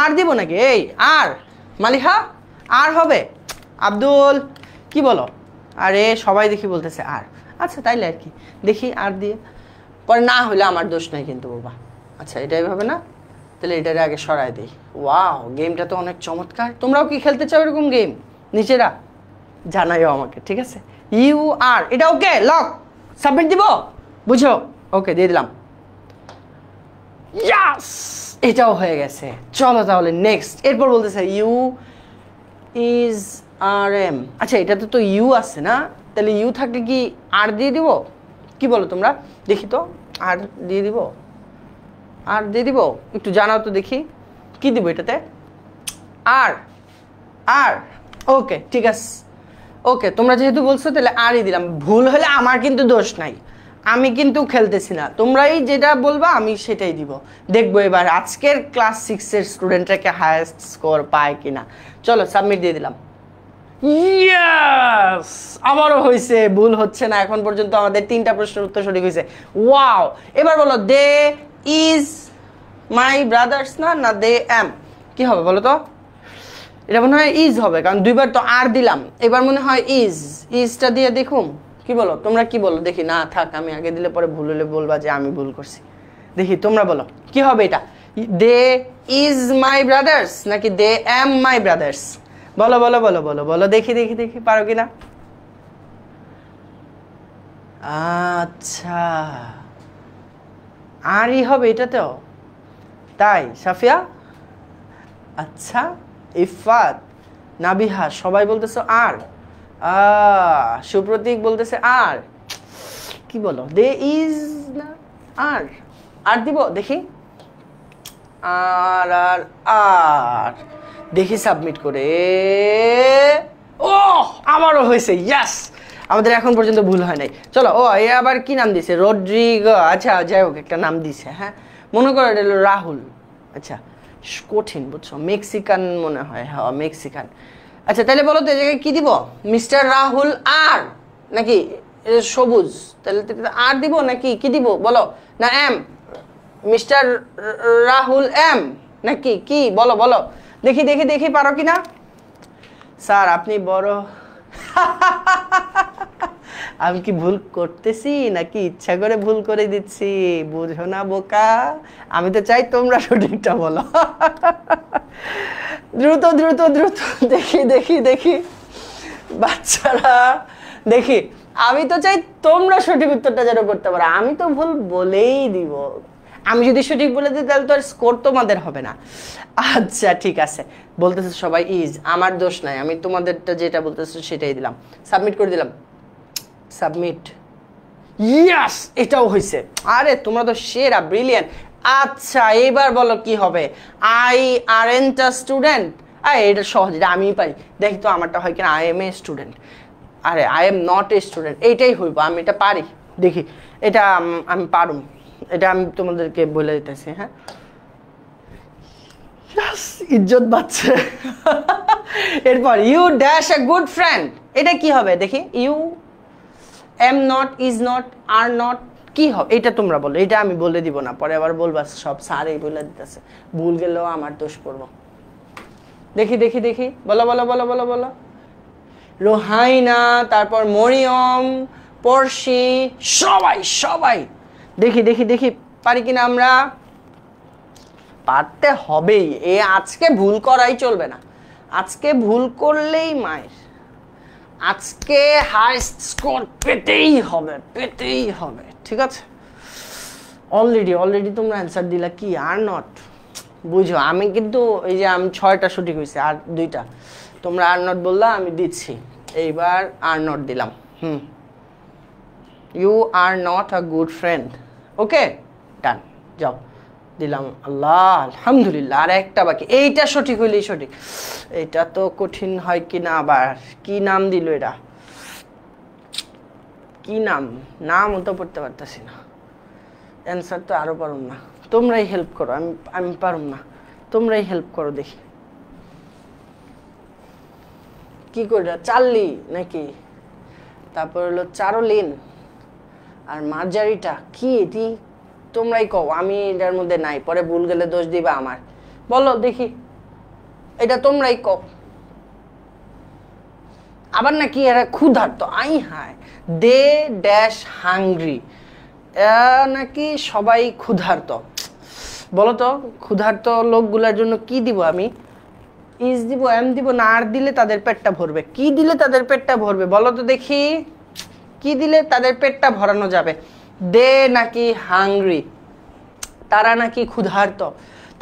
আর দিব নাকি? এই আর, মালিহা আর হবে? আব্দুল কি বলো? আরে সবাই দেখি বলতেছে আর, আচ্ছা তাইলে আর কি, দেখি আর দিয়ে, পরে না হলে আমার দোষ নাই কিন্তু বাবা। আচ্ছা এটাই হবে না, তাহলে এটার আগে সরাই দিই। ওয়াও, গেমটা তো অনেক চমৎকার। তোমরাও কি খেলতে চাও এরকম গেম নিচেরা? জানাইও আমাকে, ঠিক আছে? ইউ আর, এটা ওকে, লক, সাবমিট দিব, বুঝো? ওকে দিয়ে দিলাম, ইয়াস, এটাও হয়ে গেছে। চলো তাহলে নেক্সট, এরপর বলতেছে ইউ ইজ আর এম। আচ্ছা এটাতে তো ইউ আছে না, তাহলে ইউ থাকলে কি আর দিয়ে দিব? কি বলো তোমরা, দেখি তো, আর দিয়ে দিব, আর দিয়ে দিব, একটু জানাও তো দেখি কি দিব এটাতে? আর আর, ওকে ঠিক আছে, ওকে তোমরা যেহেতু বলছো তাহলে আরই দিলাম। ভুল হলে আমার কিন্তু দোষ নাই, আমি কিন্তু খেলতেছি না, তোমরাই যেটা বলবা আমি সেটাই দিব। দেখবো এবার আজকের ক্লাস 6-এর স্টুডেন্টটাকে হায়েস্ট স্কোর পায় কিনা। চলো সাবমিট দিয়ে দিলাম, ইয়েস, আবারও হয়েছে, ভুল হচ্ছে না। এখন পর্যন্ত আমাদের 3টা প্রশ্নের উত্তর সঠিক হয়েছে। ওয়াও, এবার বলো, দে ইজ মাই ব্রাদার্স না না দে এম? কি হবে বলো তো? এটা মনে হয় ইজ হবে, কারণ 2বার তো আর দিলাম, এবার মনে হয় ইজটা দিয়ে দেখুন, কি বলো তোমরা, কি বলো দেখি? না থাক, আমি আগে দিলে পরে ভুল হলে বলবা যে আমি ভুল করছি। দেখি তোমরা বলো কি হবে এটা, দে ইজ মাই ব্রাদার্স নাকি দে এম মাই ব্রাদার্স? বলো বলো বলো বলো বলো, দেখি দেখি দেখি পারো কিনা। আচ্ছা আরই হবে এটাতেও, তাই সাফিয়া? আচ্ছা ইফাত, নাবিহা সবাই বলতেছো আর, সুপ্রতীক বলতেছে আর, কি বলো? দে ইজ না আর দিব, দেখি আর আর আর, দেখি সাবমিট করে। ও আমারও হয়েছে, ইয়াস, আমাদের এখন পর্যন্ত ভুল হয় নাই। চলো, ও এ আবার কি নাম দিছে? রড্রিগো, আচ্ছা যাই হোক একটা নাম দিছে, হ্যাঁ মনে করো এটা হলো রাহুল। আচ্ছা কঠিন বুঝছো, মেক্সিকান মনে হয়, হ্যাঁ মেক্সিকান। আচ্ছা তাহলে বলো তো এই জায়গায় কি দিব? মিস্টার রাহুল আর নাকি সবুজ, তাহলে আর দিব নাকি কি দিব বলো? না এম, মিস্টার রাহুল এম নাকি কি বলো বলো, দেখি দেখি দেখি পারো কিনা। স্যার আপনি বড় আমি কি ভুল করতেছি নাকি ইচ্ছা করে ভুল করে দিচ্ছি? বুঝো না বোকা, আমি তো চাই তোমরা সঠিকটা বলো। দ্রুত দ্রুত দ্রুত, দেখি দেখি দেখি বাচ্চারা, দেখি আমি তো চাই তোমরা সঠিক উত্তরটা যেন করতে পারো, আমি তো ভুল বলেই দিব। আমি যদি সঠিক বলে দিই তাহলে তো আর স্কোর তোমাদের হবে না। আচ্ছা ঠিক আছে, বলতেছে সবাই ইজ, আমার দোষ নাই, আমি তোমাদেরটা যেটা বলতেছো সেটাই দিলাম, সাবমিট করে দিলাম, সাবমিট, ইয়াস এটাও হয়েছে। আরে তোমরা তো সেরা, ব্রিলিয়ান্ট। আচ্ছা এবার বলো কি হবে? আই আরএন্ট আ স্টুডেন্ট, এটা সহজ, এটা আমিই পারি, দেখি তো আমারটা হয় কিনা। আই এম এ স্টুডেন্ট, আরে I am not a student, এইটাই হইব, আমি এটা পারি, দেখি এটা আমি পারুম, এটা আমি তোমাদেরকে বলে দিতেছি। হ্যাঁ ইজ্জত বাচ্চা। এরপর you dash a good friend, এটা কি হবে দেখি? You am not, is not, are not, কি হবে এটা তোমরা বলো, এটা আমি বলে দিব না, পরে আবার বলবা সব স্যারই বলে দিতেছে, ভুল গেলেও আমার দোষ করবো। দেখি দেখি দেখি, বলো বলো বলো বলো বলো। রোহাইনা, তারপর মরিয়ম, পর্শি, সবাই সবাই, দেখি দেখি দেখি পারি কিনা আমরা। পারতে হবেই, আজকে ভুল করাই চলবে না, আজকে ভুল করলেই মায়ের, আজকে হাইস্ট স্কোর পেতেই হবে, পেতেই হবে, ঠিক আছে? অলরেডি তোমরা অ্যান্সার দিলা কি আর নট। বুঝো আমি কিন্তু এই যে আমি 6টা সঠিক হয়েছে আর 2টা, তোমরা আর নট বললা আমি দিচ্ছি, এইবার আর নট দিলাম। You are not a good friend. Okay done, যাও দিলাম। আল্লাহ আলহামদুলিল্লাহ, আর একটা বাকি, এইটা সঠিক হইলেই সঠিক। এটা তো কঠিন হয় কি না, আবার কি নাম দিল এটা, কি নামও তো পড়তে পারতেছি না, অ্যান্সার তো আরো পারুম না। তোমরাই হেল্প করো, আমি পারুম না, তোমরাই হেল্প করো দেখি। কি করে চার্লি নাকি, তারপর হলো চারলিন, আর মার্জারিটা কি এটি, তোমরাই কও, আমি এটার মধ্যে নাই, পরে ভুল গেলে দোষ দিবা আমার। বলো দেখি, এটা তোমরাই কও। আবার নাকি এরা ক্ষুধার্ত, I high, they dash hungry, নাকি সবাই ক্ষুধার্ত। বলো তো ক্ষুধার্ত লোকগুলোর জন্য কি দিব আমি, ইজ দিব, এম দিব না, আর দিলে তাদের পেটটা ভরবে, কি দিলে তাদের পেটটা ভরবে বলো তো দেখি, কি দিলে তাদের পেটটা ভরানো যাবে। দে নাকি হাংরি, তারা নাকি ক্ষুধার্ত,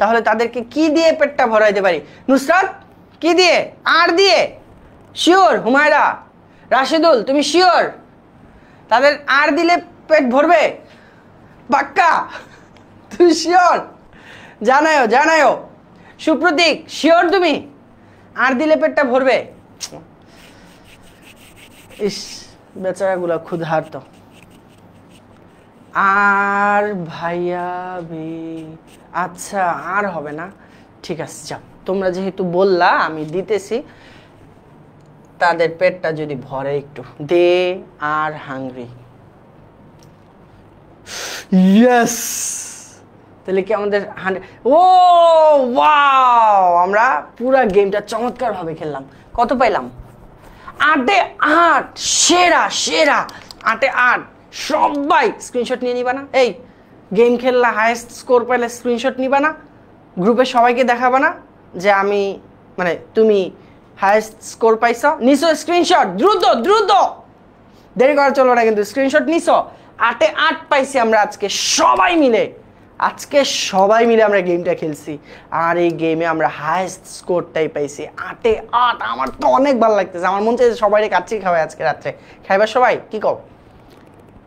তাহলে তাদেরকে কি দিয়ে পেটটা ভরাইতে পারি? নুসরাত কি দিয়ে, আর দিয়ে? শিওর হুমায়রা, রাশেদুল তুমি শিওর তাদের আর দিলে পেট ভরবে? পাক্কা তুমি শিওর? জানায়ও। সুপ্রতীক শিওর তুমি আর দিলে পেটটা ভরবে? ইস বেচারাগুলা ক্ষুধার্ত। আর ভাইয়া বে, আচ্ছা আর হবে না, ঠিক আছে যাও, তোমরা যেহেতু বললা আমি দিতেছি, তাদের পেটটা যদি ভরে একটু, দে আর হাংরি। ইয়েস, তাহলে কি আমাদের 100, ও ওয়াও, আমরা পুরো গেমটা চমৎকার ভাবে খেললাম। কত পাইলাম? 8-8, সেরা 8-8। সবাই স্ক্রিনশট নিয়ে নিবা না? এই গেম খেললা হাইয়েস্ট স্কোর পাইলে স্ক্রিনশট নিবা না? গ্রুপে সবাইকে দেখাবা না যে আমি মানে তুমি হাইয়েস্ট স্কোর পাইছো? নিছো স্ক্রিনশট, দ্রুত দেরি করা চলো না, কিন্তু স্ক্রিনশট নিছো। 8-8 পাইছি আমরা আজকে সবাই মিলে, আমরা গেমটা খেলছি, আর এই গেমে আমরা হাইয়েস্ট স্কোরটাই পাইছি 8-8। আমার তো অনেক ভালো লাগতেছে, আমার মন চাইছে সবাই কাচ্চি খাওয়াই আজকে রাত্রে। খাইবা সবাই? কি কও,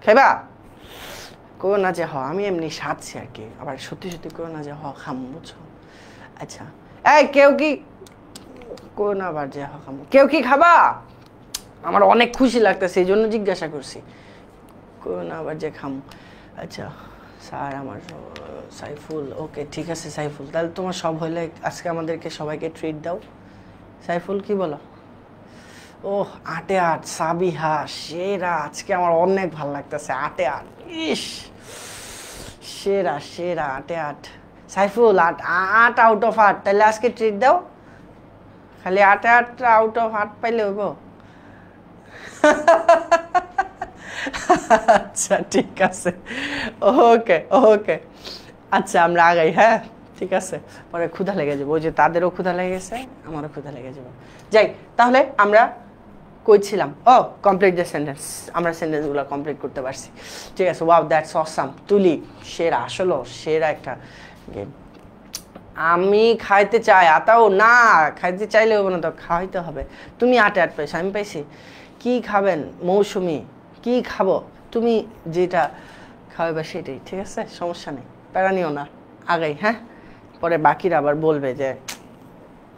খাইবা? কেউ না যে হ, আমি এমনি সাজছি আর কি, আবার সত্যি কেউ না যে হ খাম, বুঝছো? আচ্ছা এই কেউ কি, কেউ না আবার যে হ খাম, কেউ কি খাবা? আমার অনেক খুশি লাগতেছে এই জন্য জিজ্ঞাসা করছি, কেউ না আবার যে খাম। আচ্ছা স্যার আমার সাইফুল, ওকে ঠিক আছে সাইফুল, তাহলে তোমার সব হইলে আজকে আমাদেরকে সবাইকে ট্রিট দাও। সাইফুল কি বলো? ও 8-8, সাবিহা সেরা, আজকে আমার অনেক ভালো লাগতেছে। 8-8, ইস সেরা 8-8। সাইফুল 8 আউট অফ 8, তাহলে আজকে ট্রিট দাও। খালি 8-8 আউট অফ 8 পাইলে হইব? আচ্ছা ঠিক আছে, ওকে আচ্ছা আমরা আগাই। হ্যাঁ ঠিক আছে, পরে ক্ষুধা লেগে যাবো, ওই যে তাদেরও ক্ষুধা লেগে গেছে, আমারও ক্ষুধা লেগে যাবো। যাই তাহলে আমরা কইছিলাম, ও কমপ্লিট দ্য সেন্টেন্স, আমরা সেন্টেন্সগুলো কমপ্লিট করতে পারছি। ঠিক আছে, ওয়াও দ্যাটস অসাম, তুলি সেরা, আসলে সেরা একটা গেম। আমি খাইতে চাই, আতাও না, খাইতে চাইলে হবে না তো, খাওয়াইতে হবে। তুমি 8-8 পাইছো, আমি পাইছি। কি খাবেন মৌসুমি, কি খাবো? তুমি যেটা খাওয়াবে সেটাই, ঠিক আছে সমস্যা নেই, প্যারা নিও না, আগাই। হ্যাঁ পরে বাকিরা আবার বলবে যে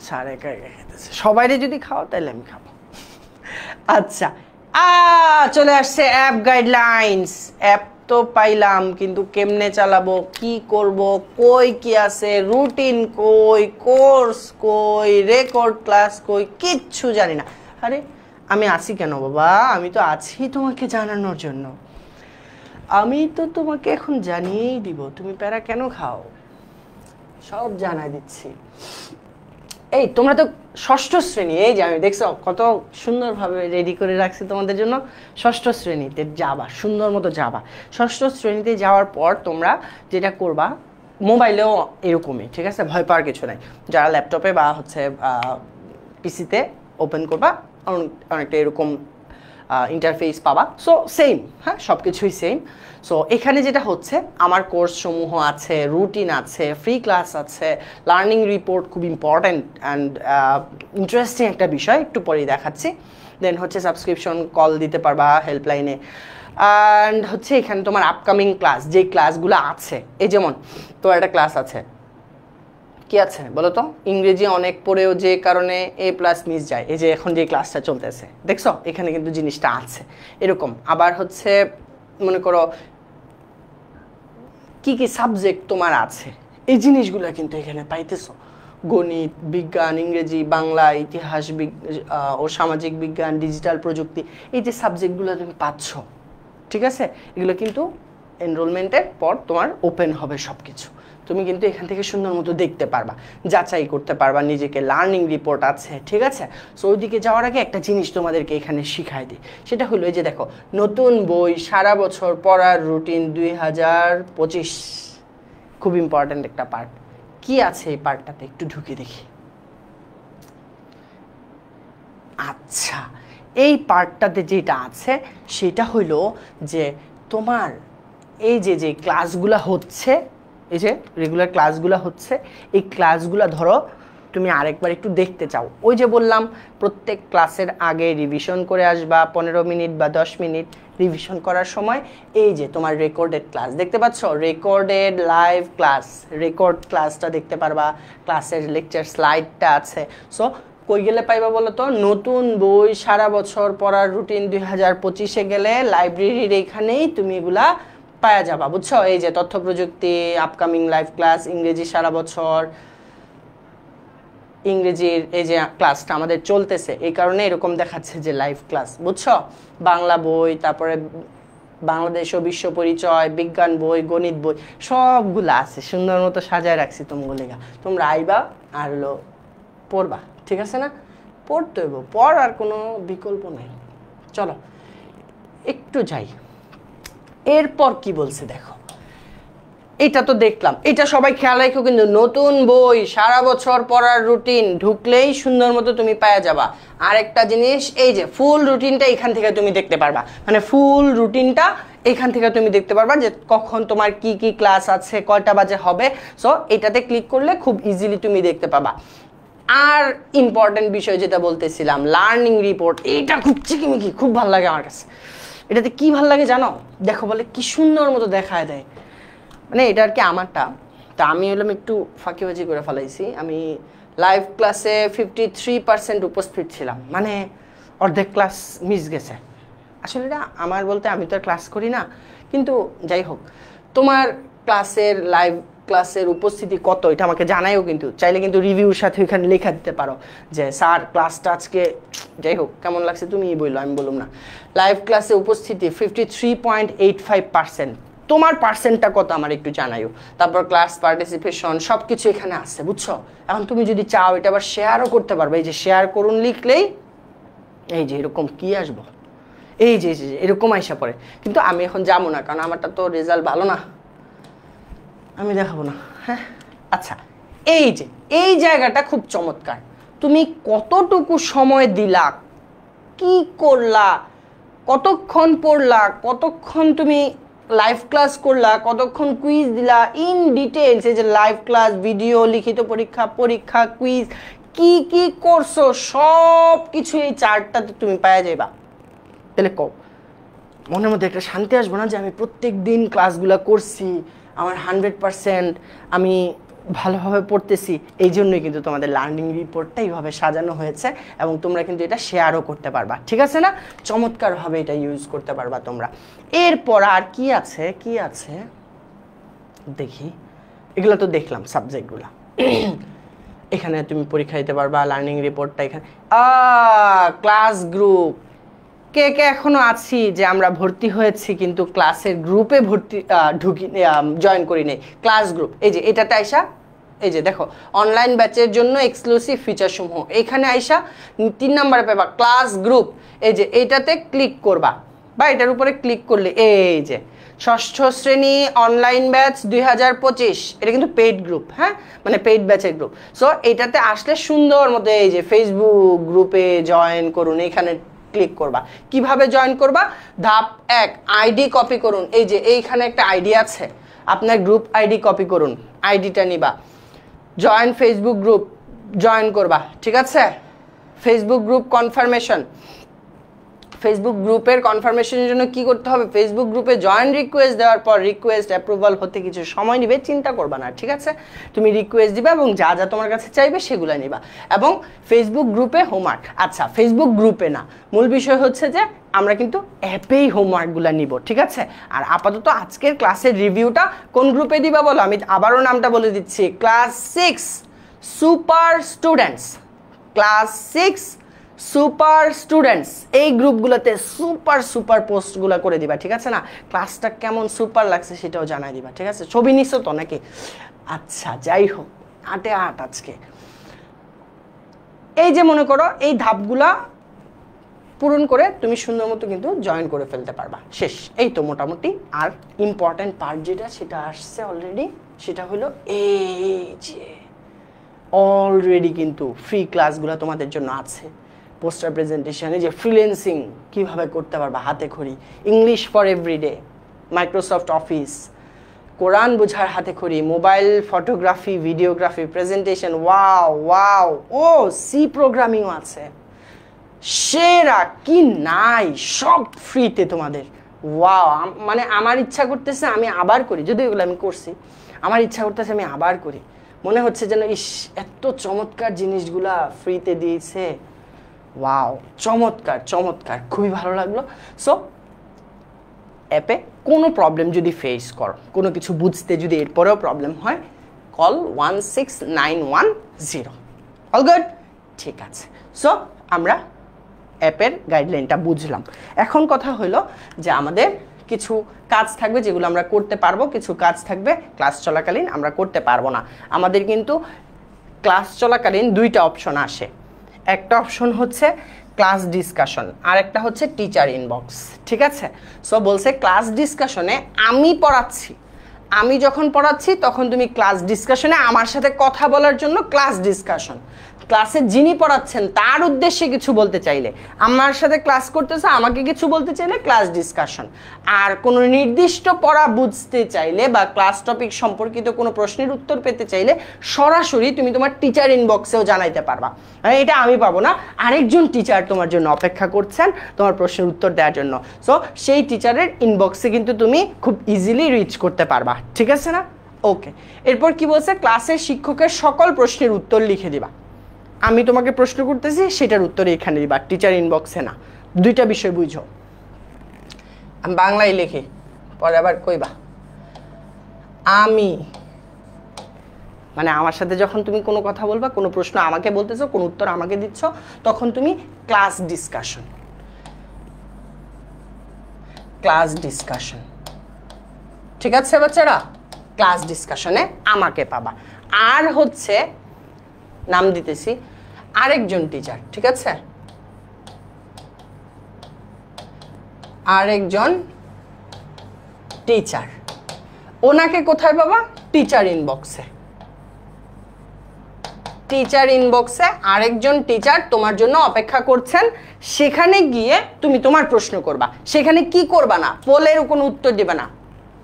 স্যার একা খেতেছে, সবাইরে যদি খাও তাহলে আমি খাবো। আচ্ছা চলে আসছে অ্যাপ গাইডলাইন্স। অ্যাপ তো পাইলাম, কিন্তু কেমনে চালাবো, কি করব, কই কি আছে, রুটিন কই, কোর্স কই, রেকর্ড ক্লাস কই, কিচ্ছু জানি না। আরে আমি আছি কেন বাবা, আমি তো আছি তোমাকে জানানোর জন্য, আমি তো তোমাকে এখন জানিয়েই দিব, তুমি প্যারা কেন খাও, সব জানাই দিচ্ছি। এই তোমরা তো ষষ্ঠ শ্রেণী, এই যে আমি দেখছো কত সুন্দরভাবে রেডি করে রাখছি তোমাদের জন্য। ষষ্ঠ শ্রেণীতে যাবা, সুন্দর মতো যাবা। ষষ্ঠ শ্রেণীতে যাওয়ার পর তোমরা যেটা করবা, মোবাইলেও এরকমই, ঠিক আছে, ভয় পাওয়ার কিছু নাই। যারা ল্যাপটপে বা হচ্ছে পিসিতে ওপেন করবা, অনেকটা এরকম ইন্টারফেস পাবা। সো সেম, হ্যাঁ, সব কিছুই সেম। সো এখানে যেটা হচ্ছে, আমার কোর্স সমূহ আছে, রুটিন আছে, ফ্রি ক্লাস আছে, লার্নিং রিপোর্ট খুব ইম্পর্ট্যান্ট অ্যান্ড ইন্টারেস্টিং একটা বিষয়, একটু পরেই দেখাচ্ছি। দেন হচ্ছে সাবস্ক্রিপশন কল দিতে পারবা হেল্পলাইনে। অ্যান্ড হচ্ছে এখানে তোমার আপকামিং ক্লাস, যে ক্লাসগুলো আছে, এই যেমন তোমার একটা ক্লাস আছে, কি আছে বলো তো, ইংরেজি অনেক পড়েও যে কারণে A+ মিস যায়, এই যে এখন যে ক্লাসটা চলতেছে, দেখছো এখানে কিন্তু জিনিসটা আছে এরকম। আবার হচ্ছে মনে করো কি কি সাবজেক্ট তোমার আছে, এই জিনিসগুলো কিন্তু এখানে পাইতেছো। গণিত, বিজ্ঞান, ইংরেজি, বাংলা, ইতিহাস ও সামাজিক বিজ্ঞান, ডিজিটাল প্রযুক্তি, এই যে সাবজেক্টগুলো তুমি পাচ্ছ, ঠিক আছে, এগুলো কিন্তু এনরোলমেন্টের পর তোমার ওপেন হবে সব কিছু। তুমি কিন্তু এখান থেকে সুন্দর মতো দেখতে পারবা, যাচাই করতে পারবা নিজেকে, লার্নিং রিপোর্ট আছে, ঠিক আছে। সো ওইদিকে যাওয়ার আগে একটা জিনিস তোমাদেরকে এখানে শিখাই দিই, সেটা হলো এই যে দেখো, নতুন বই, সারা বছর পড়ার রুটিন 2025, খুব ইম্পর্ট্যান্ট একটা পার্ট। কি আছে এই পার্টটাতে, একটু ঢুকে দেখি। আচ্ছা, এই পার্টটাতে যেটা আছে সেটা হলো যে তোমার এই যে যে ক্লাসগুলো হচ্ছে, এই যে রেগুলার ক্লাসগুলো হচ্ছে, এই ক্লাসগুলো ধরো তুমি আরেকবার একটু দেখতে চাও, ওই যে বললাম প্রত্যেক ক্লাসের আগে রিভিশন করে আসবা 15 মিনিট বা 10 মিনিট। রিভিশন করার সময় এই যে তোমার রেকর্ডেড ক্লাস দেখতে পাচ্ছ, রেকর্ডেড লাইভ ক্লাস, রেকর্ড ক্লাসটা দেখতে পারবা, ক্লাসের লেকচার স্লাইডটা আছে। সো কই গেলে পাইবা বলো তো, নতুন বই, সারা বছর পড়ার রুটিন 2025-এ গেলে লাইব্রেরির এইখানেই তুমি এগুলা পাওয়া যাবা, বুঝছো। এই যে তথ্য প্রযুক্তি, আপকামিং লাইভ ক্লাস, ইংরেজি সারা বছর, ইংরেজির এই যে ক্লাসটা আমাদের চলতেছে, এই কারণে এরকম দেখাচ্ছে যে লাইভ ক্লাস, বুঝছো। বাংলা বই, তারপরে বাংলাদেশ ও বিশ্ব পরিচয়, বিজ্ঞান বই, গণিত বই, সবগুলো আছে, সুন্দর মতো সাজায় রাখছি তোমাগুলিগা। তোমরা আইবা আর হলো পড়বা, ঠিক আছে না, পড়তে হইব, পড়ার কোনো বিকল্প নাই। চলো একটু যাই, এরপর কি বলছে দেখো, এটা তো দেখলাম, এটা সবাই খেয়াল রাখো কিন্তু, নতুন বই, সারা বছর পড়ার রুটিন ঢুকলেই সুন্দর মতো তুমি পাওয়া যাবা। আরেকটা জিনিস, এই যে ফুল রুটিনটা এখান থেকে তুমি দেখতে পারবা, মানে ফুল রুটিনটা এখান থেকে তুমি দেখতে পারবা যে কখন তোমার কি কি ক্লাস আছে, কয়টা বাজে হবে। সো এটাতে ক্লিক করলে খুব ইজিলি তুমি দেখতে পাবা। আর ইম্পর্টেন্ট বিষয় যেটা বলতেছিলাম, লার্নিং রিপোর্ট, এইটা খুব চিকিমিকি, খুব ভালো লাগে আমার কাছে। এটাতে কি ভালো লাগে জানো, দেখো বলে কি সুন্দর মতো দেখায় দেয়, মানে এটা আর কি আমারটা, তা আমি হলাম একটু ফাঁকিবাজি করে ফেলাইছি। আমি লাইভ ক্লাসে 53% উপস্থিত ছিলাম, মানে অর্ধেক ক্লাস মিস গেছে। আসলে এটা আমার বলতে, আমি তো আর ক্লাস করি না, কিন্তু যাই হোক, তোমার ক্লাসের লাইভ ক্লাসের উপস্থিতি কত এটা আমাকে জানাইও, কিন্তু চাইলে কিন্তু রিভিউর সাথে ওইখানে লেখা দিতে পারো যে স্যার ক্লাসটা আজকে, যাই হোক কেমন লাগছে তুমিই বললো, আমি বললাম না। লাইভ ক্লাসে উপস্থিতি 53.85%, তোমার পার্সেন্টটা কত আমার একটু জানাইও। তারপর ক্লাস পার্টিসিপেশন সব কিছু এখানে আছে, বুঝছো। এখন তুমি যদি চাও এটা আবার শেয়ারও করতে পারবে, এই যে শেয়ার করুন লিখলেই এই যে এরকম কি আসবো, এই যে এরকম আইসা পড়ে। কিন্তু আমি এখন যাবো না, কারণ আমারটা তো রেজাল্ট ভালো না, আমি দেখাবো না। হ্যাঁ আচ্ছা, এই যে এই জায়গাটা খুব চমৎকার, তুমি কতটুকু সময় দিলা, কি করলা, কতক্ষণ পড়লা, কতক্ষণ তুমি লাইভ ক্লাস করলা, কতক্ষণ কুইজ দিলা, ইন ডিটেলস। এই যে লাইভ ক্লাস, ভিডিও, লিখিত পরীক্ষা, কুইজ, কি কি করছো সব কিছু এই চার্টটাতে তুমি পাওয়া যাইবা। তাহলে মনের মধ্যে একটা শান্তি আসবো না যে আমি প্রত্যেক দিন ক্লাসগুলো করছি, আমার 100% আমি ভালোভাবে পড়তেছি। এই জন্যই কিন্তু তোমাদের লার্নিং রিপোর্টটা এইভাবে সাজানো হয়েছে, এবং তোমরা কিন্তু এটা শেয়ারও করতে পারবা, ঠিক আছে না, চমৎকারভাবে এটা ইউজ করতে পারবা তোমরা। এরপর আর কি আছে, কি আছে দেখি, এগুলো তো দেখলাম সাবজেক্টগুলো। এখানে তুমি পরীক্ষা দিতে পারবা, লার্নিং রিপোর্টটা এখানে। ক্লাস গ্রুপ, কে কে এখনো আছি যে আমরা ভর্তি হয়েছি কিন্তু ক্লাসের গ্রুপে জয়েন করি নাই, ক্লাস গ্রুপ। এই যে এটাতে আইসা, এই যে দেখো অনলাইন ব্যাচের জন্য এক্সক্লুসিভ ফিচার সমূহ, এখানে আইসা 3 নম্বরে পাবা ক্লাস গ্রুপ। এই যে এইটাতে ক্লিক করবা, বা এটার উপরে ক্লিক করলে এই যে ষষ্ঠ শ্রেণী অনলাইন ব্যাচ 2025, এটা কিন্তু পেইড গ্রুপ, হ্যাঁ, মানে পেইড ব্যাচের গ্রুপ। সো এইটাতে আসলে সুন্দর মতো এই যে ফেসবুক গ্রুপে জয়েন করুন, এখানে ক্লিক করবা। কিভাবে জয়েন করবা? ধাপ 1, আইডি কপি করুন। এই যে এইখানে একটা আইডি আছে, আপনার গ্রুপ আইডি কপি করুন, আইডিটা নিবা, জয়েন ফেসবুক গ্রুপ, জয়েন করবা। ঠিক আছে, ফেসবুক গ্রুপ কনফার্মেশন, ফেসবুক গ্রুপের কনফার্মেশনের জন্য কি করতে হবে? ফেসবুক গ্রুপে জয়েন রিকোয়েস্ট দেওয়ার পর রিকোয়েস্ট অ্যাপ্রুভাল হতে কিছু সময় নেবে, চিন্তা করবা না। ঠিক আছে, তুমি রিকোয়েস্ট দিবা এবং যা যা তোমার কাছে চাইবে সেগুলো নিবা। এবং ফেসবুক গ্রুপে হোমওয়ার্ক, আচ্ছা ফেসবুক গ্রুপে না, মূল বিষয় হচ্ছে যে আমরা কিন্তু অ্যাপেই হোমওয়ার্কগুলো নিব। ঠিক আছে, আর আপাতত আজকের ক্লাসের রিভিউটা কোন গ্রুপে দিবা বলো? আমি আবারও নামটা বলে দিচ্ছি, class 6 super students, class 6 super students. এই গ্রুপগুলোতে সুপার সুপার পোস্টগুলো করে দিবা। ঠিক আছে না, ক্লাসটা কেমন সুপার লাগছে সেটাও জানাই দিবা। ঠিক আছে, ছবি নিছো তো নাকি? আচ্ছা যাই হোক, 8-এ 8 আজকে। এই যে মনে করো এই ধাপগুলা পূরণ করে তুমি সুন্দর মতো কিন্তু জয়েন করে ফেলতে পারবা, শেষ। এই তো মোটামুটি। আর ইম্পর্টেন্ট পার্ট যেটা, সেটা আসছে অলরেডি, সেটা হলো এই যে অলরেডি কিন্তু ফ্রি ক্লাসগুলো তোমাদের জন্য আছে। পোস্টার প্রেজেন্টেশনে যে ফ্রিল্যান্সিং কিভাবে করতে পারবা হাতে খড়ি, English for everyday, Microsoft office, Quran বোঝার হাতে খড়ি, mobile photography, videography, presentation, wow wow, ও সি প্রোগ্রামিংও আছে। সেরা কি নাই, সব ফ্রিতে তোমাদের। ওয়াও, মানে আমার ইচ্ছা করতেছে আমি আবার করি, যদি এগুলো আমি করছি, আমার ইচ্ছা করতেছে আমি আবার করি। মনে হচ্ছে যেন ইস, এত চমৎকার জিনিসগুলা ফ্রিতে দিয়েছে। ওয়াও, চমৎকার চমৎকার, খুবই ভালো লাগলো। সো অ্যাপে কোনো প্রবলেম যদি ফেস করো, কোনো কিছু বুঝতে যদি এরপরেও প্রবলেম হয়, কল 16910। All good? ঠিক আছে, সো আমরা অ্যাপের গাইডলাইনটা বুঝলাম। এখন কথা হলো যে আমাদের কিছু কাজ থাকবে যেগুলো আমরা করতে পারবো, কিছু কাজ থাকবে ক্লাস চলাকালীন আমরা করতে পারবো না। আমাদের কিন্তু ক্লাস চলাকালীন দুইটা অপশন আসে, একটা অপশন হচ্ছে ক্লাস ডিসকাশন, আর একটা হচ্ছে টিচার ইনবক্স। ঠিক আছে, সো বলছে ক্লাস ডিসকাশনে আমি পড়াচ্ছি, আমি যখন পড়াচ্ছি তখন তুমি ক্লাস ডিসকাশনে আমার সাথে কথা বলার জন্য ক্লাস ডিসকাশন, ক্লাসে যিনি পড়াচ্ছেন তার উদ্দেশ্যে কিছু বলতে চাইলে, আমার সাথে ক্লাস করতেছে আমাকে কিছু বলতে চাইলে ক্লাস ডিসকাশন, আর কোনো নির্দিষ্ট পড়া বুঝতে চাইলে বা ক্লাস টপিক সম্পর্কিত কোনো প্রশ্নের উত্তর পেতে চাইলে সরাসরি তুমি তোমার টিচার ইনবক্সেও জানাইতে পারবা। এটা আমি পাবো না, আরেকজন টিচার তোমার জন্য অপেক্ষা করছেন তোমার প্রশ্নের উত্তর দেওয়ার জন্য। সো সেই টিচারের ইনবক্সে কিন্তু তুমি খুব ইজিলি রিচ করতে পারবা। ঠিক আছে না? ওকে, এরপর কি বলছে? ক্লাসের শিক্ষকের সকল প্রশ্নের উত্তর লিখে দিবা। আমি তোমাকে প্রশ্ন করতেছি, সেটার উত্তর এখানে দিবা, টিচার ইনবক্সে না। দুইটা বিষয় বুঝো। আমি বাংলায় লিখি, পরে আবার কইবা আমি, মানে আমার সাথে যখন তুমি কোনো কথা বলবা, কোনো প্রশ্ন আমাকে বলতেছো, কোনো উত্তর আমাকে দিচ্ছ, তখন তুমি ক্লাস ডিসকাশন, ক্লাস ডিসকাশন। ঠিক আছে বাচ্চারা, ক্লাস ডিসকাশনে আমাকে পাবা। আর হচ্ছে নাম দিতেছি আরেকজন টিচার। ঠিক আছে, আরেকজন টিচার, ওনাকে কোথায় পাবা? টিচার ইনবক্সে। টিচার ইনবক্সে আরেকজন টিচার তোমার জন্য অপেক্ষা করছেন, সেখানে গিয়ে তুমি তোমার প্রশ্ন করবা। সেখানে কি করবা না, পোলের কোনো উত্তর দিবে না।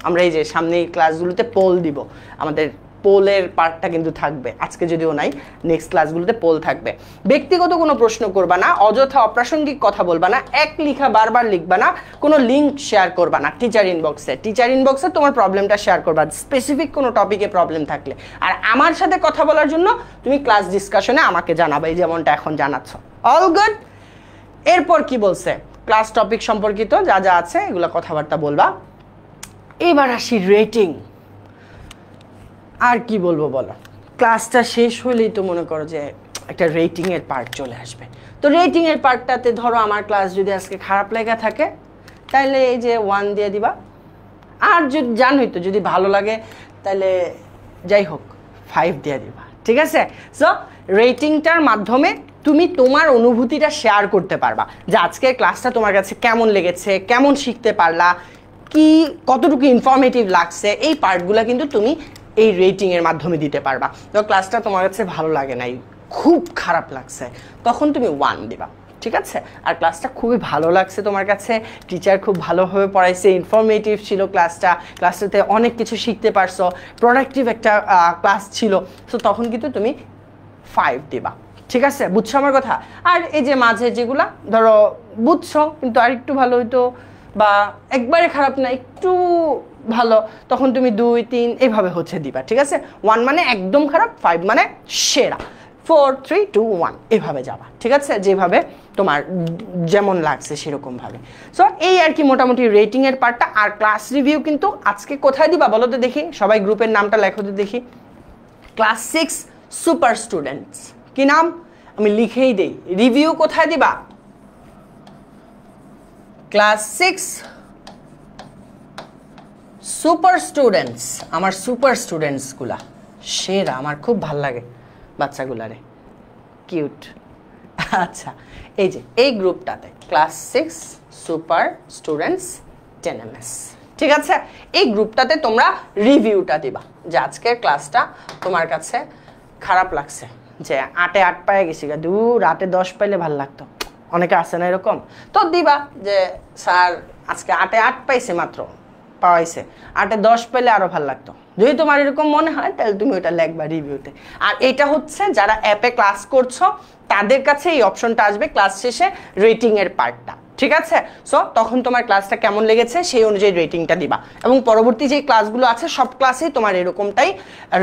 আমরা এই যে সামনে এই ক্লাসগুলোতে পোল দিব, আমাদের পোলের পার্টটা কিন্তু থাকবে, আজকে যদিও নাই, নেক্সট ক্লাসগুলোতে পোল থাকবে। ব্যক্তিগত কোনো প্রশ্ন করবা না, অযথা অপ্রাসঙ্গিক কথা বলবা না, এক লিখা বারবার লিখবা না, কোনো লিঙ্ক শেয়ার করবা না টিচার ইনবক্সে। টিচার ইনবক্সে তোমার প্রবলেমটা শেয়ার করবা, স্পেসিফিক কোনো টপিকে প্রবলেম থাকলে। আর আমার সাথে কথা বলার জন্য তুমি ক্লাস ডিসকাশনে আমাকে জানাবা, এই যেমনটা এখন জানাচ্ছ। All good? এরপর কি বলছে? ক্লাস টপিক সম্পর্কিত যা যা আছে এগুলো কথাবার্তা বলবা। এবার আসি রেটিং। আর কি বলবো বলো, ক্লাসটা শেষ হলেই তো মনে করো যে একটা রেটিংয়ের পার্ট চলে আসবে। তো রেটিংয়ের পার্টটাতে ধরো আমার ক্লাস যদি আজকে খারাপ লেগে থাকে, তাহলে এই যে 1 দিয়ে দিবা। আর যদি জানোই তো, যদি ভালো লাগে তাহলে যাই হোক 5 দিয়ে দিবা। ঠিক আছে, সো রেটিংটার মাধ্যমে তুমি তোমার অনুভূতিটা শেয়ার করতে পারবা যে আজকের ক্লাসটা তোমার কাছে কেমন লেগেছে, কেমন শিখতে পারলা, কি কতটুকু ইনফরমেটিভ লাগছে, এই পার্টগুলো কিন্তু তুমি এই রেটিংয়ের মাধ্যমে দিতে পারবা। তো ক্লাসটা তোমার কাছে ভালো লাগে নাই, খুব খারাপ লাগছে, তখন তুমি 1 দিবা। ঠিক আছে? আর ক্লাসটা খুবই ভালো লাগছে তোমার কাছে, টিচার খুব ভালোভাবে পড়াইছে, ইনফরমেটিভ ছিল ক্লাসটাতে অনেক কিছু শিখতে পারছো, প্রোডাক্টিভ একটা ক্লাস ছিল। সো তখন কিন্তু তুমি 5 দিবা। ঠিক আছে, বুঝছো আমার কথা? আর এই যে মাঝে যেগুলা ধরো বুঝছো কিন্তু আর একটু ভালো হইতো, বা একবারে খারাপ না একটু ভালো, তখন তুমি 2, 3 এইভাবে হচ্ছে দিবা। ঠিক আছে, 1 মানে একদম খারাপ, 5 মানে সেরা, 4, 3, 2, 1 এভাবে যাবা। ঠিক আছে, যেভাবে তোমার যেমন লাগছে সেরকমভাবে। সো এই আর কি মোটামুটি রেটিংয়ের পার্টটা। আর ক্লাস রিভিউ কিন্তু আজকে কোথায় দিবা বলো তো দেখি, সবাই গ্রুপের নামটা লেখো তো দেখি। ক্লাস 6 সুপার স্টুডেন্টস, কি নাম আমি লিখেই দেই। রিভিউ কোথায় দিবা? Class 6 super students. আমার সুপার স্টুডেন্টসগুলা সেরা, আমার খুব ভাল লাগে বাচ্চাগুলারে, কিউট। আচ্ছা, এই যে এই গ্রুপটাতে ক্লাস 6 সুপার স্টুডেন্টস 10ms। ঠিক আছে, এই গ্রুপটাতে তোমরা রিভিউটা দিবা যে আজকের ক্লাসটা তোমার কাছে খারাপ লাগছে, যে 8-এ 8 পায়ে গেছি, দূর 8-এ 10 পাইলে ভাল লাগতো, অনেকে আছে না এরকম, তো দিবা যে স্যার আজকে 8-এ 8 পাইছে মাত্র, পাওয়াইছে 8-এ 10 পেলে আরো ভালো লাগতো। যদি তোমার এরকম মনে হয় তাহলে তুমি ওটা লিখবা রিভিউতে। আর এটা হচ্ছে যারা অ্যাপে ক্লাস করছো তাদের কাছে এই অপশনটা আসবে ক্লাস শেষে রেটিং এর পার্টটা। ঠিক আছে, সো তখন তোমার ক্লাসটা কেমন লেগেছে সেই অনুযায়ী রেটিংটা দিবা, এবং পরবর্তী যে ক্লাসগুলো আছে সব ক্লাসেই তোমার এরকমটাই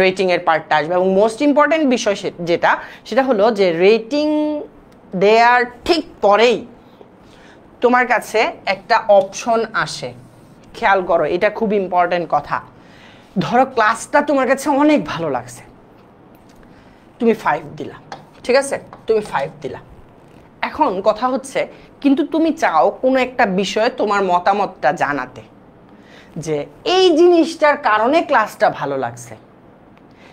রেটিং এর পার্টটা আসবে। এবং মোস্ট ইম্পর্টেন্ট বিষয় সেটা হলো যে রেটিং দেয়ার ঠিক পরেই তোমার কাছে একটা অপশন আসে, খেয়াল করো, এটা খুব ইম্পর্টেন্ট কথা। ধরো ক্লাসটা তোমার কাছে অনেক ভালো লাগছে, তুমি 5 দিলা। ঠিক আছে, তুমি 5 দিলা। এখন কথা হচ্ছে, কিন্তু তুমি চাও কোনো একটা বিষয়ে তোমার মতামতটা জানাতে, যে এই জিনিসটার কারণে ক্লাসটা ভালো লাগছে,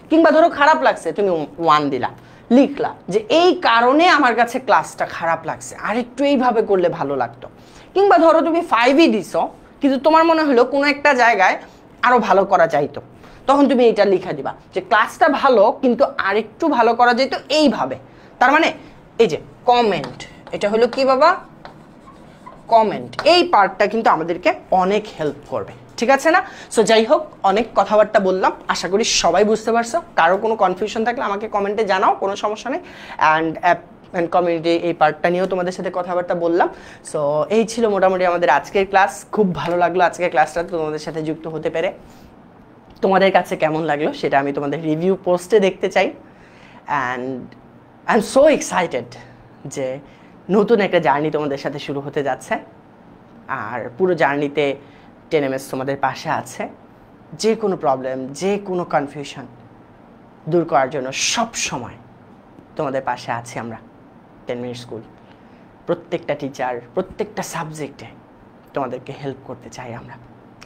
কিংবা ধরো খারাপ লাগছে, তুমি 1 দিলা, লিখলা যে এই কারণে আমার কাছে ক্লাসটা খারাপ লাগছে, আর একটু এইভাবে করলে ভালো লাগতো। কিংবা ধরো তুমি 5ই দিছো, কিন্তু তোমার মনে হলো কোনো একটা জায়গায় আরো ভালো করা যাইতো, তখন তুমি এটা লিখে দিবা যে ক্লাসটা ভালো কিন্তু আরেকটু ভালো করা যেত এইভাবে। তার মানে এই যে কমেন্ট, এটা হলো কি বাবা, কমেন্ট। এই পার্টটা কিন্তু আমাদেরকে অনেক হেল্প করবে। ঠিক আছে না? সো যাই হোক, অনেক কথাবার্তা বললাম, আশা করি সবাই বুঝতে পারছো। কারো কোনো কনফিউশন থাকলে আমাকে কমেন্টে জানাও, কোনো সমস্যা নেই। অ্যান্ড কমিউনিটি এই পার্টটা নিয়েও তোমাদের সাথে কথাবার্তা বললাম। সো এই ছিল মোটামুটি আমাদের আজকের ক্লাস। খুব ভালো লাগলো আজকের ক্লাসটা তোমাদের সাথে যুক্ত হতে পেরে। তোমাদের কাছে কেমন লাগলো সেটা আমি তোমাদের রিভিউ পোস্টে দেখতে চাই। And I am so excited যে নতুন একটা জার্নি তোমাদের সাথে শুরু হতে যাচ্ছে। আর পুরো জার্নিতে 10ms তোমাদের পাশে আছে। যে কোনো প্রবলেম, যে কোনো কনফিউশন দূর করার জন্য সব সময় তোমাদের পাশে আছি আমরা 10 মিনিট স্কুল। প্রত্যেকটা টিচার, প্রত্যেকটা সাবজেক্টে তোমাদেরকে হেল্প করতে চাই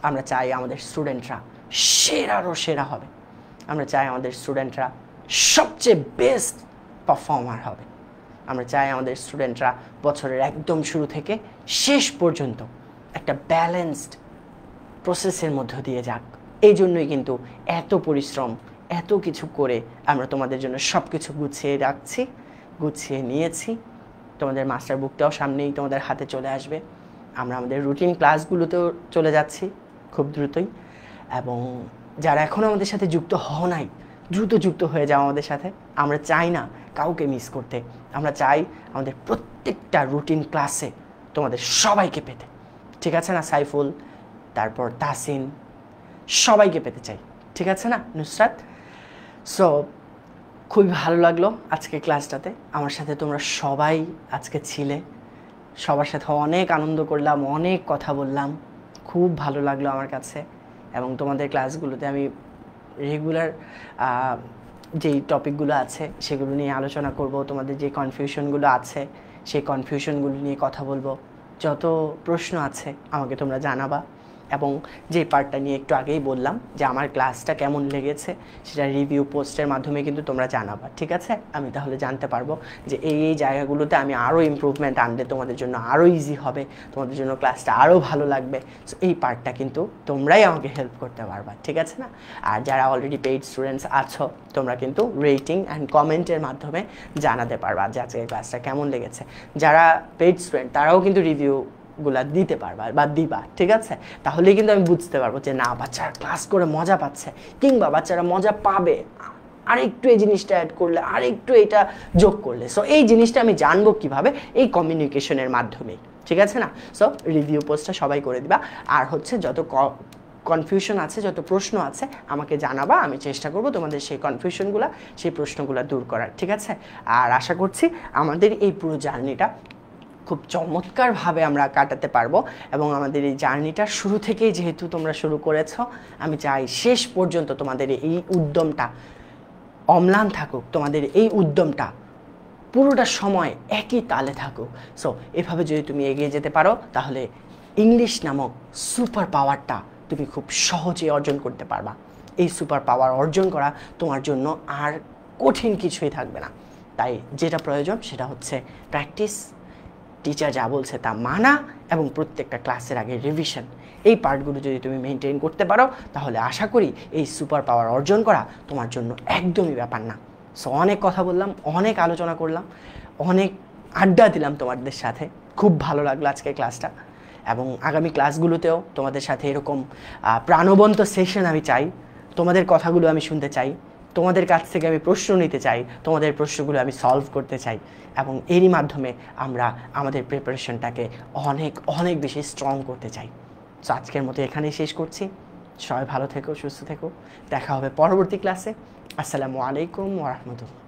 আমরা চাই আমাদের স্টুডেন্টরা সেরারও সেরা হবে। আমরা চাই আমাদের স্টুডেন্টরা সবচেয়ে বেস্ট পারফর্মার হবে। আমরা চাই আমাদের স্টুডেন্টরা বছরের একদম শুরু থেকে শেষ পর্যন্ত একটা ব্যালেন্সড প্রসেসের মধ্য দিয়ে যাক। এই জন্যই কিন্তু এত পরিশ্রম, এত কিছু করে আমরা তোমাদের জন্য সব কিছু গুছিয়ে রাখছি, গুছিয়ে নিয়েছি। তোমাদের মাস্টার বুকটাও সামনেই তোমাদের হাতে চলে আসবে। আমরা আমাদের রুটিন ক্লাসগুলোতেও চলে যাচ্ছি খুব দ্রুতই। এবং যারা এখনও আমাদের সাথে যুক্ত হও নাই, দ্রুত যুক্ত হয়ে যাও আমাদের সাথে। আমরা চাই না কাউকে মিস করতে। আমরা চাই আমাদের প্রত্যেকটা রুটিন ক্লাসে তোমাদের সবাইকে পেতে। ঠিক আছে না? সাইফুল, তারপর তাসিন, সবাইকে পেতে চাই। ঠিক আছে না নুসরাত? সো খুবই ভালো লাগলো আজকে ক্লাসটাতে। আমার সাথে তোমরা সবাই আজকে ছিলে, সবার সাথে অনেক আনন্দ করলাম, অনেক কথা বললাম, খুব ভালো লাগলো আমার কাছে। এবং তোমাদের ক্লাসগুলোতে আমি রেগুলার যেই টপিকগুলো আছে সেগুলো নিয়ে আলোচনা করব। তোমাদের যে কনফিউশনগুলো আছে সেই কনফিউশনগুলো নিয়ে কথা বলবো। যত প্রশ্ন আছে আমাকে তোমরা জানাবা, এবং যে পার্টটা নিয়ে একটু আগেই বললাম যে আমার ক্লাসটা কেমন লেগেছে সেটা রিভিউ পোস্টের মাধ্যমে কিন্তু তোমরা জানাবা, ঠিক আছে? আমি তাহলে জানতে পারবো যে এই জায়গাগুলোতে আমি আরও ইমপ্রুভমেন্ট আনলে তোমাদের জন্য আরও ইজি হবে, তোমাদের জন্য ক্লাসটা আরও ভালো লাগবে। সো এই পার্টটা কিন্তু তোমরাই আমাকে হেল্প করতে পারবা, ঠিক আছে না? আর যারা অলরেডি পেইড স্টুডেন্টস আছো তোমরা কিন্তু রেটিং অ্যান্ড কমেন্টের মাধ্যমে জানাতে পারবা যে আজকের ক্লাসটা কেমন লেগেছে। যারা পেইড স্টুডেন্ট তারাও কিন্তু রিভিউগুলা দিতে পারবা বা দিবা, ঠিক আছে? তাহলেই কিন্তু আমি বুঝতে পারবো যে না, বাচ্চারা ক্লাস করে মজা পাচ্ছে, কিংবা বাচ্চারা মজা পাবে আরেকটু এই জিনিসটা অ্যাড করলে, আরেকটু এটা যোগ করলে। সো এই জিনিসটা আমি জানবো কিভাবে? এই কমিউনিকেশনের মাধ্যমেই, ঠিক আছে না? সো রিভিউ পোস্টটা সবাই করে দিবা। আর হচ্ছে যত কনফিউশন আছে, যত প্রশ্ন আছে আমাকে জানাবা, আমি চেষ্টা করব তোমাদের সেই কনফিউশনগুলো, সেই প্রশ্নগুলো দূর করার, ঠিক আছে? আর আশা করছি আমাদের এই পুরো জার্নিটা খুব চমৎকারভাবে আমরা কাটাতে পারবো। এবং আমাদের এই জার্নিটা শুরু থেকেই যেহেতু তোমরা শুরু করেছো, আমি চাই শেষ পর্যন্ত তোমাদের এই উদ্যমটা অম্লান থাকুক, তোমাদের এই উদ্যমটা পুরোটা সময় একই তালে থাকুক। সো এভাবে যদি তুমি এগিয়ে যেতে পারো তাহলে ইংলিশ নামক সুপার পাওয়ারটা তুমি খুব সহজে অর্জন করতে পারবা। এই সুপার পাওয়ার অর্জন করা তোমার জন্য আর কঠিন কিছুই থাকবে না। তাই যেটা প্রয়োজন সেটা হচ্ছে প্র্যাকটিস, টিচার যা বলছে তা মানা, এবং প্রত্যেকটা ক্লাসের আগে রিভিশন। এই পার্টগুলো যদি তুমি মেনটেন করতে পারো তাহলে আশা করি এই সুপার পাওয়ার অর্জন করা তোমার জন্য একদমই ব্যাপার না। সো অনেক কথা বললাম, অনেক আলোচনা করলাম, অনেক আড্ডা দিলাম তোমাদের সাথে। খুব ভালো লাগলো আজকের ক্লাসটা, এবং আগামী ক্লাসগুলোতেও তোমাদের সাথে এরকম প্রাণবন্ত সেশন আমি চাই। তোমাদের কথাগুলো আমি শুনতে চাই, তোমাদের কাছ থেকে আমি প্রশ্ন নিতে চাই, তোমাদের প্রশ্নগুলো আমি সলভ করতে চাই, এবং এরই মাধ্যমে আমরা আমাদের প্রিপারেশনটাকে অনেক অনেক বেশি স্ট্রং করতে চাই। সো আজকের মতো এখানেই শেষ করছি। সবাই ভালো থেকো, সুস্থ থেকো, দেখা হবে পরবর্তী ক্লাসে। আসসালামু আলাইকুম ওয়া রাহমাতুল্লাহ।